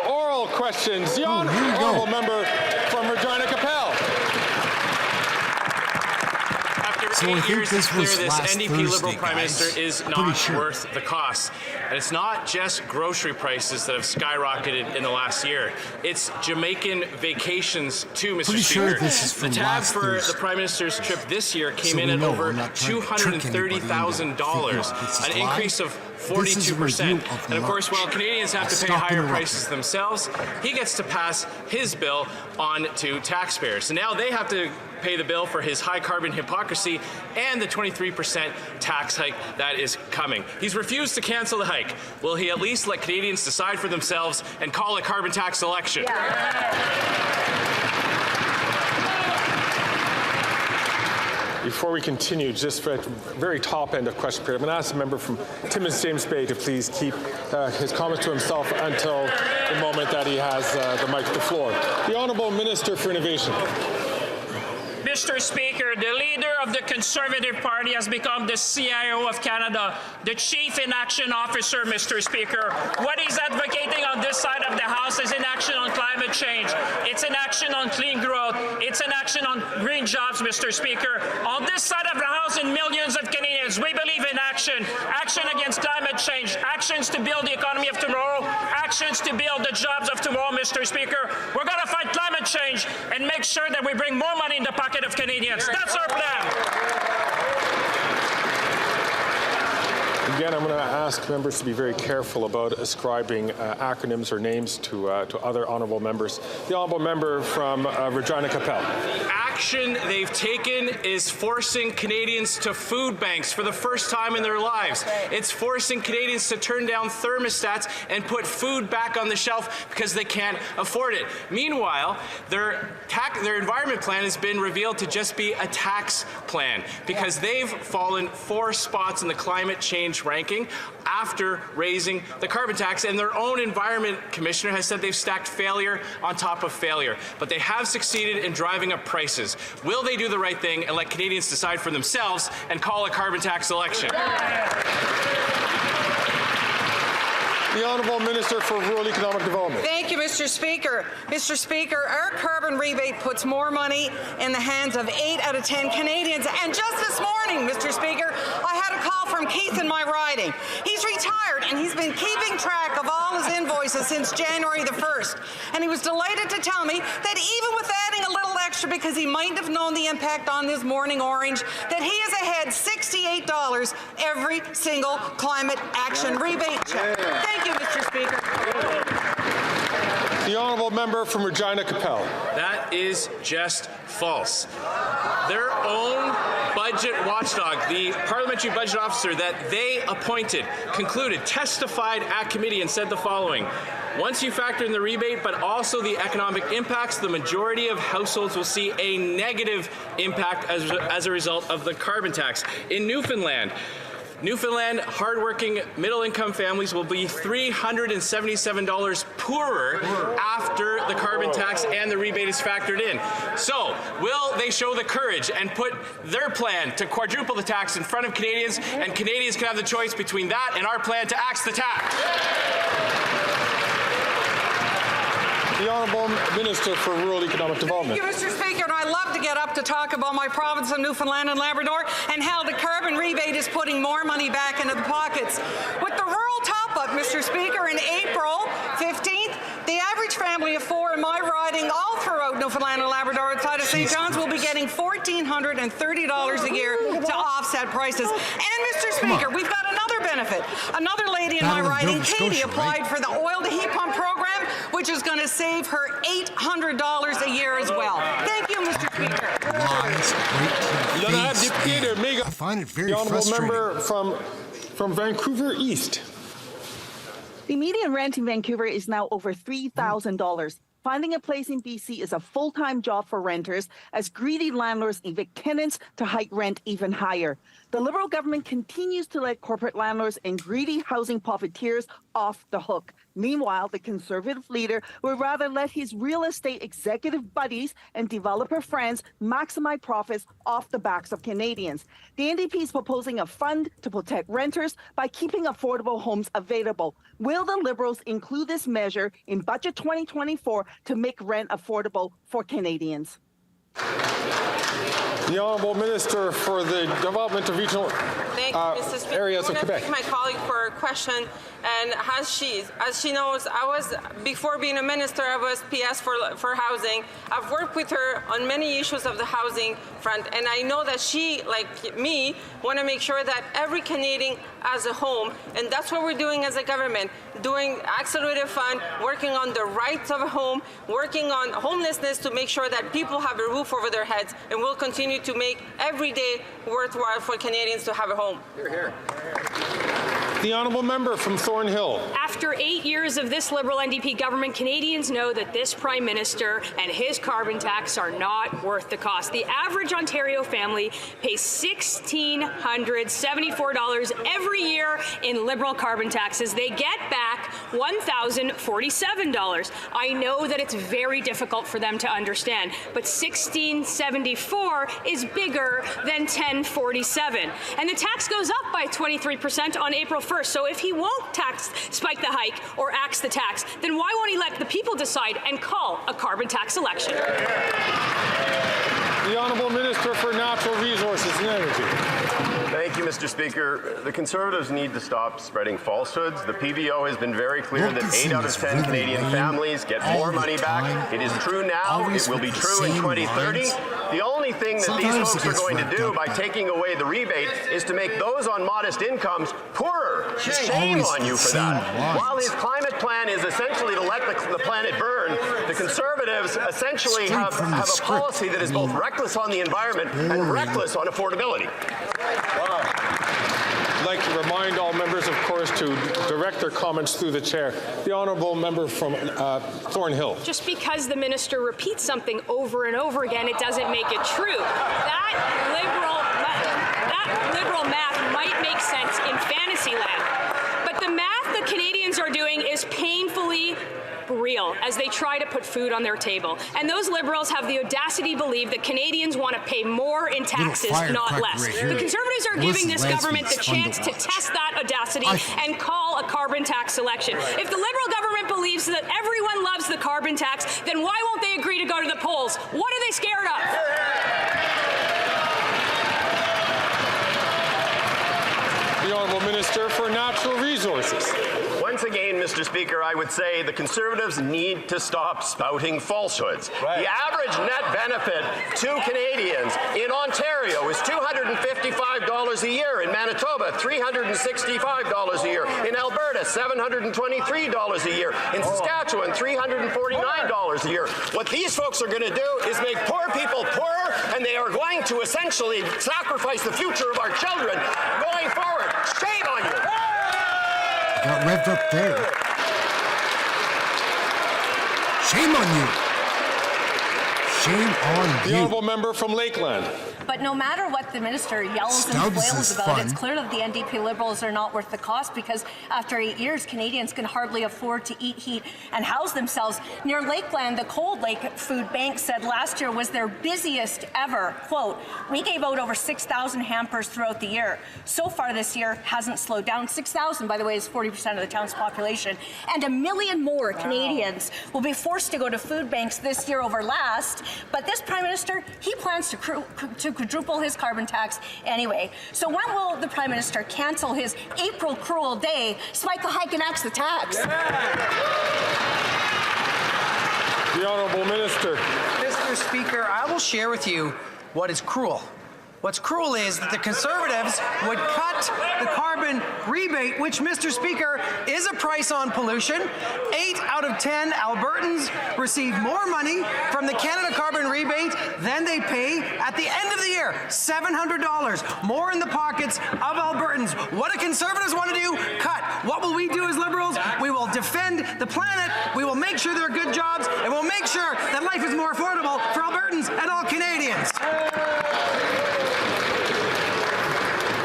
Oral questions. The honourable member from Regina Capel. After 8 years, it's clear this NDP Liberal Prime Minister is not worth the cost. And it's not just grocery prices that have skyrocketed in the last year. It's Jamaican vacations too, Mr. Speaker. The tab for the Prime Minister's trip this year came in at over $230,000, an increase of 42%. And of course, while Canadians have to pay higher prices themselves, he gets to pass his bill on to taxpayers. So now they have to pay the bill for his high carbon hypocrisy and the 23% tax hike that is coming. He's refused to cancel the hike. Will he at least let Canadians decide for themselves and call a carbon tax election? Before we continue, just for the very top end of question period, I'm going to ask the member from Timmins James Bay to please keep his comments to himself until the moment that he has the floor. The Honourable Minister for Innovation. Mr. Speaker, the leader of the Conservative Party has become the CIO of Canada, the Chief Inaction Officer, Mr. Speaker. What he's advocating on this side of the House is inaction on climate change. It's inaction on clean growth. It's inaction on green jobs, Mr. Speaker. On this side of the House, in millions of Canadians, we believe in action. Action against climate change. Actions to build the economy of tomorrow. Actions to build the jobs of tomorrow, Mr. Speaker. We're going to fight climate change and make sure that we bring more money in the pocket of Canadians. That's our plan. Again, I'm going to ask members to be very careful about ascribing acronyms or names to other honourable members. The honourable member from Regina Capel. action they've taken is forcing Canadians to food banks for the first time in their lives. It's forcing Canadians to turn down thermostats and put food back on the shelf because they can't afford it. Meanwhile, their environment plan has been revealed to just be a tax plan because they've fallen 4 spots in the climate change ranking after raising the carbon tax, and their own environment commissioner has said they've stacked failure on top of failure. But they have succeeded in driving up prices. Will they do the right thing and let Canadians decide for themselves and call a carbon tax election? The Honourable Minister for Rural Economic Development. Thank you, Mr. Speaker. Mr. Speaker, our carbon rebate puts more money in the hands of 8 out of 10 Canadians. And just this morning, Mr. Speaker, I had a call from Keith in my riding. He's retired and he's been keeping track of all his invoices since January the 1st. And he was delighted to tell me that even with adding a little extra because he might have known the impact on his morning orange, that he is ahead $68 every single climate action rebate check. Thank you, Mr. Speaker. The Honourable Member from Regina Capel. That is just false. Their own budget watchdog, the parliamentary budget officer that they appointed, testified at committee and said the following. Once you factor in the rebate, but also the economic impacts, the majority of households will see a negative impact as a result of the carbon tax. In Newfoundland, hardworking middle-income families will be $377 poorer after the carbon tax and the rebate is factored in. So, will they show the courage and put their plan to quadruple the tax in front of Canadians, and Canadians can have the choice between that and our plan to axe the tax? The Honourable Minister for Rural Economic Development. Thank you, Mr. Speaker, and I love to get up to talk about my province of Newfoundland and Labrador and how the carbon rebate is putting more money back into the pockets. With the rural top-up, Mr. Speaker, in April 15th, the average family of 4 in my riding all throughout Newfoundland and Labrador outside of St. John's will be getting $1,430 a year to offset prices. And, Mr. Speaker, we've got another benefit. Another lady in my riding, Katie, applied for the oil to heat pump program, which is going to save her $800 a year as well. Thank you, Mr. Speaker. I find it very the Honourable frustrating. Member from Vancouver East. The median rent in Vancouver is now over $3,000. Finding a place in BC is a full-time job for renters as greedy landlords evict tenants to hike rent even higher. The Liberal government continues to let corporate landlords and greedy housing profiteers off the hook. Meanwhile, the Conservative leader would rather let his real estate executive buddies and developer friends maximize profits off the backs of Canadians. The NDP is proposing a fund to protect renters by keeping affordable homes available. Will the Liberals include this measure in Budget 2024 to make rent affordable for Canadians? The Honourable Minister for the Development of Regional Areas of Quebec. My colleague for a question, and as she knows, before being a minister, I was PS for housing. I've worked with her on many issues of the housing front, and I know that she, like me, want to make sure that every Canadian has a home, and that's what we're doing as a government, doing accelerated fund, working on the rights of a home, working on homelessness to make sure that people have a roof over their heads, and we'll continue to make every day worthwhile for Canadians to have a home. Hear, hear. The Honourable Member from Thornhill. After 8 years of this Liberal NDP government, Canadians know that this Prime Minister and his carbon tax are not worth the cost. The average Ontario family pays $1,674 every year in Liberal carbon taxes. They get back $1,047. I know that it's very difficult for them to understand, but $1,674 is bigger than $1,047. And the tax goes up by 23% on April 1st. So if he won't spike the hike or axe the tax, then why won't he let the people decide and call a carbon tax election? The Honourable Minister for Natural Resources and Energy. Thank you, Mr. Speaker. The Conservatives need to stop spreading falsehoods. The PBO has been very clear that 8 out of 10 Canadian families get more money back. It is true now. It will be true in 2030. The only thing that these folks are going to do by taking away the rebate is to make those on modest incomes poorer. Shame on you for that. While his climate plan is essentially to let the planet burn, the Conservatives Conservatives essentially have a policy that is both reckless on the environment and reckless on affordability. I'd like to remind all members, of course, to direct their comments through the chair. The honourable member from Thornhill. Just because the minister repeats something over and over again, it doesn't make it true. That liberal math might make sense in fantasy land, but the math the Canadians are doing is painfully real as they try to put food on their table. And those Liberals have the audacity to believe that Canadians want to pay more in taxes, not less. The Conservatives are giving this government the chance to test that audacity and call a carbon tax election. If the Liberal government believes that everyone loves the carbon tax, then why won't they agree to go to the polls? What are they scared of? The Honourable Minister for Natural Resources. Once again, Mr. Speaker, I would say the Conservatives need to stop spouting falsehoods. Right. The average net benefit to Canadians in Ontario is $255 a year. In Manitoba, $365 a year. In Alberta, $723 a year. In Saskatchewan, $349 a year. What these folks are going to do is make poor people poorer, and they are going to essentially sacrifice the future of our children going forward. Shame on you! Got revved up there. Shame on you. Shame on you. The honourable member from Lakeland. But no matter what the minister yells and flails about, it's clear that the NDP Liberals are not worth the cost, because after 8 years, Canadians can hardly afford to eat, heat, and house themselves. Near Lakeland, the Cold Lake Food Bank said last year was their busiest ever. Quote, "We gave out over 6,000 hampers throughout the year. So far this year hasn't slowed down." 6,000, by the way, is 40% of the town's population. And 1 million more Canadians will be forced to go to food banks this year over last. But this Prime Minister, he plans to quadruple his carbon tax anyway. So when will the Prime Minister cancel his April cruel day, spike the hike and axe the tax? The Honourable Minister. Mr. Speaker, I will share with you what is cruel. What's cruel is that the Conservatives would cut the carbon rebate, which, Mr. Speaker, is a price on pollution. 8 out of 10 Albertans receive more money from the Canada carbon rebate than they pay at the end of the year. $700 more in the pockets of Albertans. What do Conservatives want to do? Cut. What will we do as Liberals? We will defend the planet. We will make sure there are good jobs, and we'll make sure that life is more affordable for Albertans and all Canadians.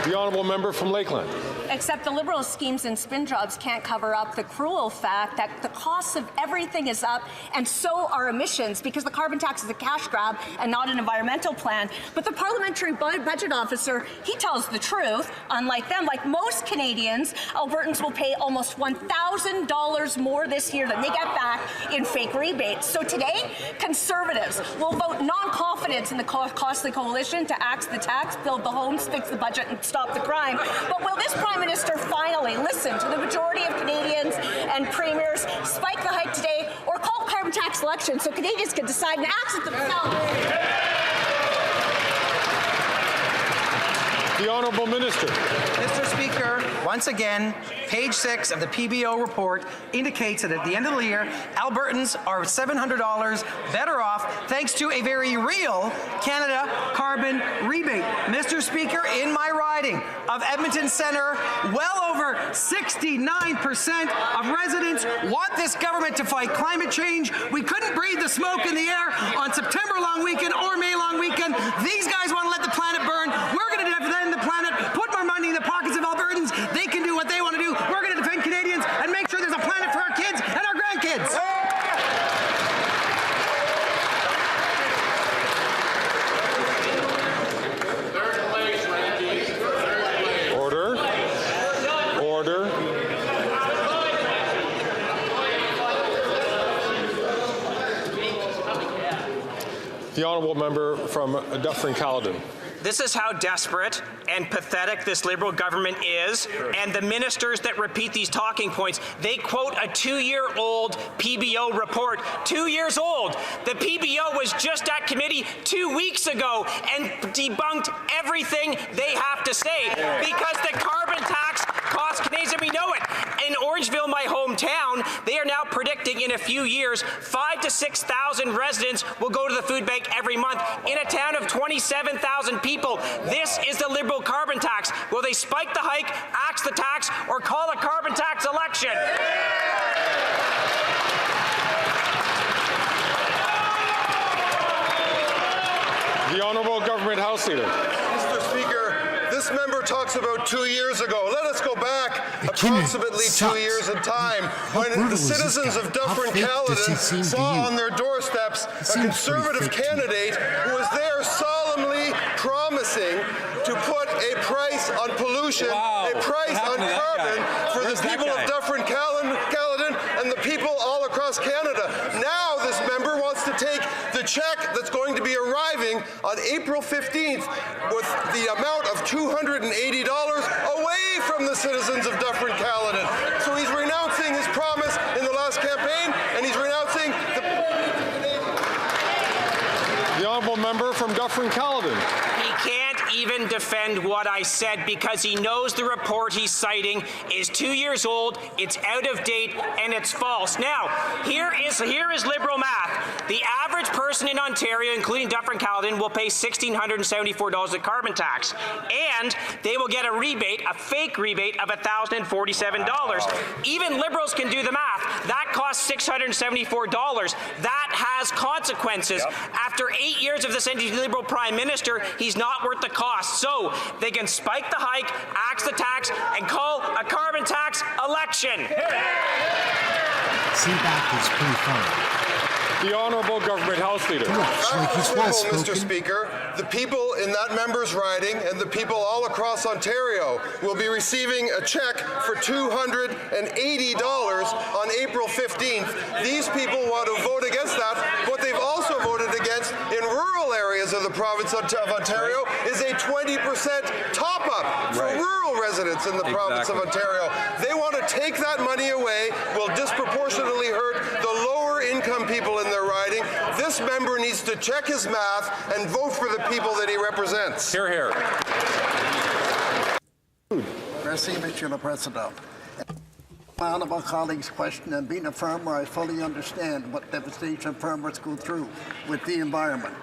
The honourable member from Lakeland. Except the Liberals' schemes and spin jobs can't cover up the cruel fact that the cost of everything is up, and so are emissions, because the carbon tax is a cash grab and not an environmental plan. But the Parliamentary Budget Officer, he tells the truth. Unlike them, like most Canadians, Albertans will pay almost $1,000 more this year than they get back in fake rebates. So today, Conservatives will vote non-confidence in the costly coalition to axe the tax, build the homes, fix the budget, and stop the crime. But will this Prime Minister finally listen to the majority of Canadians and premiers, spike the hike today, or call carbon tax election so Canadians can decide and axe it themselves? The Honourable Minister. Mr. Speaker, once again, page 6 of the PBO report indicates that at the end of the year, Albertans are $700 better off thanks to a very real Canada carbon rebate. Mr. Speaker, in my riding of Edmonton Centre, well over 69% of residents want this government to fight climate change. We couldn't breathe the smoke in the air on September long weekend or May long weekend. These guys want to let the planet burn. We're going to defend the planet, put more money in the pockets of Albertans. They can do what they want to do. We're going to defend Canadians and make sure there's a planet for our kids and our grandkids. Order. Order. The honourable member from Dufferin-Caledon. This is how desperate and pathetic this Liberal government is, and the ministers that repeat these talking points, they quote a 2-year-old PBO report. 2 years old. The PBO was just at committee 2 weeks ago and debunked everything they have to say because the carbon tax costs Canadians, and we know it. In Orangeville, my hometown, They are now predicting in a few years 5,000 to 6,000 residents will go to the food bank every month in a town of 27,000 people. This is the Liberal carbon tax. Will they spike the hike, axe the tax, or call a carbon tax election? The Honourable Government House Leader. Mr. Speaker, this member talks about 2 years ago. Let us go back approximately 2 years in time when the citizens of Dufferin-Caledon saw on their doorsteps a Conservative candidate who was there solemnly promising to put a price on pollution, a price on carbon for the people of Dufferin-Caledon and the people all across Canada. Now this member wants to take the check that's going to be arriving on April 15th with the amount of $280 away from the citizens of Dufferin-Caledon. So he's renouncing his promise in the last campaign, and he's renouncing the honourable member from Dufferin-Caledon. He can't even defend what I said because he knows the report he's citing is 2 years old, it's out of date, and it's false. Now, here is Liberal math. The average person in Ontario, including Dufferin-Caledon, will pay $1,674 of carbon tax, and they will get a rebate, a fake rebate of $1,047. Even Liberals can do the math. That costs $674. That has consequences. After 8 years of this anti-Liberal Prime Minister, he's not worth the cost. So they can spike the hike, axe the tax, and call a carbon tax election. CBAC is pretty funny. The Honourable Government House Leader. Mr. Speaker, the people in that member's riding and the people all across Ontario will be receiving a check for $280 on April 15th. These people want to vote against that. What they've also voted against in rural areas of the province of Ontario is a 20% top-up for rural residents in the province of Ontario. They want to take that money away, will disproportionately hurt the lower income people in their riding. This member needs to check his math and vote for the people that he represents. Hear, hear. Merci, Monsieur le Président. My honourable colleague's question, and being a farmer, I fully understand what devastation farmers go through with the environment.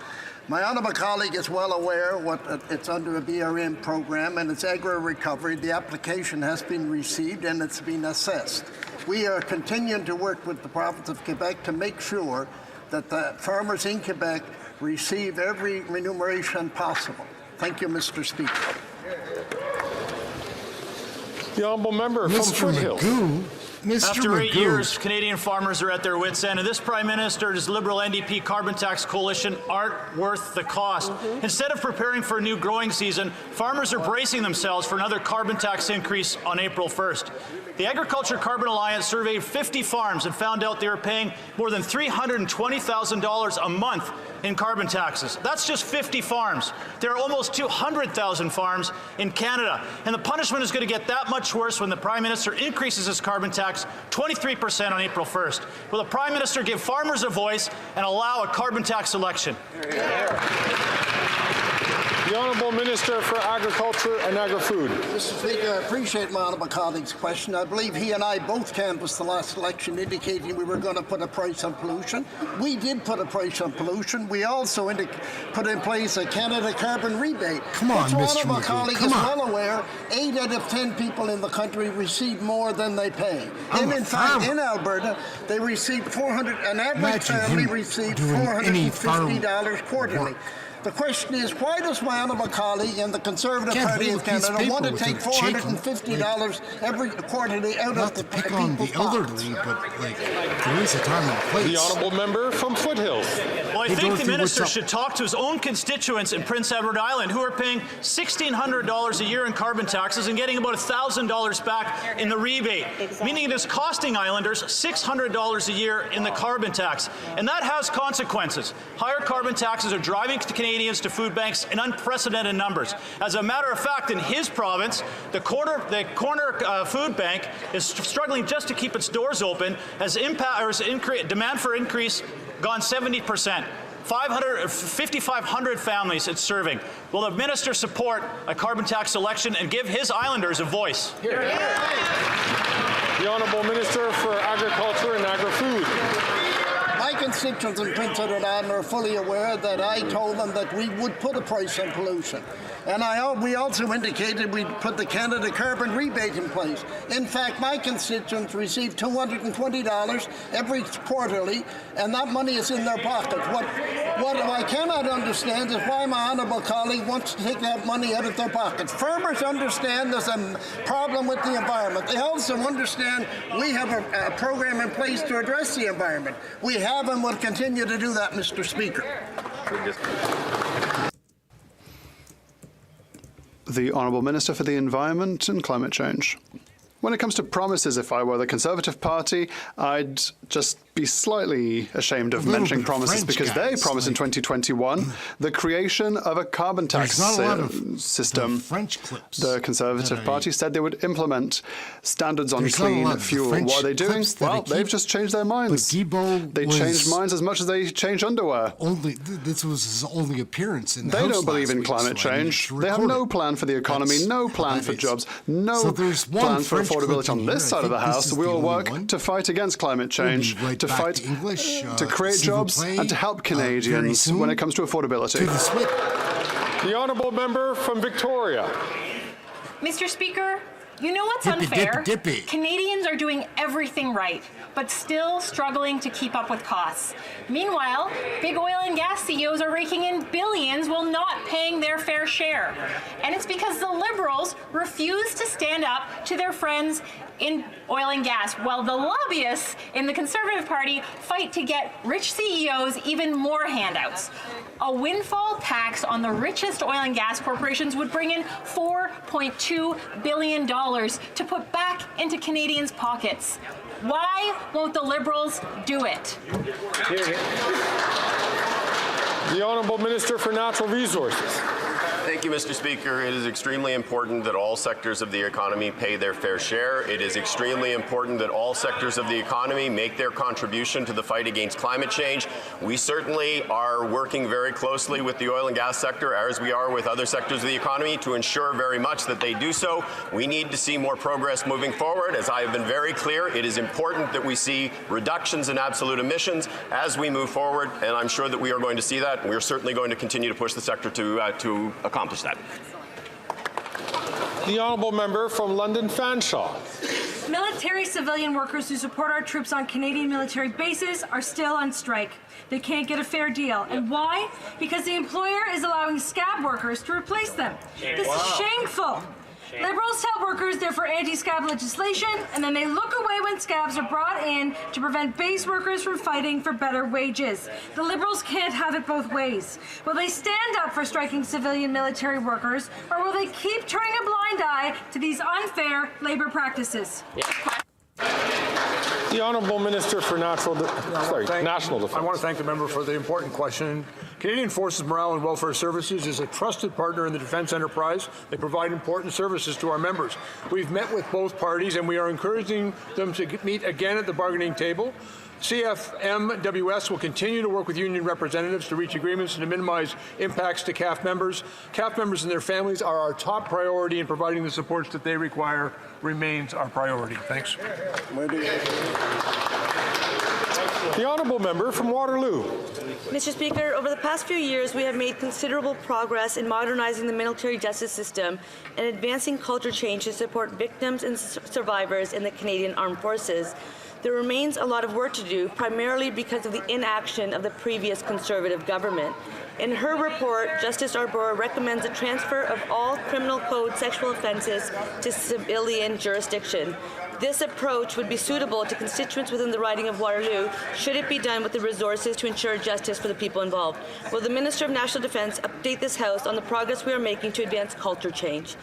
My honourable colleague is well aware what it's under a BRM program and it's agri-recovery. The application has been received and it's been assessed. We are continuing to work with the province of Quebec to make sure that the farmers in Quebec receive every remuneration possible. Thank you, Mr. Speaker. The honourable member from Foothills. After 8 years, Canadian farmers are at their wits' end, and this Prime Minister's Liberal NDP carbon tax coalition aren't worth the cost. Instead of preparing for a new growing season, farmers are bracing themselves for another carbon tax increase on April 1st. The Agriculture Carbon Alliance surveyed 50 farms and found out they were paying more than $320,000 a month in carbon taxes. That's just 50 farms. There are almost 200,000 farms in Canada, and the punishment is going to get that much worse when the Prime Minister increases his carbon tax 23% on April 1st. Will the Prime Minister give farmers a voice and allow a carbon tax election? The Honourable Minister for Agriculture and Agri-Food. Mr. Speaker, I appreciate my honourable colleague's question. I believe he and I both canvassed the last election indicating we were going to put a price on pollution. We did put a price on pollution. We also put in place a Canada carbon rebate. Come on, Mr. Mr. Honourable McGee, colleague is well aware 8 out of 10 people in the country receive more than they pay. And in fact, in Alberta, they receive an average family receives $450 quarterly. The question is, why does my honourable colleague and the Conservative Party of Canada want to take $450 every quarterly out of the pick on the elderly, but there is a time and a place. The honourable member from Foothills. Well, I think the minister should talk to his own constituents in Prince Edward Island who are paying $1,600 a year in carbon taxes and getting about $1,000 back in the rebate, meaning it is costing islanders $600 a year in the carbon tax. And that has consequences. Higher carbon taxes are driving Canadians to food banks in unprecedented numbers. As a matter of fact, in his province, the corner food bank is struggling just to keep its doors open as demand for increase gone 70%. 5,500 families it's serving. Will the minister support a carbon tax election and give his islanders a voice? The The Honourable Minister for Agriculture and Agri-Food. My constituents in Prince Edward Island are fully aware that I told them that we would put a price on pollution. And we also indicated we'd put the Canada carbon rebate in place. In fact, my constituents receive $220 every quarterly, and that money is in their pockets. What I cannot understand is why my honourable colleague wants to take that money out of their pockets. Farmers understand there's a problem with the environment. They also understand we have a program in place to address the environment. We have and will continue to do that, Mr. Speaker. The Honourable Minister for the Environment and Climate Change. When it comes to promises, if I were the Conservative Party, I'd just be slightly ashamed of mentioning promises because they promised in 2021 the creation of a carbon tax system. The Conservative Party said they would implement standards on clean fuel. What are they doing? Well, they've just changed their minds. They changed minds as much as they change underwear. This was his only appearance in the They House don't believe in week, climate so change. They have no plan for the economy, no plan for jobs, no plan for affordability on this side of the House. We will work to fight against climate change, to fight to create jobs and to help Canadians when it comes to affordability. The Honourable Member from Victoria. Mr. Speaker, you know what's unfair? Canadians are doing everything right, but still struggling to keep up with costs. Meanwhile, big oil and gas CEOs are raking in billions while not paying their fair share. And it's because the Liberals refuse to stand up to their friends in oil and gas, while the lobbyists in the Conservative Party fight to get rich CEOs even more handouts. A windfall tax on the richest oil and gas corporations would bring in $4.2 billion to put back into Canadians' pockets. Why won't the Liberals do it? The Honourable Minister for Natural Resources. Thank you, Mr. Speaker. It is extremely important that all sectors of the economy pay their fair share. It is extremely important that all sectors of the economy make their contribution to the fight against climate change. We certainly are working very closely with the oil and gas sector, as we are with other sectors of the economy, to ensure very much that they do so. We need to see more progress moving forward. As I have been very clear, it is important that we see reductions in absolute emissions as we move forward, and I'm sure that we are going to see that. We are certainly going to continue to push the sector to accomplish that. The Honourable Member from London Fanshawe. Military civilian workers who support our troops on Canadian military bases are still on strike. They can't get a fair deal. And why? Because the employer is allowing scab workers to replace them. This is shameful. Liberals tell workers they're for anti-scab legislation, and then they look away when scabs are brought in to prevent base workers from fighting for better wages. The Liberals can't have it both ways. Will they stand up for striking civilian military workers, or will they keep turning a blind eye to these unfair labor practices? The Honourable Minister for National Defence. I want to thank the member for the important question. Canadian Forces Morale and Welfare Services is a trusted partner in the defence enterprise. They provide important services to our members. We've met with both parties, and we are encouraging them to meet again at the bargaining table. CFMWS will continue to work with union representatives to reach agreements and to minimize impacts to CAF members. CAF members and their families are our top priority, and providing the supports that they require remains our priority. Thanks. The Honourable Member from Waterloo. Mr. Speaker, over the past few years, we have made considerable progress in modernizing the military justice system and advancing culture change to support victims and survivors in the Canadian Armed Forces. There remains a lot of work to do, primarily because of the inaction of the previous Conservative government. In her report, Justice Arbor recommends a transfer of all criminal code sexual offences to civilian jurisdiction. This approach would be suitable to constituents within the riding of Waterloo should it be done with the resources to ensure justice for the people involved. Will the Minister of National Defence update this House on the progress we are making to advance culture change?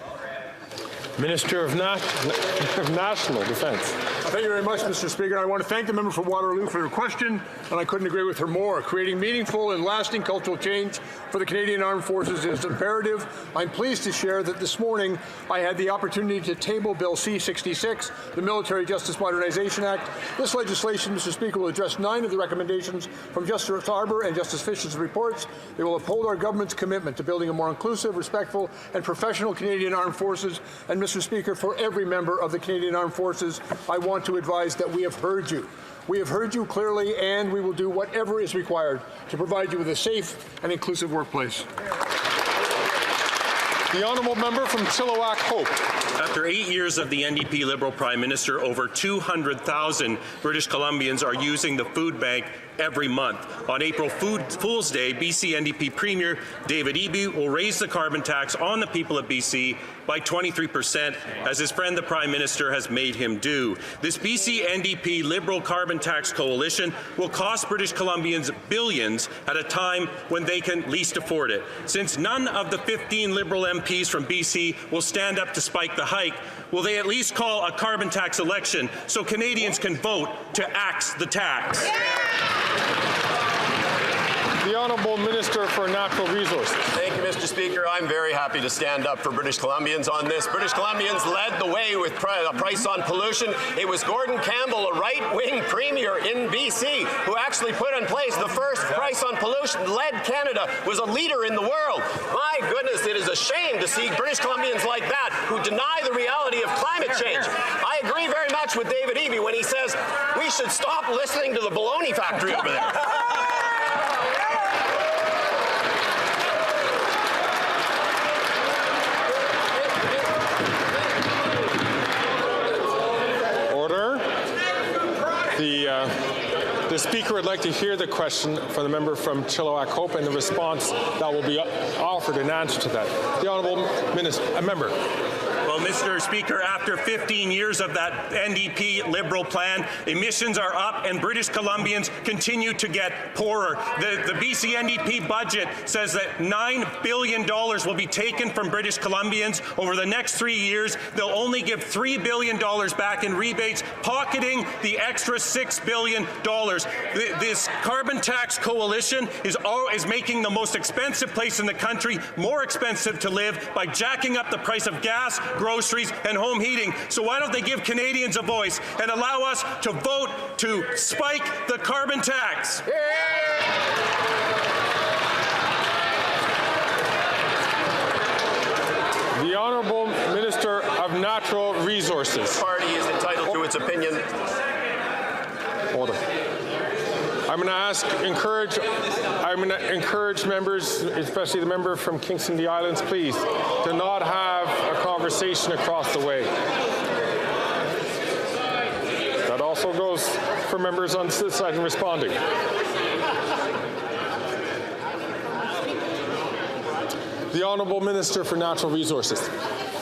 Minister of National Defence. Thank you very much, Mr. Speaker. I want to thank the member for Waterloo for her question, and I couldn't agree with her more. Creating meaningful and lasting cultural change for the Canadian Armed Forces is imperative. I'm pleased to share that this morning I had the opportunity to table Bill C-66, the Military Justice Modernization Act. This legislation, Mr. Speaker, will address 9 of the recommendations from Justice Arbor and Justice Fisher's reports. It will uphold our government's commitment to building a more inclusive, respectful, and professional Canadian Armed Forces. And Mr. Speaker, for every member of the Canadian Armed Forces, I want want to advise that we have heard you. We have heard you clearly, and we will do whatever is required to provide you with a safe and inclusive workplace. The honourable member from Chilliwack Hope. After 8 years of the NDP Liberal Prime Minister, over 200,000 British Columbians are using the food bank every month. On April Fool's Day, BC NDP Premier David Eby will raise the carbon tax on the people of BC by 23%, as his friend the Prime Minister has made him do. This BC NDP Liberal carbon tax coalition will cost British Columbians billions at a time when they can least afford it. Since none of the 15 Liberal MPs from BC will stand up to spike the hike, will they at least call a carbon tax election so Canadians can vote to axe the tax? The Honourable Minister for Natural Resources. Thank you, Mr. Speaker. I'm very happy to stand up for British Columbians on this. British Columbians led the way with a price on pollution. It was Gordon Campbell, a right-wing premier in BC, who actually put in place the first price on pollution, led Canada, was a leader in the world. My goodness, it is a shame to see British Columbians like that who deny the reality of climate change. I agree very much with David Eby when he says we should stop listening to the baloney factory over there. The Speaker would like to hear the question from the member from Chilliwack Hope and the response that will be offered in answer to that. The Honourable Member. Well, Mr. Speaker, after 15 years of that NDP Liberal plan, emissions are up and British Columbians continue to get poorer. The BC NDP budget says that $9 billion will be taken from British Columbians over the next 3 years. They'll only give $3 billion back in rebates, pocketing the extra $6 billion. This carbon tax coalition is making the most expensive place in the country more expensive to live by jacking up the price of gas, groceries, and home heating. So why don't they give Canadians a voice and allow us to vote to spike the carbon tax? The Honourable Minister of Natural Resources. The party is entitled to its opinion. Order. I'm going to encourage members, especially the member from Kingston the Islands, please, to not have a conversation across the way. That also goes for members on this side and responding. The Honourable Minister for Natural Resources.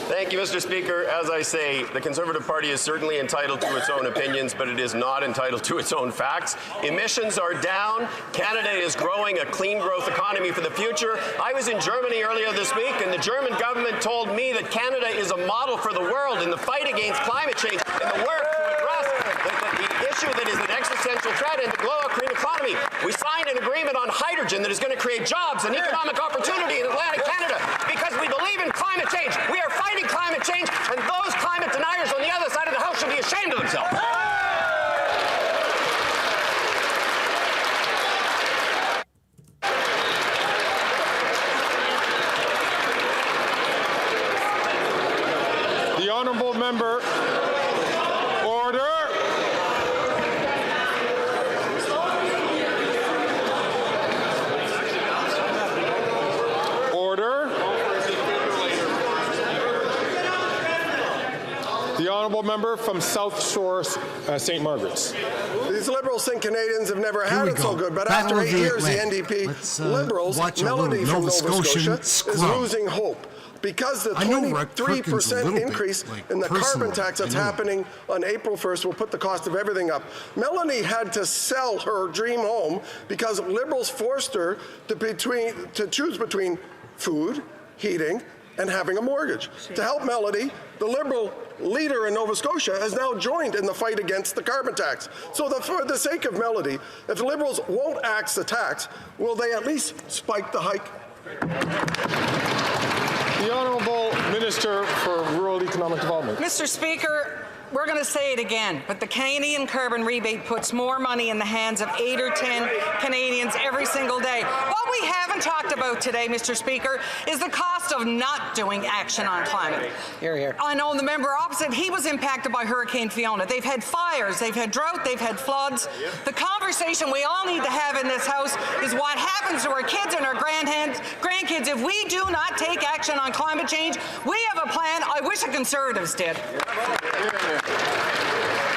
Thank you, Mr. Speaker. As I say, the Conservative Party is certainly entitled to its own opinions, but it is not entitled to its own facts. Emissions are down. Canada is growing a clean growth economy for the future. I was in Germany earlier this week, and the German government told me that Canada is a model for the world in the fight against climate change and the work to address the issue that is an existential threat and to grow a clean economy. We signed an agreement on hydrogen that is going to create jobs and economic opportunity in Atlantic Canada because we believe in climate change. We are fighting climate change, and those climate deniers on the other side of the house should be ashamed of themselves. The Honourable Member. Order. The Honourable Member from South Shore, St. Margaret's. These Liberals think Canadians have never had it so good, but after 8 years, the NDP Liberals, Melody from Nova Scotia, is losing hope. Because the 23% increase in the carbon tax that's happening on April 1st will put the cost of everything up. Melanie had to sell her dream home because Liberals forced her to choose between food, heating, and having a mortgage. To help Melody, the Liberal leader in Nova Scotia has now joined in the fight against the carbon tax. So for the sake of Melody, if Liberals won't axe the tax, will they at least spike the hike? The Honourable Minister for Rural Economic Development. Mr. Speaker, we're going to say it again, but the Canadian carbon rebate puts more money in the hands of 8 or 10 Canadians every single day. What we haven't talked about today, Mr. Speaker, is the cost of not doing action on climate. Here. I know the member opposite, he was impacted by Hurricane Fiona. They've had fires, they've had drought, they've had floods. The conversation we all need to have in this House is what happens to our kids and our grandkids if we do not take action on climate change. We have a plan. I wish the Conservatives did.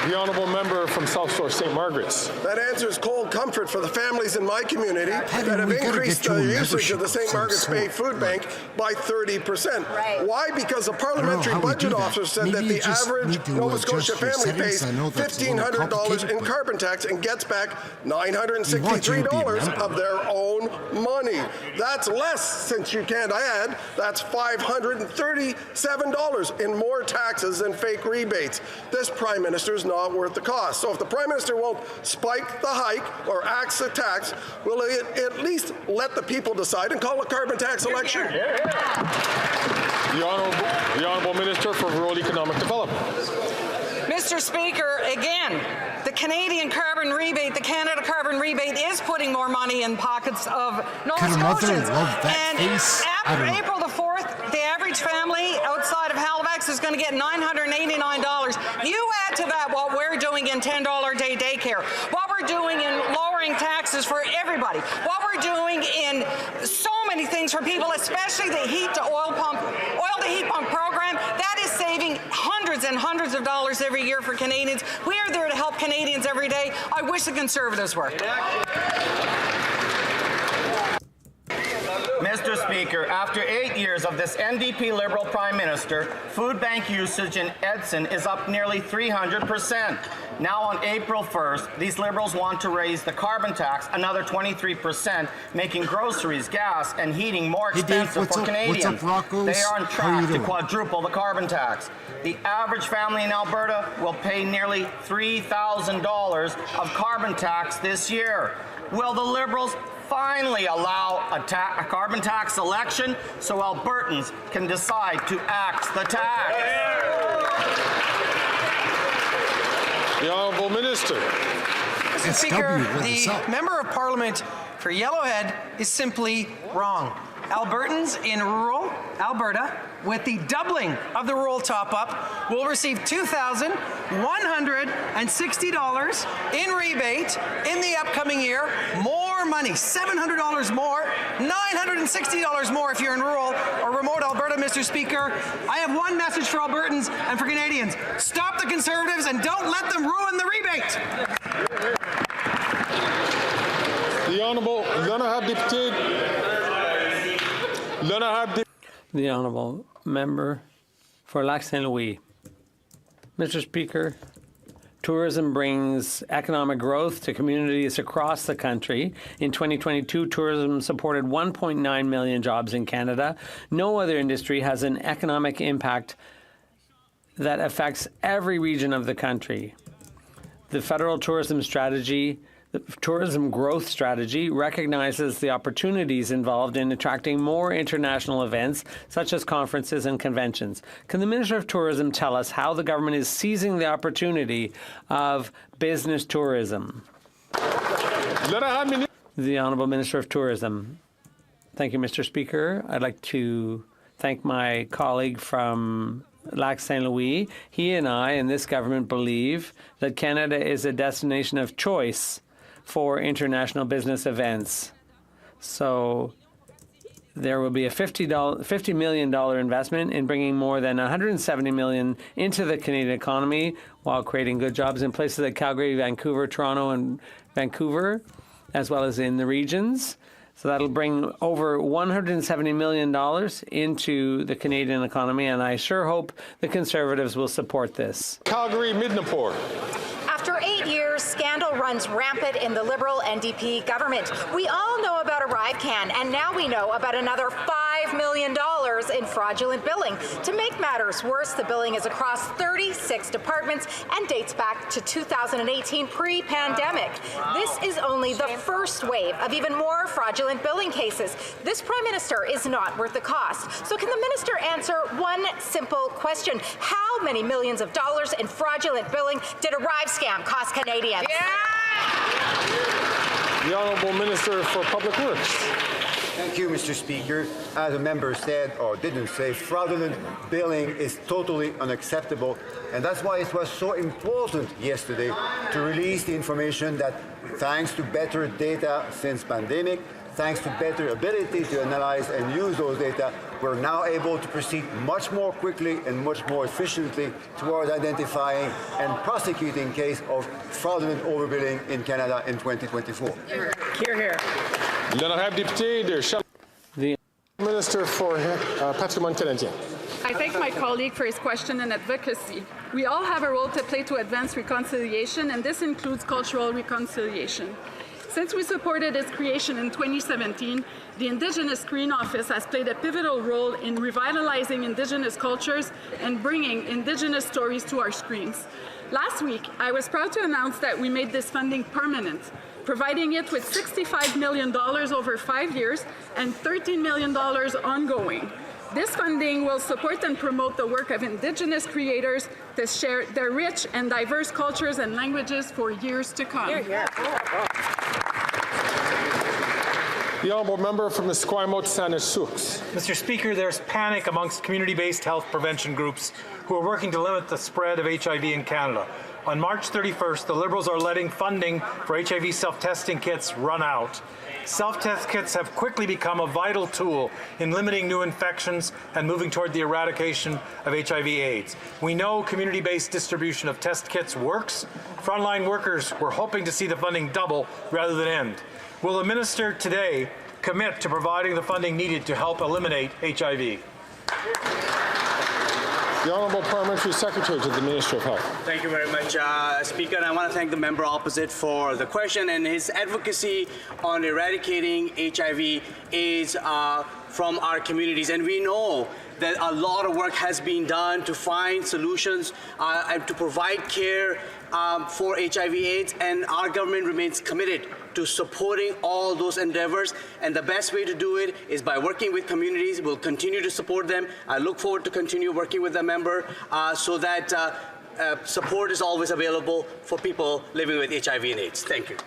The honourable member from South Shore St. Margaret's. That answers cold comfort for the families in my community that have increased the usage of the St. Margaret's Bay Food Bank by 30%. Right. Why? Because the Parliamentary Budget Office said that the average Nova Scotia family pays $1,500 in carbon tax and gets back $963 of their own money. That's less, since you can't add, that's $537 in more taxes than fake rebates. This Prime Minister is not worth the cost. So if the Prime Minister won't spike the hike or axe the tax, will he at least let the people decide and call a carbon tax election? The Honourable Minister for Rural Economic Development. Mr. Speaker, again, the Canadian carbon rebate, the Canada carbon rebate is putting more money in pockets of Nova Scotians. And after April the 4th, the average family outside of Halifax is going to get $989. You add to that what we're doing in $10 a day daycare, what we're doing in lowering taxes for everybody, what we're doing in so many things for people, especially the heat to oil to heat pump program, that is saving hundreds and hundreds of dollars every year for Canadians. We are there to help Canadians every day. I wish the Conservatives were. Mr. Speaker, after 8 years of this NDP Liberal Prime Minister, food bank usage in Edson is up nearly 300%. Now on April 1st, these Liberals want to raise the carbon tax another 23%, making groceries, gas, and heating more expensive for Canadians. They are on track to quadruple the carbon tax. The average family in Alberta will pay nearly $3,000 of carbon tax this year. Will the Liberals finally allow a carbon tax election so Albertans can decide to axe the tax? The Honourable Minister. Mr. Speaker, the Member of Parliament for Yellowhead is simply wrong. Albertans in rural Alberta, with the doubling of the rural top-up, will receive $2,160 in rebate in the upcoming year. More money, $700 more, $960 more if you're in rural or remote Alberta, Mr. Speaker. I have one message for Albertans and for Canadians. Stop the Conservatives and don't let them ruin the rebate. The Honourable The Honourable Member for Lac Saint Louis. Mr. Speaker, tourism brings economic growth to communities across the country. In 2022, tourism supported 1.9 million jobs in Canada. No other industry has an economic impact that affects every region of the country. The federal tourism strategy, the tourism growth strategy, recognizes the opportunities involved in attracting more international events, such as conferences and conventions. Can the Minister of Tourism tell us how the government is seizing the opportunity of business tourism? The Honourable Minister of Tourism. Thank you, Mr. Speaker. I'd like to thank my colleague from Lac Saint Louis. He and I and this government believe that Canada is a destination of choice for international business events. So there will be a $50 million investment in bringing more than $170 million into the Canadian economy while creating good jobs in places like Calgary, Vancouver, Toronto, and Vancouver, as well as in the regions. So that'll bring over $170 million into the Canadian economy, and I sure hope the Conservatives will support this. Calgary, Midnapore. After 8 years years, scandal runs rampant in the Liberal NDP government. We all know about ArriveCan, and now we know about another $5 million in fraudulent billing. To make matters worse, the billing is across 36 departments and dates back to 2018, pre-pandemic. This is only the first wave of even more fraudulent billing cases. This Prime Minister is not worth the cost. So can the Minister answer one simple question? How many millions of dollars in fraudulent billing did ArriveCan cost Canadians? The Honourable Minister for Public Works. Thank you, Mr. Speaker. As a member said, or didn't say, fraudulent billing is totally unacceptable, and that's why it was so important yesterday to release the information that, thanks to better data since pandemic, thanks to better ability to analyze and use those data, we're now able to proceed much more quickly and much more efficiently towards identifying and prosecuting cases of fraudulent overbilling in Canada in 2024. Hear, hear. L'honorable député de Charles, the Minister for Patrimoine Canadien. I thank my colleague for his question and advocacy. We all have a role to play to advance reconciliation, and this includes cultural reconciliation. Since we supported its creation in 2017, the Indigenous Screen Office has played a pivotal role in revitalizing Indigenous cultures and bringing Indigenous stories to our screens. Last week, I was proud to announce that we made this funding permanent, providing it with $65 million over 5 years and $13 million ongoing. This funding will support and promote the work of Indigenous creators to share their rich and diverse cultures and languages for years to come. Hear, hear. The Honourable Member from Esquimalt Saanich. Mr. Speaker, there's panic amongst community-based health prevention groups who are working to limit the spread of HIV in Canada. On March 31st, the Liberals are letting funding for HIV self-testing kits run out. Self-test kits have quickly become a vital tool in limiting new infections and moving toward the eradication of HIV/AIDS. We know community-based distribution of test kits works. Frontline workers were hoping to see the funding double rather than end. Will the Minister today commit to providing the funding needed to help eliminate HIV? The Honourable Parliamentary Secretary to the Minister of Health. Thank you very much, Speaker. And I want to thank the member opposite for the question and his advocacy on eradicating HIV/AIDS from our communities. And we know that a lot of work has been done to find solutions and to provide care for HIV/AIDS, and our government remains committed to supporting all those endeavors, and the best way to do it is by working with communities. We'll continue to support them. I look forward to continue working with the member so that support is always available for people living with HIV and AIDS. Thank you.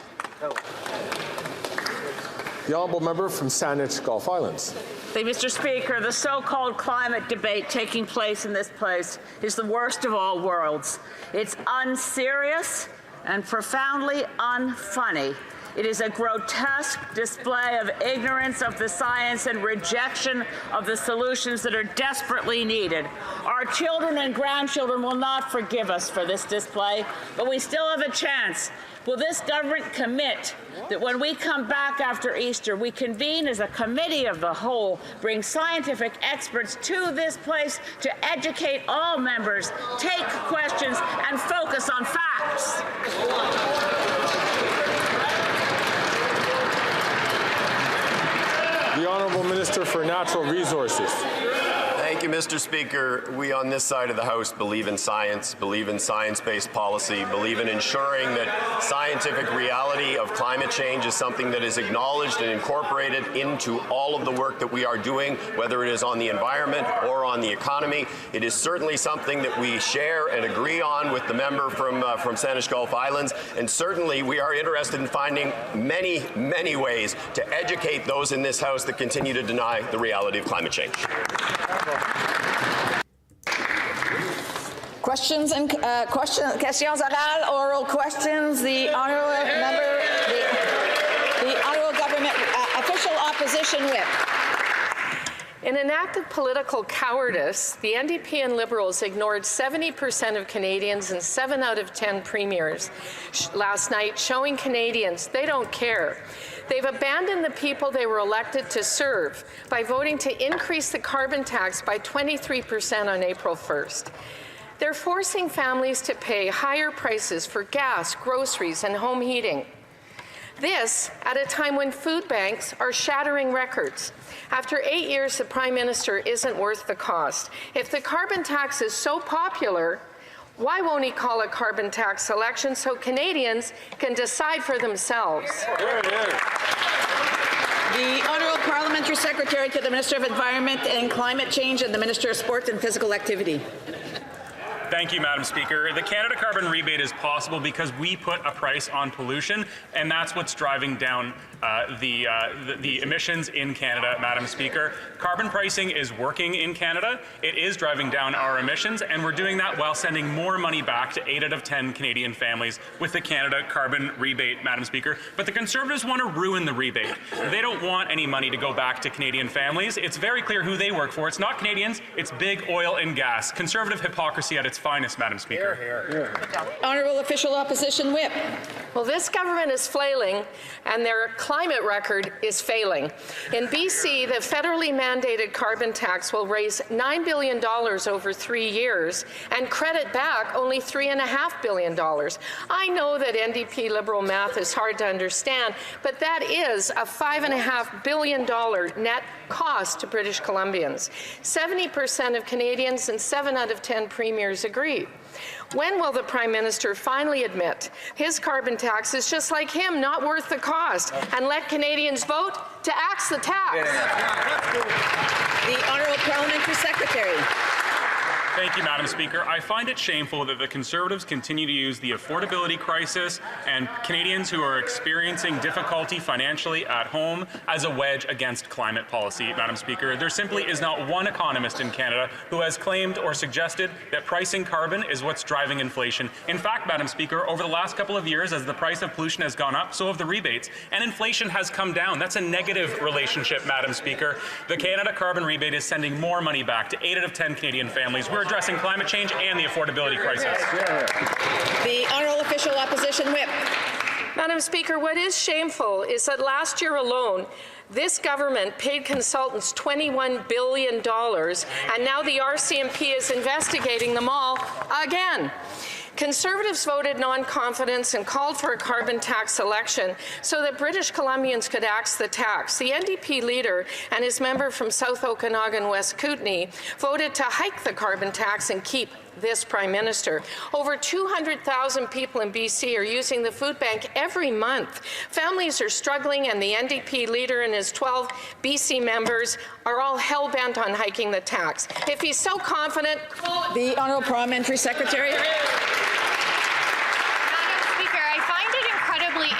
The Honourable Member from Saanich Gulf Islands. Mr. Speaker, the so-called climate debate taking place in this place is the worst of all worlds. It's unserious and profoundly unfunny. It is a grotesque display of ignorance of the science and rejection of the solutions that are desperately needed. Our children and grandchildren will not forgive us for this display, but we still have a chance. Will this government commit that when we come back after Easter, we convene as a committee of the whole, bring scientific experts to this place to educate all members, take questions, and focus on facts? The Honourable Minister for Natural Resources. Thank you, Mr. Speaker. We on this side of the House believe in science, believe in science-based policy, believe in ensuring that scientific reality of climate change is something that is acknowledged and incorporated into all of the work that we are doing, whether it is on the environment or on the economy. It is certainly something that we share and agree on with the member from Saanich Gulf Islands, and certainly we are interested in finding many, many ways to educate those in this House that continue to deny the reality of climate change. Questions and questions orales, oral questions. The honourable member, the honourable government official opposition whip. In an act of political cowardice, the NDP and Liberals ignored 70% of Canadians and 7 out of 10 premiers last night, showing Canadians they don't care. They've abandoned the people they were elected to serve by voting to increase the carbon tax by 23% on April 1st. They're forcing families to pay higher prices for gas, groceries, and home heating. This at a time when food banks are shattering records. After 8 years, the Prime Minister isn't worth the cost. If the carbon tax is so popular, why won't he call a carbon tax selection so Canadians can decide for themselves? The Honourable Parliamentary Secretary to the Minister of Environment and Climate Change and the Minister of Sport and Physical Activity. Thank you, Madam Speaker. The Canada Carbon Rebate is possible because we put a price on pollution, and that's what's driving down the emissions in Canada, Madam Speaker. Carbon pricing is working in Canada. It is driving down our emissions, and we're doing that while sending more money back to 8 out of 10 Canadian families with the Canada Carbon Rebate, Madam Speaker. But the Conservatives want to ruin the rebate. They don't want any money to go back to Canadian families. It's very clear who they work for. It's not Canadians, it's big oil and gas. Conservative hypocrisy at its finest, Madam Speaker. Honourable Official Opposition Whip. Well, this government is flailing, and their climate record is failing. In BC, the federally mandated carbon tax will raise $9 billion over 3 years and credit back only $3.5 billion. I know that NDP Liberal math is hard to understand, but that is a $5.5 billion net cost to British Columbians. 70% of Canadians and 7 out of 10 premiers agree. When will the Prime Minister finally admit his carbon tax is just like him, not worth the cost, and let Canadians vote to axe the tax? The Honourable Parliamentary Secretary. Thank you, Madam Speaker. I find it shameful that the Conservatives continue to use the affordability crisis and Canadians who are experiencing difficulty financially at home as a wedge against climate policy, Madam Speaker. There simply is not one economist in Canada who has claimed or suggested that pricing carbon is what's driving inflation. In fact, Madam Speaker, over the last couple of years, as the price of pollution has gone up, so have the rebates, and inflation has come down. That's a negative relationship, Madam Speaker. The Canada Carbon Rebate is sending more money back to 8 out of 10 Canadian families. We're addressing climate change and the affordability crisis. The Honourable Official Opposition Whip. Madam Speaker, what is shameful is that last year alone, this government paid consultants $21 billion, and now the RCMP is investigating them all again. Conservatives voted non-confidence and called for a carbon tax election so that British Columbians could axe the tax. The NDP leader and his member from South Okanagan, West Kootenay, voted to hike the carbon tax and keep this Prime Minister. Over 200,000 people in BC are using the food bank every month. Families are struggling, and the NDP leader and his 12 BC members are all hell-bent on hiking the tax. If he's so confident... The Honourable Parliamentary Secretary.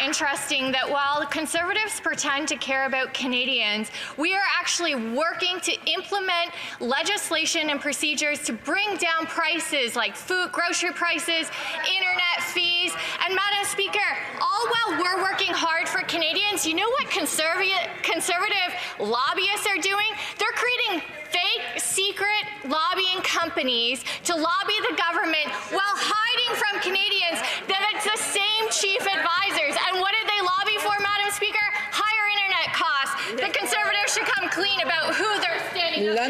Interesting that while Conservatives pretend to care about Canadians, we are actually working to implement legislation and procedures to bring down prices like food, grocery prices, internet fees. And Madam Speaker, all while we're working hard for Canadians, you know what conservative lobbyists are doing? They're creating fake, secret lobbying companies to lobby the government while hiding from Canadians that it's the same chief advisors. And what did they lobby for, Madam Speaker? Higher internet costs. The Conservatives should come clean about who they're standing up for.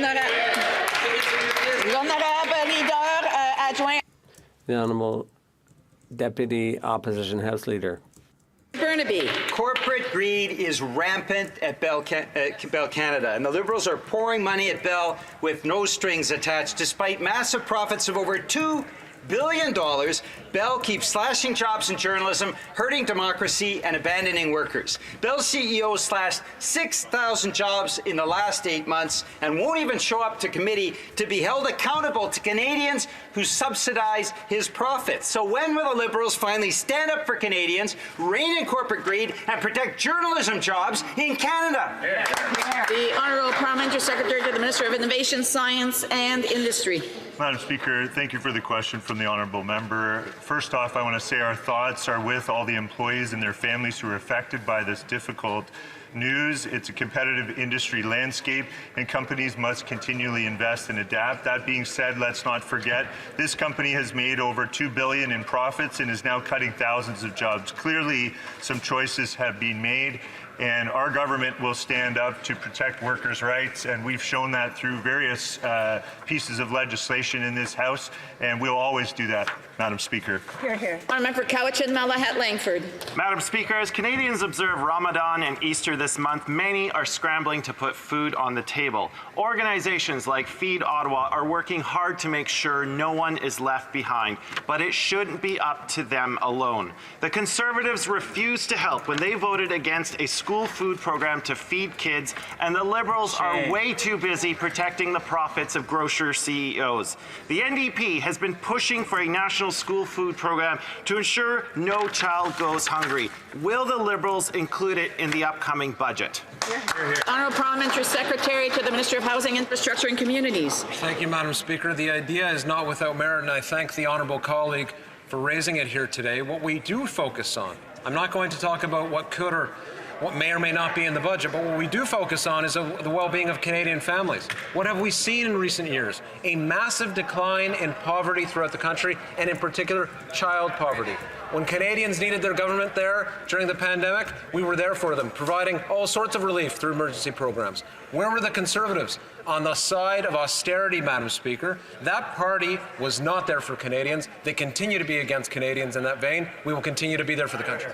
The Honourable Deputy Opposition House Leader. Burnaby. Corporate greed is rampant at Bell Canada, and the Liberals are pouring money at Bell with no strings attached. Despite massive profits of over $2 billion, Bell keeps slashing jobs in journalism, hurting democracy, and abandoning workers. Bell's CEO slashed 6,000 jobs in the last 8 months and won't even show up to committee to be held accountable to Canadians who subsidize his profits. So when will the Liberals finally stand up for Canadians, rein in corporate greed, and protect journalism jobs in Canada? The Honourable Parliamentary Secretary to the Minister of Innovation, Science and Industry. Madam Speaker, thank you for the question from the honourable member. First off, I want to say our thoughts are with all the employees and their families who are affected by this difficult news. It's a competitive industry landscape, and companies must continually invest and adapt. That being said, let's not forget, this company has made over $2 billion in profits and is now cutting thousands of jobs. Clearly, some choices have been made, and our government will stand up to protect workers' rights, and we've shown that through various pieces of legislation in this House, and we'll always do that, Madam Speaker. Hear, hear. Member Cowichan, Malahat Langford. Madam Speaker, as Canadians observe Ramadan and Easter this month, many are scrambling to put food on the table. Organizations like Feed Ottawa are working hard to make sure no one is left behind, but it shouldn't be up to them alone. The Conservatives refused to help when they voted against a school food program to feed kids, and the Liberals are way too busy protecting the profits of grocer CEOs. The NDP has been pushing for a national school food program to ensure no child goes hungry. Will the Liberals include it in the upcoming budget? Honourable Parliamentary Secretary to the Minister of Housing, Infrastructure and Communities. Thank you, Madam Speaker. The idea is not without merit, and I thank the honourable colleague for raising it here today. What we do focus on, I'm not going to talk about what could or what may or may not be in the budget, but what we do focus on is the well-being of Canadian families. What have we seen in recent years? A massive decline in poverty throughout the country, and in particular, child poverty. When Canadians needed their government there during the pandemic, we were there for them, providing all sorts of relief through emergency programs. Where were the Conservatives? On the side of austerity, Madam Speaker. That party was not there for Canadians. They continue to be against Canadians in that vein. We will continue to be there for the country.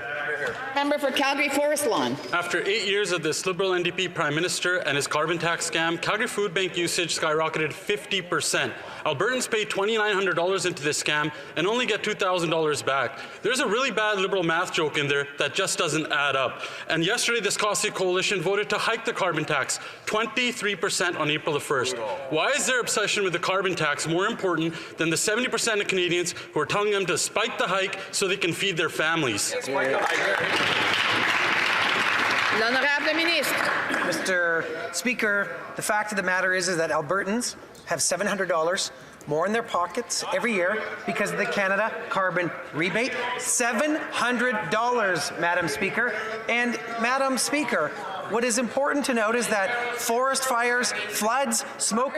Member for Calgary Forest Lawn. After 8 years of this Liberal NDP Prime Minister and his carbon tax scam, Calgary Food Bank usage skyrocketed 50%. Albertans pay $2,900 into this scam and only get $2,000 back. There's a really bad Liberal math joke in there that just doesn't add up. And yesterday, this costly coalition voted to hike the carbon tax 23% on April the 1st. Why is their obsession with the carbon tax more important than the 70% of Canadians who are telling them to spike the hike so they can feed their families? L'Honorable Ministre. Mr. Speaker, the fact of the matter is that Albertans have $700 more in their pockets every year because of the Canada carbon rebate. $700, Madam Speaker. And Madam Speaker, what is important to note is that forest fires, floods, smoke.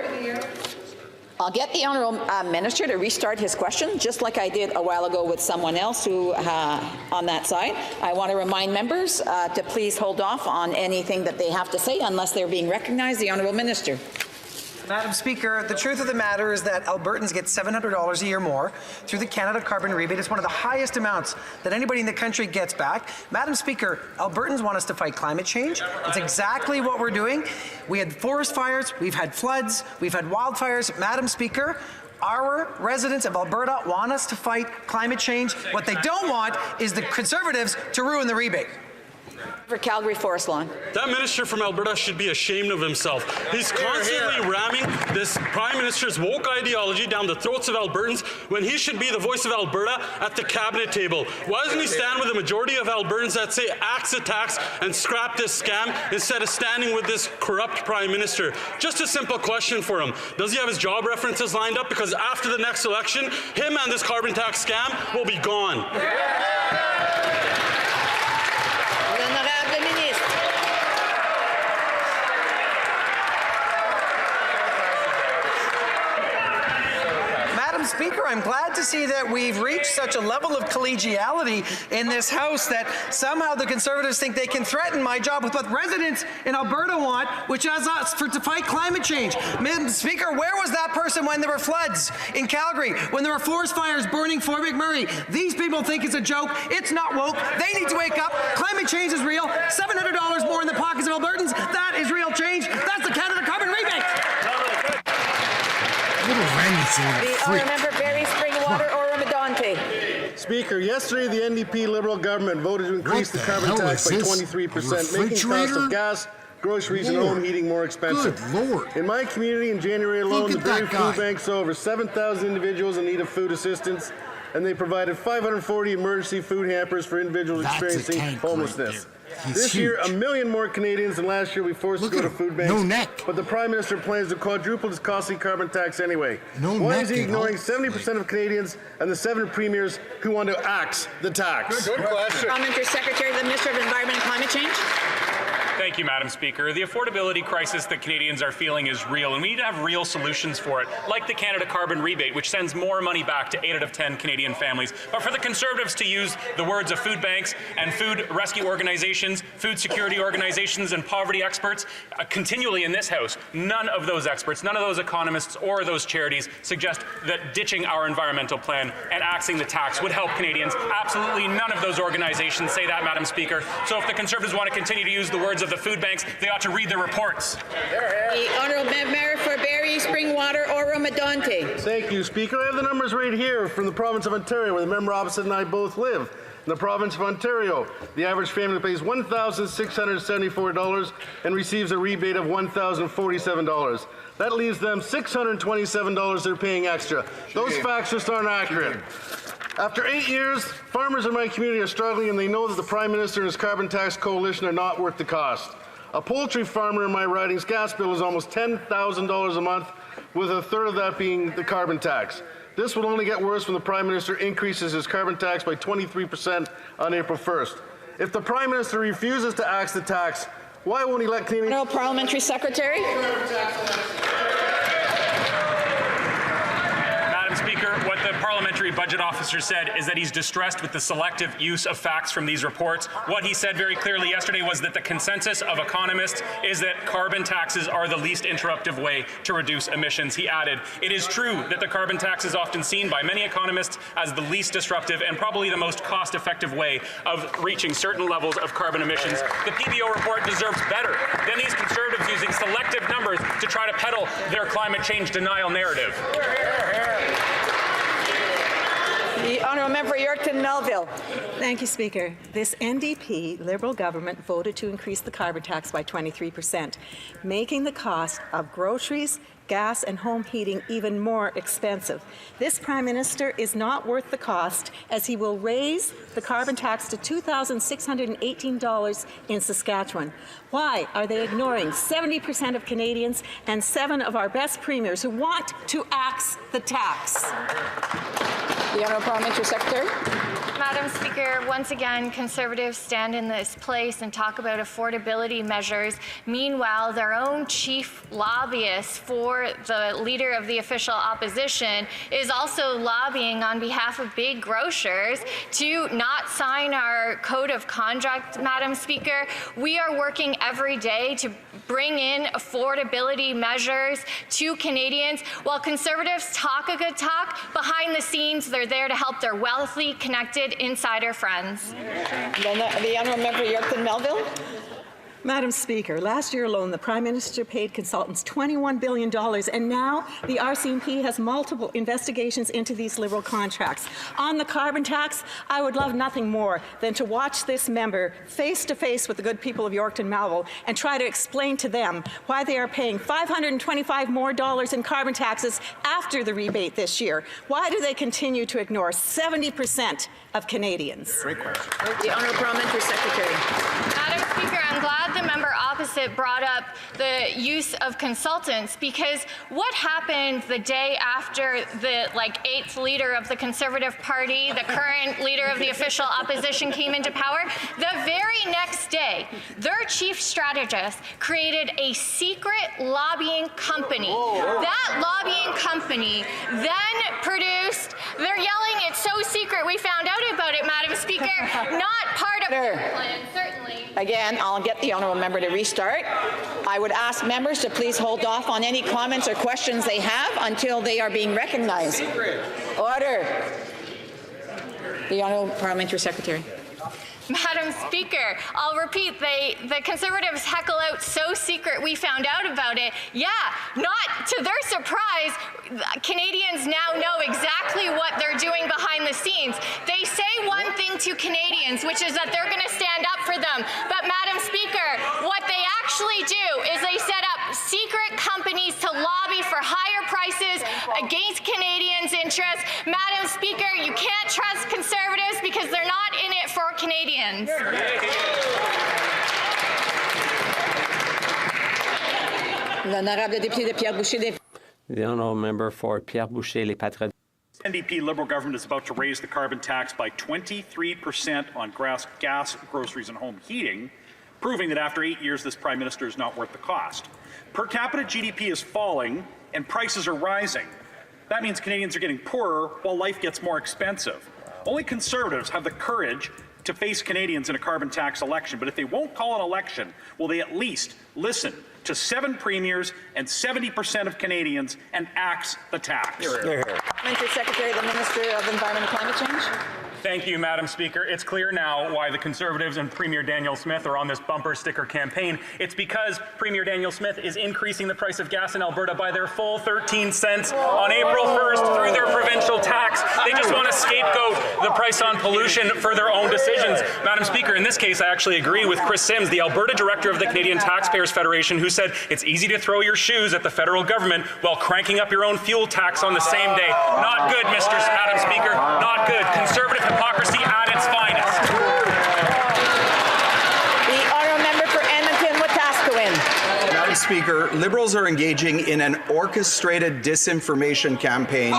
I'll get the Honourable Minister to restart his question, just like I did a while ago with someone else who on that side. I want to remind members to please hold off on anything that they have to say unless they're being recognized. The Honourable Minister. Madam Speaker, the truth of the matter is that Albertans get $700 a year more through the Canada carbon rebate. It's one of the highest amounts that anybody in the country gets back. Madam Speaker, Albertans want us to fight climate change. It's exactly what we're doing. We had forest fires, we've had floods, we've had wildfires. Madam Speaker, our residents of Alberta want us to fight climate change. What they don't want is the Conservatives to ruin the rebate. For Calgary Forest Lawn. That minister from Alberta should be ashamed of himself. He's constantly ramming this Prime Minister's woke ideology down the throats of Albertans when he should be the voice of Alberta at the cabinet table. Why doesn't he stand with the majority of Albertans that say axe a tax and scrap this scam instead of standing with this corrupt Prime Minister? Just a simple question for him. Does he have his job references lined up? Because after the next election, him and this carbon tax scam will be gone. Speaker, I'm glad to see that we've reached such a level of collegiality in this House that somehow the Conservatives think they can threaten my job with what residents in Alberta want, which is us to fight climate change. Madam Speaker, where was that person when there were floods in Calgary, when there were forest fires burning Fort McMurray? These people think it's a joke. It's not woke. They need to wake up. Climate change is real. $700 more in the pockets of Albertans. That is real change. That's the Canada carbon rebate. The honourable member Barrie Springwater Oromadonte. Speaker, yesterday the NDP Liberal government voted to increase the carbon tax by 23%, making the cost of gas, groceries, and home heating more expensive. Good Lord. In my community in January alone, the Barrie Food Bank saw over 7,000 individuals in need of food assistance, and they provided 540 emergency food hampers for individuals experiencing homelessness. This year, 1 million more Canadians than last year we forced to go to food banks. No neck. But the Prime Minister plans to quadruple this costly carbon tax anyway. Why is he ignoring 70% of Canadians and the 7 premiers who want to axe the tax? Good question. Parliamentary Secretary to the Minister of Environment and Climate Change. Thank Thank you, Madam Speaker. The affordability crisis that Canadians are feeling is real, and we need to have real solutions for it, like the Canada Carbon Rebate, which sends more money back to 8 out of 10 Canadian families. But for the Conservatives to use the words of food banks and food rescue organizations, food security organizations, and poverty experts continually in this House, none of those experts, none of those economists or those charities suggest that ditching our environmental plan and axing the tax would help Canadians. Absolutely none of those organizations say that, Madam Speaker. So if the Conservatives want to continue to use the words of the food banks, they ought to read their reports. The Honourable Member for Barrie, Springwater, Oro-Medonte. Thank you, Speaker. I have the numbers right here from the province of Ontario, where the member opposite and I both live. In the province of Ontario, the average family pays $1,674 and receives a rebate of $1,047. That leaves them $627 they're paying extra. Those facts just aren't accurate. After 8 years, farmers in my community are struggling, and they know that the Prime Minister and his carbon tax coalition are not worth the cost. A poultry farmer in my riding's gas bill is almost $10,000 a month, with a third of that being the carbon tax. This will only get worse when the Prime Minister increases his carbon tax by 23% on April 1st. If the Prime Minister refuses to axe the tax, why won't he let Canadians... No Parliamentary Secretary. Madam Speaker, what the Parliamentary Budget Officer said is that he's distressed with the selective use of facts from these reports. What he said very clearly yesterday was that the consensus of economists is that carbon taxes are the least interruptive way to reduce emissions. He added, it is true that the carbon tax is often seen by many economists as the least disruptive and probably the most cost-effective way of reaching certain levels of carbon emissions. The PBO report deserves better than these Conservatives using selective numbers to try to peddle their climate change denial narrative. The Honourable Member Yorkton Melville. Thank you, Speaker. This NDP Liberal government voted to increase the carbon tax by 23%, making the cost of groceries, gas and home heating even more expensive. This Prime Minister is not worth the cost, as he will raise the carbon tax to $2,618 in Saskatchewan. Why are they ignoring 70% of Canadians and 7 of our best premiers who want to axe the tax? The Honourable Parliamentary Secretary. Madam Speaker, once again, Conservatives stand in this place and talk about affordability measures. Meanwhile, their own chief lobbyist for the leader of the official opposition is also lobbying on behalf of big grocers to not sign our code of conduct, Madam Speaker. We are working every day to bring in affordability measures to Canadians. While Conservatives talk a good talk, behind the scenes, they're there to help their wealthy, connected insider friends. The Honourable Member Yorkton Melville. Madam Speaker, last year alone, the Prime Minister paid consultants $21 billion, and now the RCMP has multiple investigations into these Liberal contracts. On the carbon tax, I would love nothing more than to watch this member face to face with the good people of Yorkton Melville and try to explain to them why they are paying $525 more in carbon taxes after the rebate this year. Why do they continue to ignore 70% of Canadians? Great question. The Honourable Parliamentary Secretary. Madam Speaker, I'm glad the member opposite brought up the use of consultants, because what happened the day after the 8th leader of the Conservative Party, the current leader of the official opposition, came into power? The very next day, their chief strategist created a secret lobbying company. That lobbying company then produced, they're yelling, it's so secret we found out about it, Madam Speaker, not part of their plan, certainly. Again, I'll get the Honourable Member to restart. I would ask members to please hold off on any comments or questions they have until they are being recognized. Order. The Honourable Parliamentary Secretary. Madam Speaker, I'll repeat, the Conservatives heckle out so secret we found out about it. Yeah, not to their surprise, Canadians now know exactly what they're doing behind the scenes. They say one thing to Canadians, which is that they're going to stand up for them. But Madam Speaker, what they actually do is they set up secret companies to lobby for higher prices against Canadians' interests. Madam Speaker, you can't trust Conservatives because they're not in it for Canadians. L'honorable député de Pierre Boucher. The honourable member for Pierre Boucher, Les Patriotes. NDP Liberal government is about to raise the carbon tax by 23% on gas, groceries and home heating, proving that after 8 years, this Prime Minister is not worth the cost. Per capita GDP is falling and prices are rising. That means Canadians are getting poorer while life gets more expensive. Only Conservatives have the courage to face Canadians in a carbon tax election. But if they won't call an election, will they at least listen to 7 premiers and 70% of Canadians and axe the tax? Parliamentary Secretary, the Minister of Environment and Climate Change. Thank you, Madam Speaker. It's clear now why the Conservatives and Premier Daniel Smith are on this bumper sticker campaign. It's because Premier Daniel Smith is increasing the price of gas in Alberta by their full 13 cents on April 1st through their provincial tax. They just want to scapegoat the price on pollution for their own decisions. Madam Speaker, in this case, I actually agree with Chris Sims, the Alberta director of the Canadian Taxpayers Federation, who said it's easy to throw your shoes at the federal government while cranking up your own fuel tax on the same day. Not good, Madam Speaker. Not good. Conservative hypocrisy at its finest. The honourable member for Edmonton-Wetaskiwin. Madam Speaker, Liberals are engaging in an orchestrated disinformation campaign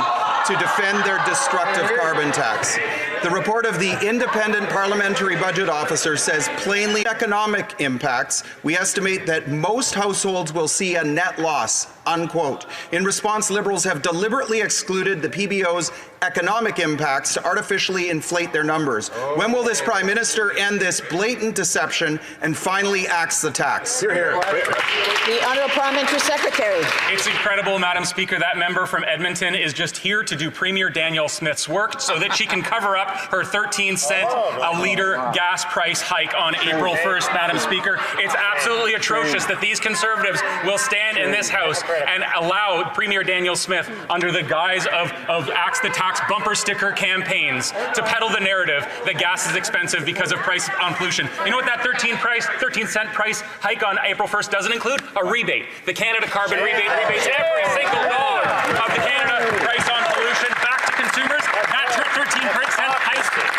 to defend their destructive carbon tax. The report of the Independent Parliamentary Budget Officer says plainly economic impacts. We estimate that most households will see a net loss, unquote. In response, Liberals have deliberately excluded the PBO's economic impacts to artificially inflate their numbers. When will this Prime Minister end this blatant deception and finally axe the tax? The Honourable Parliamentary Secretary. It's incredible, Madam Speaker. That member from Edmonton is just here to do Premier Daniel Smith's work so that she can cover up her 13-cent a litre gas price hike on April 1st, Madam Speaker. It's absolutely atrocious that these Conservatives will stand in this House and allow Premier Daniel Smith, under the guise of axe the tax bumper sticker campaigns, to peddle the narrative that gas is expensive because of price on pollution. You know what that 13-cent price hike on April 1st doesn't include? A rebate. The Canada Carbon Rebate rebates every single dollar of the Canada price on pollution back to consumers. That 13%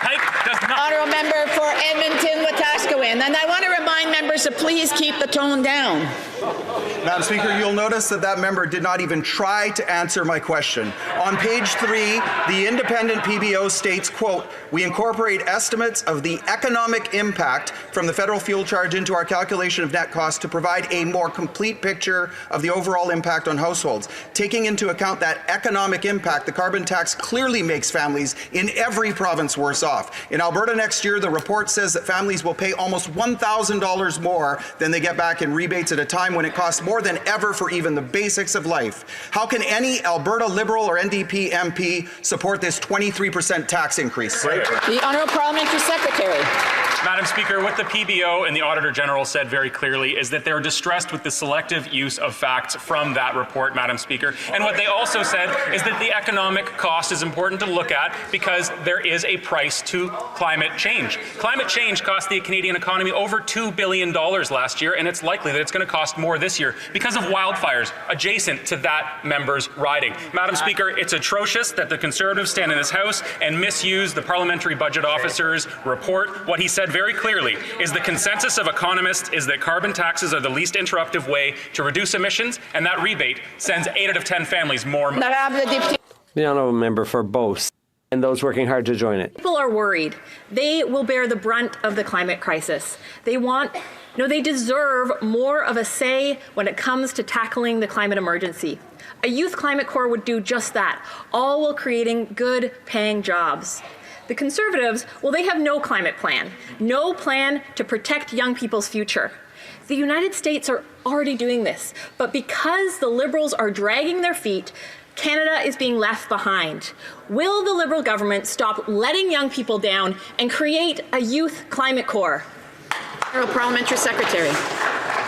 hike does not. Honourable member for Edmonton-Wetaskiwin. And I want to remind members to please keep the tone down. Madam Speaker, you'll notice that member did not even try to answer my question. On page 3, the independent PBO states, quote, "We incorporate estimates of the economic impact from the federal fuel charge into our calculation of net cost to provide a more complete picture of the overall impact on households. Taking into account that economic impact, the carbon tax clearly makes families in every province worse off. In Alberta next year, the report says that families will pay almost $1,000 more than they get back in rebates at a time when it costs more than ever for even the basics of life. How can any Alberta Liberal or NDP MP support this 23% tax increase?" The Honourable Parliamentary Secretary. Madam Speaker, what the PBO and the Auditor General said very clearly is that they're distressed with the selective use of facts from that report, Madam Speaker. And what they also said is that the economic cost is important to look at because there is a price to climate change. Climate change cost the Canadian economy over $2 billion last year, and it's likely that it's going to cost more this year because of wildfires adjacent to that member's riding. Madam Speaker, it's atrocious that the Conservatives stand in this House and misuse the Parliamentary Budget Officer's report. What he said very clearly is the consensus of economists is that carbon taxes are the least interruptive way to reduce emissions, and that rebate sends 8 out of 10 families more money. The honourable member for Beauce and those working hard to join it. People are worried. They will bear the brunt of the climate crisis. They deserve more of a say when it comes to tackling the climate emergency. A youth climate corps would do just that, all while creating good paying jobs. The Conservatives, well, they have no climate plan, no plan to protect young people's future. The United States are already doing this, but because the Liberals are dragging their feet, Canada is being left behind. Will the Liberal government stop letting young people down and create a youth climate corps? Parliamentary Secretary.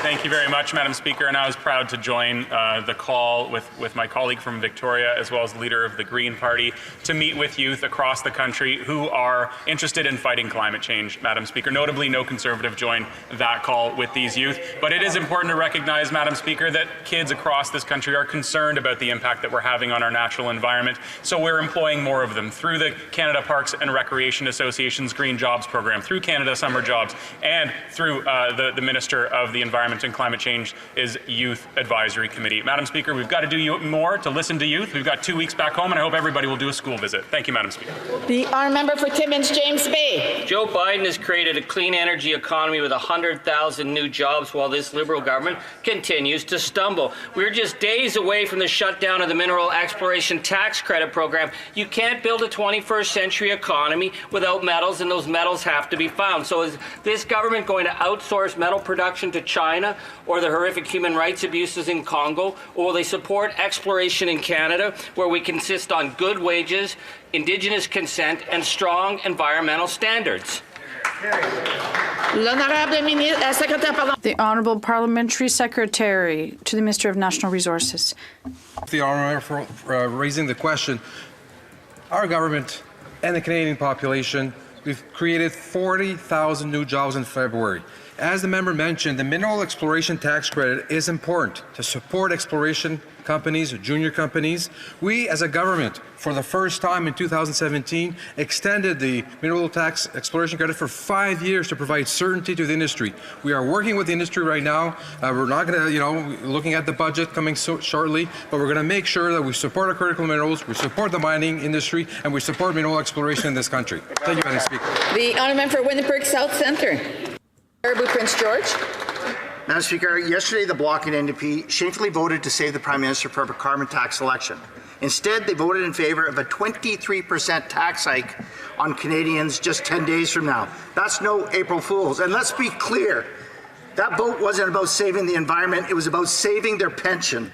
Thank you very much, Madam Speaker, and I was proud to join the call with my colleague from Victoria, as well as the leader of the Green Party, to meet with youth across the country who are interested in fighting climate change, Madam Speaker. Notably, no Conservative joined that call with these youth. But it is important to recognize, Madam Speaker, that kids across this country are concerned about the impact that we're having on our natural environment. So we're employing more of them through the Canada Parks and Recreation Association's Green Jobs program, through Canada Summer Jobs, and through the Minister of the Environment Environment and Climate Change is Youth Advisory Committee. Madam Speaker, we've got to do more to listen to youth. We've got 2 weeks back home, and I hope everybody will do a school visit. Thank you, Madam Speaker. The honourable member for Timmins, James Bay. Joe Biden has created a clean energy economy with 100,000 new jobs while this Liberal government continues to stumble. We're just days away from the shutdown of the Mineral Exploration Tax Credit program. You can't build a 21st century economy without metals, and those metals have to be found. So is this government going to outsource metal production to China or the horrific human rights abuses in Congo? Or will they support exploration in Canada, where we insist on good wages, Indigenous consent, and strong environmental standards? The Honourable Parliamentary Secretary to the Minister of National Resources. The Honourable for raising the question. Our government and the Canadian population, we've created 40,000 new jobs in February. As the member mentioned, the Mineral Exploration Tax Credit is important to support exploration companies, junior companies. We, as a government, for the first time in 2017, extended the Mineral Tax Exploration Credit for 5 years to provide certainty to the industry. We are working with the industry right now. We're not going to, looking at the budget coming shortly, but we're going to make sure that we support our critical minerals, we support the mining industry, and we support mineral exploration in this country. Thank you, Madam Speaker. The honourable member for Winnipeg South Centre. Prince George. Madam Speaker, yesterday the Bloc and NDP shamefully voted to save the Prime Minister from a carbon tax election. Instead, they voted in favour of a 23% tax hike on Canadians just 10 days from now. That's no April Fools. And let's be clear, that vote wasn't about saving the environment, it was about saving their pension.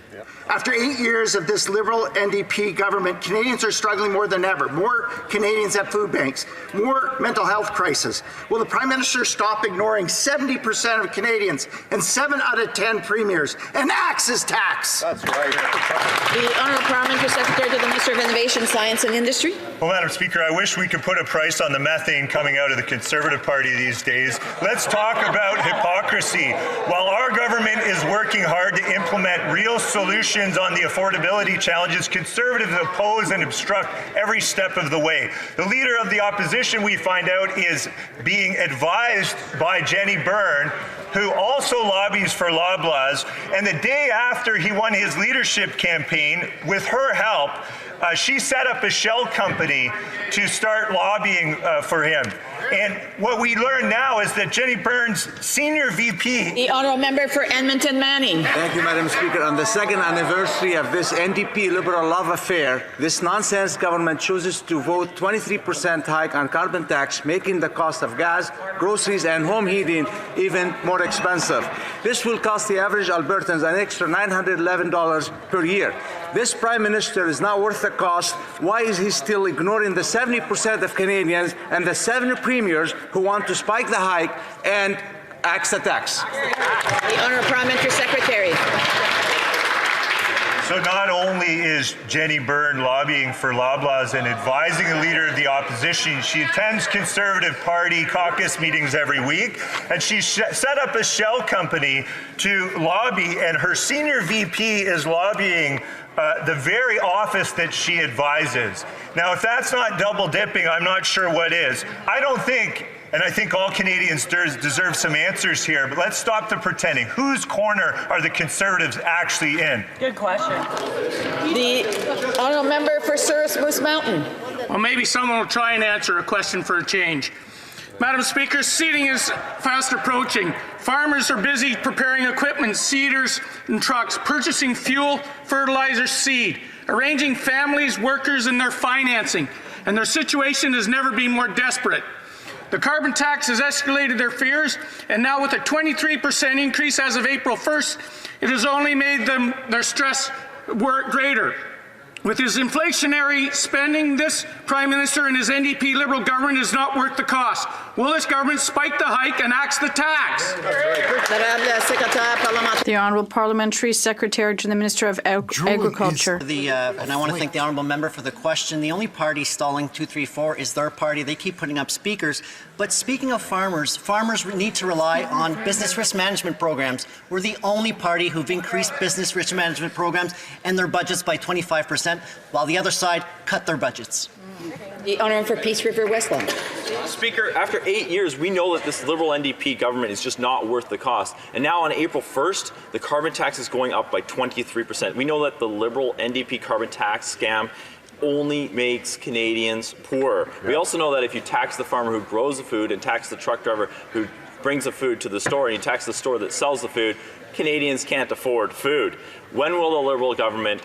After 8 years of this Liberal NDP government, Canadians are struggling more than ever. More Canadians at food banks, more mental health crisis. Will the Prime Minister stop ignoring 70% of Canadians and 7 out of 10 premiers and axe his tax? That's right. The Honourable Parliamentary Secretary to the Minister of Innovation, Science and Industry. Well, Madam Speaker, I wish we could put a price on the methane coming out of the Conservative Party these days. Let's talk about hypocrisy. While our government is working hard to implement real solutions on the affordability challenges, Conservatives oppose and obstruct every step of the way. The Leader of the Opposition, we find out, is being advised by Jenny Byrne, who also lobbies for Loblaws, and the day after he won his leadership campaign, with her help, she set up a shell company to start lobbying for him. And what we learn now is that Jenny Byrne's senior VP... The honourable member for Edmonton Manning. Thank you, Madam Speaker. On the second anniversary of this NDP Liberal love affair, this nonsense government chooses to vote 23% hike on carbon tax, making the cost of gas, groceries and home heating even more expensive. This will cost the average Albertans an extra $911 per year. This Prime Minister is not worth the cost. Why is he still ignoring the 70% of Canadians and the 7 premiers who want to spike the hike and axe the tax? The Honourable Parliamentary Secretary. So not only is Jenny Byrne lobbying for Loblaws and advising the Leader of the Opposition, she attends Conservative Party caucus meetings every week, and she set up a shell company to lobby, and her senior VP is lobbying the very office that she advises. Now, if that's not double dipping, I'm not sure what is. I don't think, and I think all Canadians deserve some answers here, but let's stop the pretending. Whose corner are the Conservatives actually in? Good question. The honourable member for Souris Moose Mountain. Well, maybe someone will try and answer a question for a change. Madam Speaker, seeding is fast approaching. Farmers are busy preparing equipment, seeders and trucks, purchasing fuel, fertilizer, seed, arranging families, workers and their financing, and their situation has never been more desperate. The carbon tax has escalated their fears, and now with a 23% increase as of April 1st, it has only made their stress greater. With his inflationary spending, this Prime Minister and his NDP Liberal government is not worth the cost. Will this government spike the hike and axe the tax? The Honourable Parliamentary Secretary to the Minister of Agriculture. And I want to thank the Honourable Member for the question. The only party stalling 234 is their party. They keep putting up speakers. But speaking of farmers, farmers need to rely on business risk management programs. We're the only party who've increased business risk management programs and their budgets by 25%, while the other side cut their budgets. The honour for Peace River Westland. Speaker, after 8 years, we know that this Liberal NDP government is just not worth the cost. And now on April 1st, the carbon tax is going up by 23%. We know that the Liberal NDP carbon tax scam only makes Canadians poorer. We also know that if you tax the farmer who grows the food and tax the truck driver who brings the food to the store and you tax the store that sells the food, Canadians can't afford food. When will the Liberal government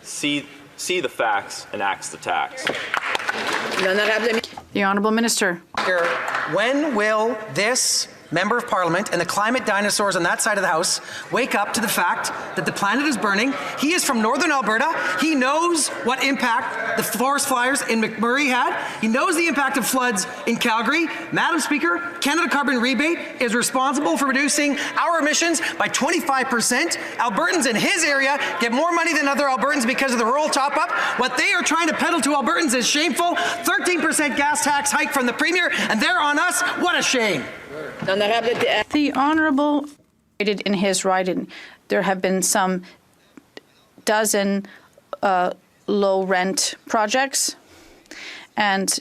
see the facts and axe the tax? The Honourable Minister. When will this Member of Parliament and the climate dinosaurs on that side of the House wake up to the fact that the planet is burning? He is from Northern Alberta. He knows what impact the forest fires in McMurray had. He knows the impact of floods in Calgary. Madam Speaker, Canada Carbon Rebate is responsible for reducing our emissions by 25%. Albertans in his area get more money than other Albertans because of the rural top-up. What they are trying to peddle to Albertans is shameful. 13% gas tax hike from the Premier, and they're on us. What a shame. The Honourable stated in his writing there have been some dozen low-rent projects, and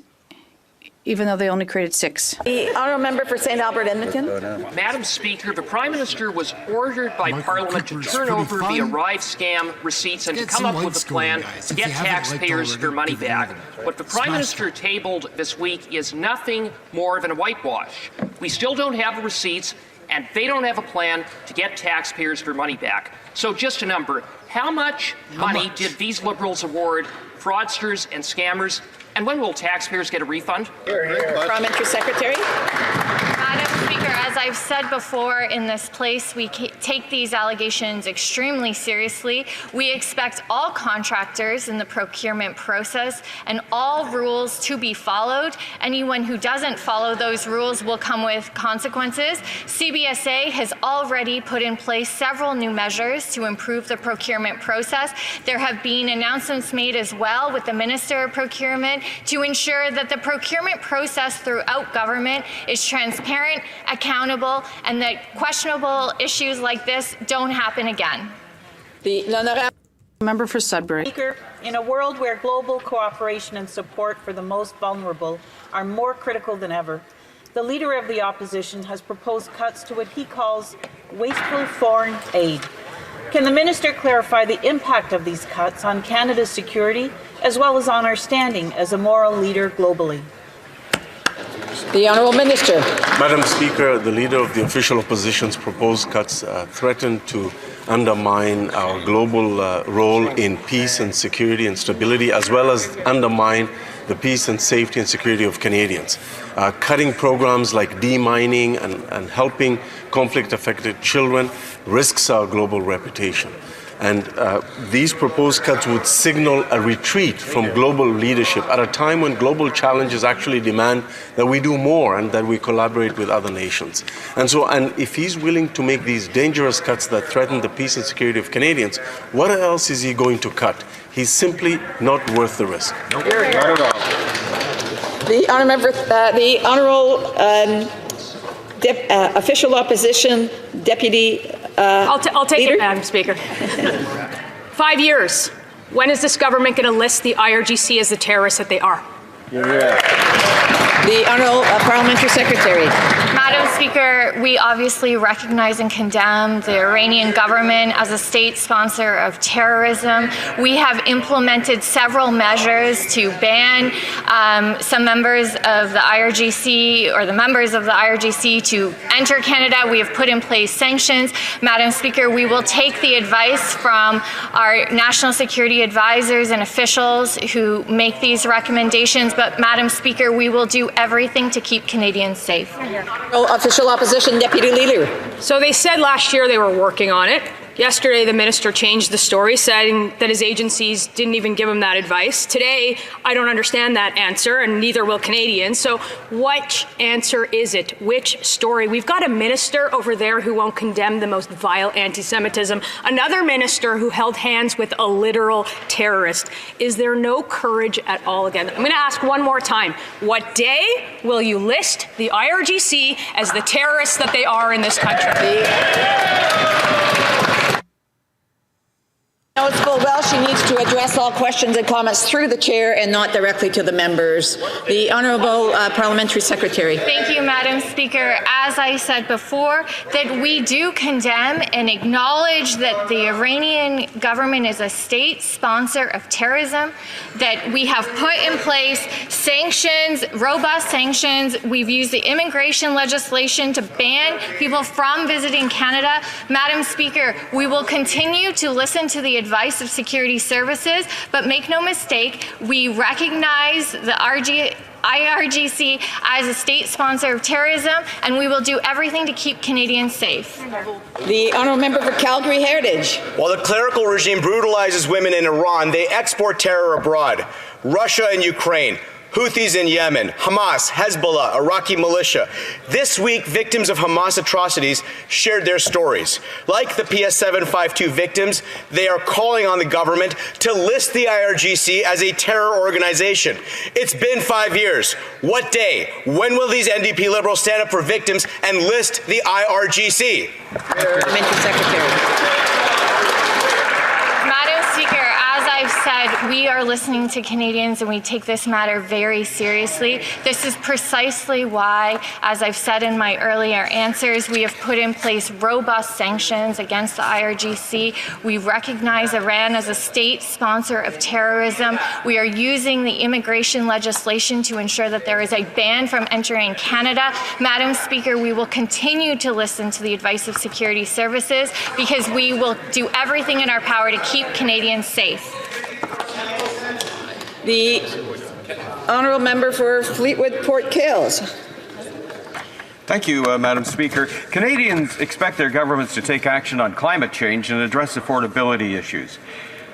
even though they only created 6. The honourable member for St. Albert Edmonton. Madam Speaker, the Prime Minister was ordered by Parliament to turn over the ArriveCan receipts and to come up with a plan to get taxpayers their money back. What the Prime Minister tabled this week is nothing more than a whitewash. We still don't have the receipts, and they don't have a plan to get taxpayers their money back. So just a number, how much money did these Liberals award fraudsters and scammers? And when will taxpayers get a refund? Parliamentary Secretary. Madam Speaker, as I've said before in this place, we take these allegations extremely seriously. We expect all contractors in the procurement process and all rules to be followed. Anyone who doesn't follow those rules will come with consequences. CBSA has already put in place several new measures to improve the procurement process. There have been announcements made as well with the Minister of Procurement to ensure that the procurement process throughout government is transparent, accountable, and that questionable issues like this don't happen again. The member for Sudbury. Speaker, in a world where global cooperation and support for the most vulnerable are more critical than ever, the Leader of the Opposition has proposed cuts to what he calls wasteful foreign aid. Can the Minister clarify the impact of these cuts on Canada's security as well as on our standing as a moral leader globally? The Honourable Minister. Madam Speaker, the Leader of the Official Opposition's proposed cuts threaten to undermine our global role in peace and security and stability, as well as undermine the peace and safety and security of Canadians. Cutting programs like demining and helping conflict-affected children risks our global reputation. And these proposed cuts would signal a retreat from global leadership at a time when global challenges actually demand that we do more and that we collaborate with other nations. And if he's willing to make these dangerous cuts that threaten the peace and security of Canadians, what else is he going to cut? He's simply not worth the risk. Not at all. The Honourable Official Opposition Deputy. I'll take it, Madam Speaker. 5 years. When is this government going to list the IRGC as the terrorists that they are? The Honourable Parliamentary Secretary. Madam Speaker, we obviously recognize and condemn the Iranian government as a state sponsor of terrorism. We have implemented several measures to ban some members of the IRGC or the members of the IRGC to enter Canada. We have put in place sanctions. Madam Speaker, we will take the advice from our national security advisors and officials who make these recommendations, but Madam Speaker, we will do everything to keep Canadians safe. Official Opposition Deputy Leader. So they said last year they were working on it. Yesterday, the minister changed the story, saying that his agencies didn't even give him that advice. Today, I don't understand that answer, and neither will Canadians. So which answer is it? Which story? We've got a minister over there who won't condemn the most vile anti-Semitism, another minister who held hands with a literal terrorist. Is there no courage at all again? I'm going to ask one more time. What day will you list the IRGC as the terrorists that they are in this country? Knows full well she needs to address address all questions and comments through the chair and not directly to the members. The Honourable Parliamentary Secretary. Thank you, Madam Speaker. As I said before, that we do condemn and acknowledge that the Iranian government is a state sponsor of terrorism, that we have put in place sanctions, robust sanctions. We've used the immigration legislation to ban people from visiting Canada. Madam Speaker, we will continue to listen to the advice of security services, but make no mistake, we recognize the IRGC as a state sponsor of terrorism, and we will do everything to keep Canadians safe. The Honourable Member for Calgary Heritage. While the clerical regime brutalizes women in Iran, they export terror abroad. Russia and Ukraine, Houthis in Yemen, Hamas, Hezbollah, Iraqi militia. This week, victims of Hamas atrocities shared their stories. Like the PS752 victims, they are calling on the government to list the IRGC as a terror organization. It's been 5 years. What day? When will these NDP Liberals stand up for victims and list the IRGC? Parliamentary Secretary. Madam Speaker, as I've said, we are listening to Canadians and we take this matter very seriously. This is precisely why, as I've said in my earlier answers, we have put in place robust sanctions against the IRGC. We recognize Iran as a state sponsor of terrorism. We are using the immigration legislation to ensure that there is a ban from entering Canada. Madam Speaker, we will continue to listen to the advice of security services because we will do everything in our power to keep Canadians safe. The Honourable Member for Fleetwood Port Kills. Thank you, Madam Speaker. Canadians expect their governments to take action on climate change and address affordability issues.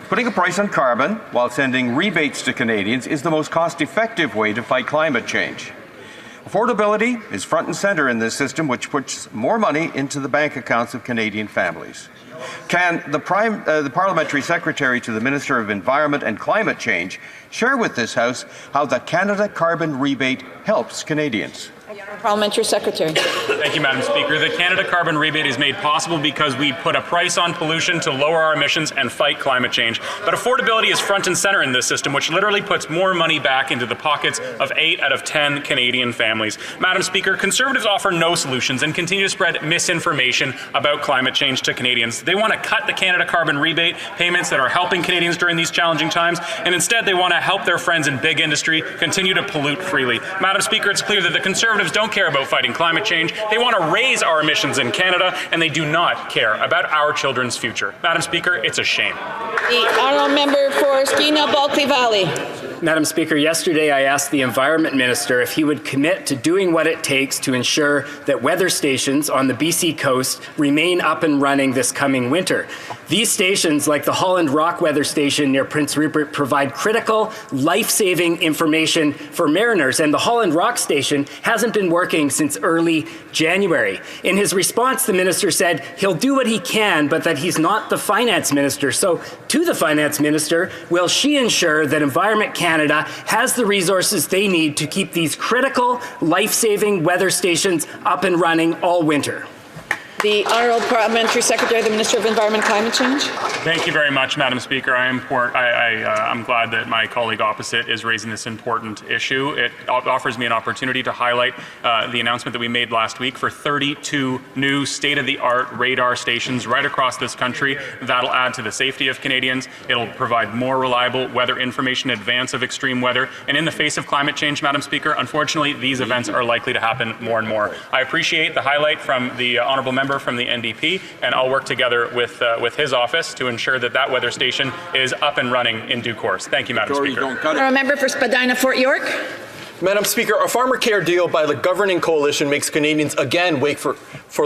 Putting a price on carbon while sending rebates to Canadians is the most cost-effective way to fight climate change. Affordability is front and centre in this system, which puts more money into the bank accounts of Canadian families. Can the Parliamentary Secretary to the Minister of Environment and Climate Change share with this House how the Canada Carbon Rebate helps Canadians? Parliamentary Secretary. Thank you, Madam Speaker. The Canada Carbon Rebate is made possible because we put a price on pollution to lower our emissions and fight climate change. But affordability is front and center in this system, which literally puts more money back into the pockets of 8 out of 10 Canadian families. Madam Speaker, Conservatives offer no solutions and continue to spread misinformation about climate change to Canadians. They want to cut the Canada Carbon Rebate payments that are helping Canadians during these challenging times, and instead they want to help their friends in big industry continue to pollute freely. Madam Speaker, it's clear that the Conservatives don't care about fighting climate change. They want to raise our emissions in Canada, and they do not care about our children's future. Madam Speaker, it's a shame. The Honourable Member for Skeena-Balclay Valley. Madam Speaker, yesterday I asked the Environment Minister if he would commit to doing what it takes to ensure that weather stations on the BC coast remain up and running this coming winter. These stations, like the Holland Rock Weather Station near Prince Rupert, provide critical, life-saving information for mariners, and the Holland Rock Station hasn't been working since early January. In his response, the minister said he'll do what he can, but that he's not the finance minister. So, to the finance minister, will she ensure that Environment Canada has the resources they need to keep these critical, life-saving weather stations up and running all winter? The Honourable Parliamentary Secretary of the Minister of Environment and Climate Change. Thank you very much, Madam Speaker. I'm glad that my colleague opposite is raising this important issue. It offers me an opportunity to highlight the announcement that we made last week for 32 new state-of-the-art radar stations right across this country. That'll add to the safety of Canadians. It'll provide more reliable weather information in advance of extreme weather. And in the face of climate change, Madam Speaker, unfortunately, these events are likely to happen more and more. I appreciate the highlight from the honourable member from the NDP, and I'll work together with his office to ensure that that weather station is up and running in due course. Thank you, Madam Speaker. Honourable Member for Spadina, Fort York. Madam Speaker, a farmer care deal by the governing coalition makes Canadians again wait for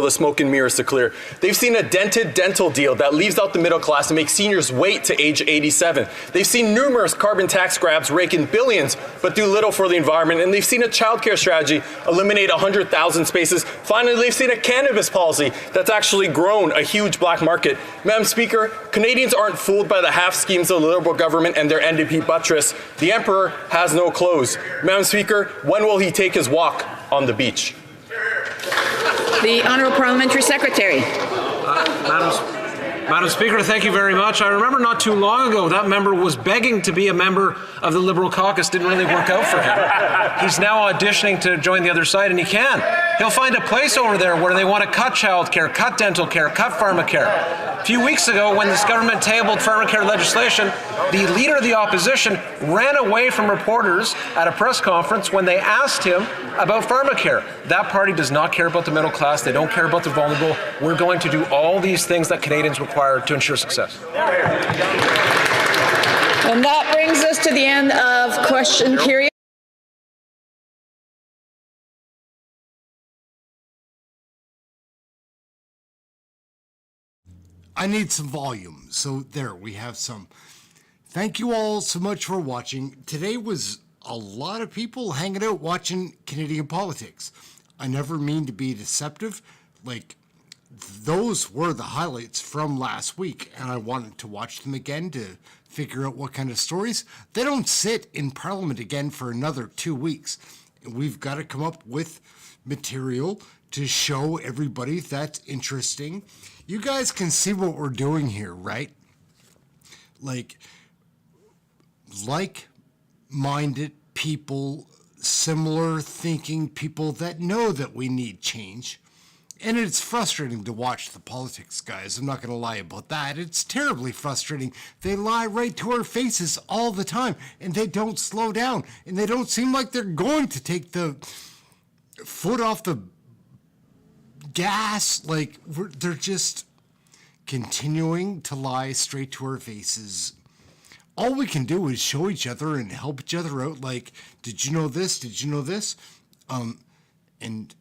the smoke and mirrors to clear. They've seen a dented dental deal that leaves out the middle class and makes seniors wait to age 87. They've seen numerous carbon tax grabs rake in billions but do little for the environment, and they've seen a childcare strategy eliminate 100,000 spaces. Finally, they've seen a cannabis policy that's actually grown a huge black market. Madam Speaker, Canadians aren't fooled by the half schemes of the Liberal government and their NDP buttress. The Emperor has no clothes. Madam Speaker, when will he take his walk on the beach? The Honourable Parliamentary Secretary. Madam Speaker, thank you very much. I remember not too long ago that member was begging to be a member of the Liberal caucus. Didn't really work out for him. He's now auditioning to join the other side, and he can. He'll find a place over there where they want to cut childcare, cut dental care, cut pharmacare. A few weeks ago, when this government tabled pharmacare legislation, the leader of the opposition ran away from reporters at a press conference when they asked him about pharmacare. That party does not care about the middle class. They don't care about the vulnerable. We're going to do all these things that Canadians require to ensure success. And that brings us to the end of question period. I need some volume, so there, we have some. Thank you all so much for watching. Today was a lot of people hanging out watching Canadian politics. I never mean to be deceptive. Like, those were the highlights from last week, and I wanted to watch them again to figure out what kind of stories. They don't sit in Parliament again for another 2 weeks. We've got to come up with material to show everybody that's interesting. You guys can see what we're doing here, right? Like-minded people, similar thinking people that know that we need change. And it's frustrating to watch the politics, guys. I'm not going to lie about that. It's terribly frustrating. They lie right to our faces all the time, and they don't slow down, and they don't seem like they're going to take the foot off the gas. Like, they're just continuing to lie straight to our faces. All we can do is show each other and help each other out. Like, did you know this? Did you know this? And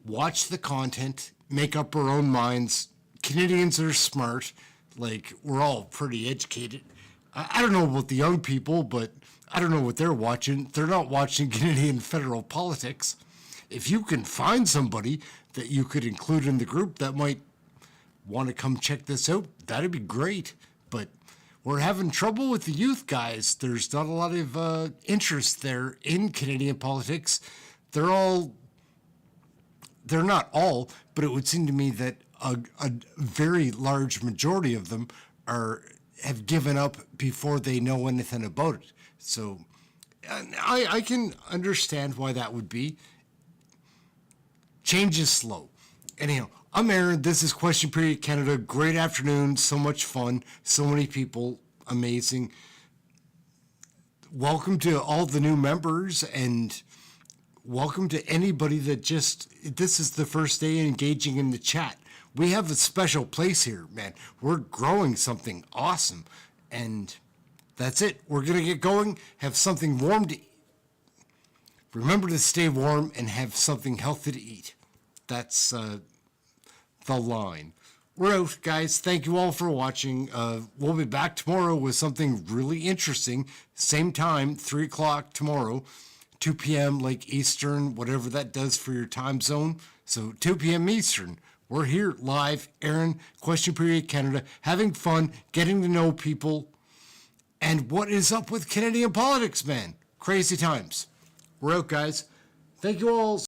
watch the content, make up our own minds. Canadians are smart. Like, we're all pretty educated. I don't know about the young people, but I don't know what they're watching. They're not watching Canadian federal politics. If you can find somebody that you could include in the group that might want to come check this out, that'd be great. But we're having trouble with the youth, guys. There's not a lot of interest there in Canadian politics. They're not all, but it would seem to me that a very large majority of them have given up before they know anything about it. So I can understand why that would be. Change is slow. Anyhow, I'm Aaron. This is Question Period Canada. Great afternoon. So much fun. So many people. Amazing. Welcome to all the new members, and welcome to anybody that this is the first day engaging in the chat. We have a special place here, man. We're growing something awesome, and that's it. We're going to get going, have something warm to eat. Remember to stay warm and have something healthy to eat. That's the line. We're out, guys. Thank you all for watching. We'll be back tomorrow with something really interesting. Same time, 3 o'clock tomorrow, 2 p.m. like Eastern, whatever that does for your time zone. So 2 p.m. Eastern. We're here live, Ehren, Question Period Canada, having fun, getting to know people. And what is up with Canadian politics, man? Crazy times. We're out, guys. Thank you all.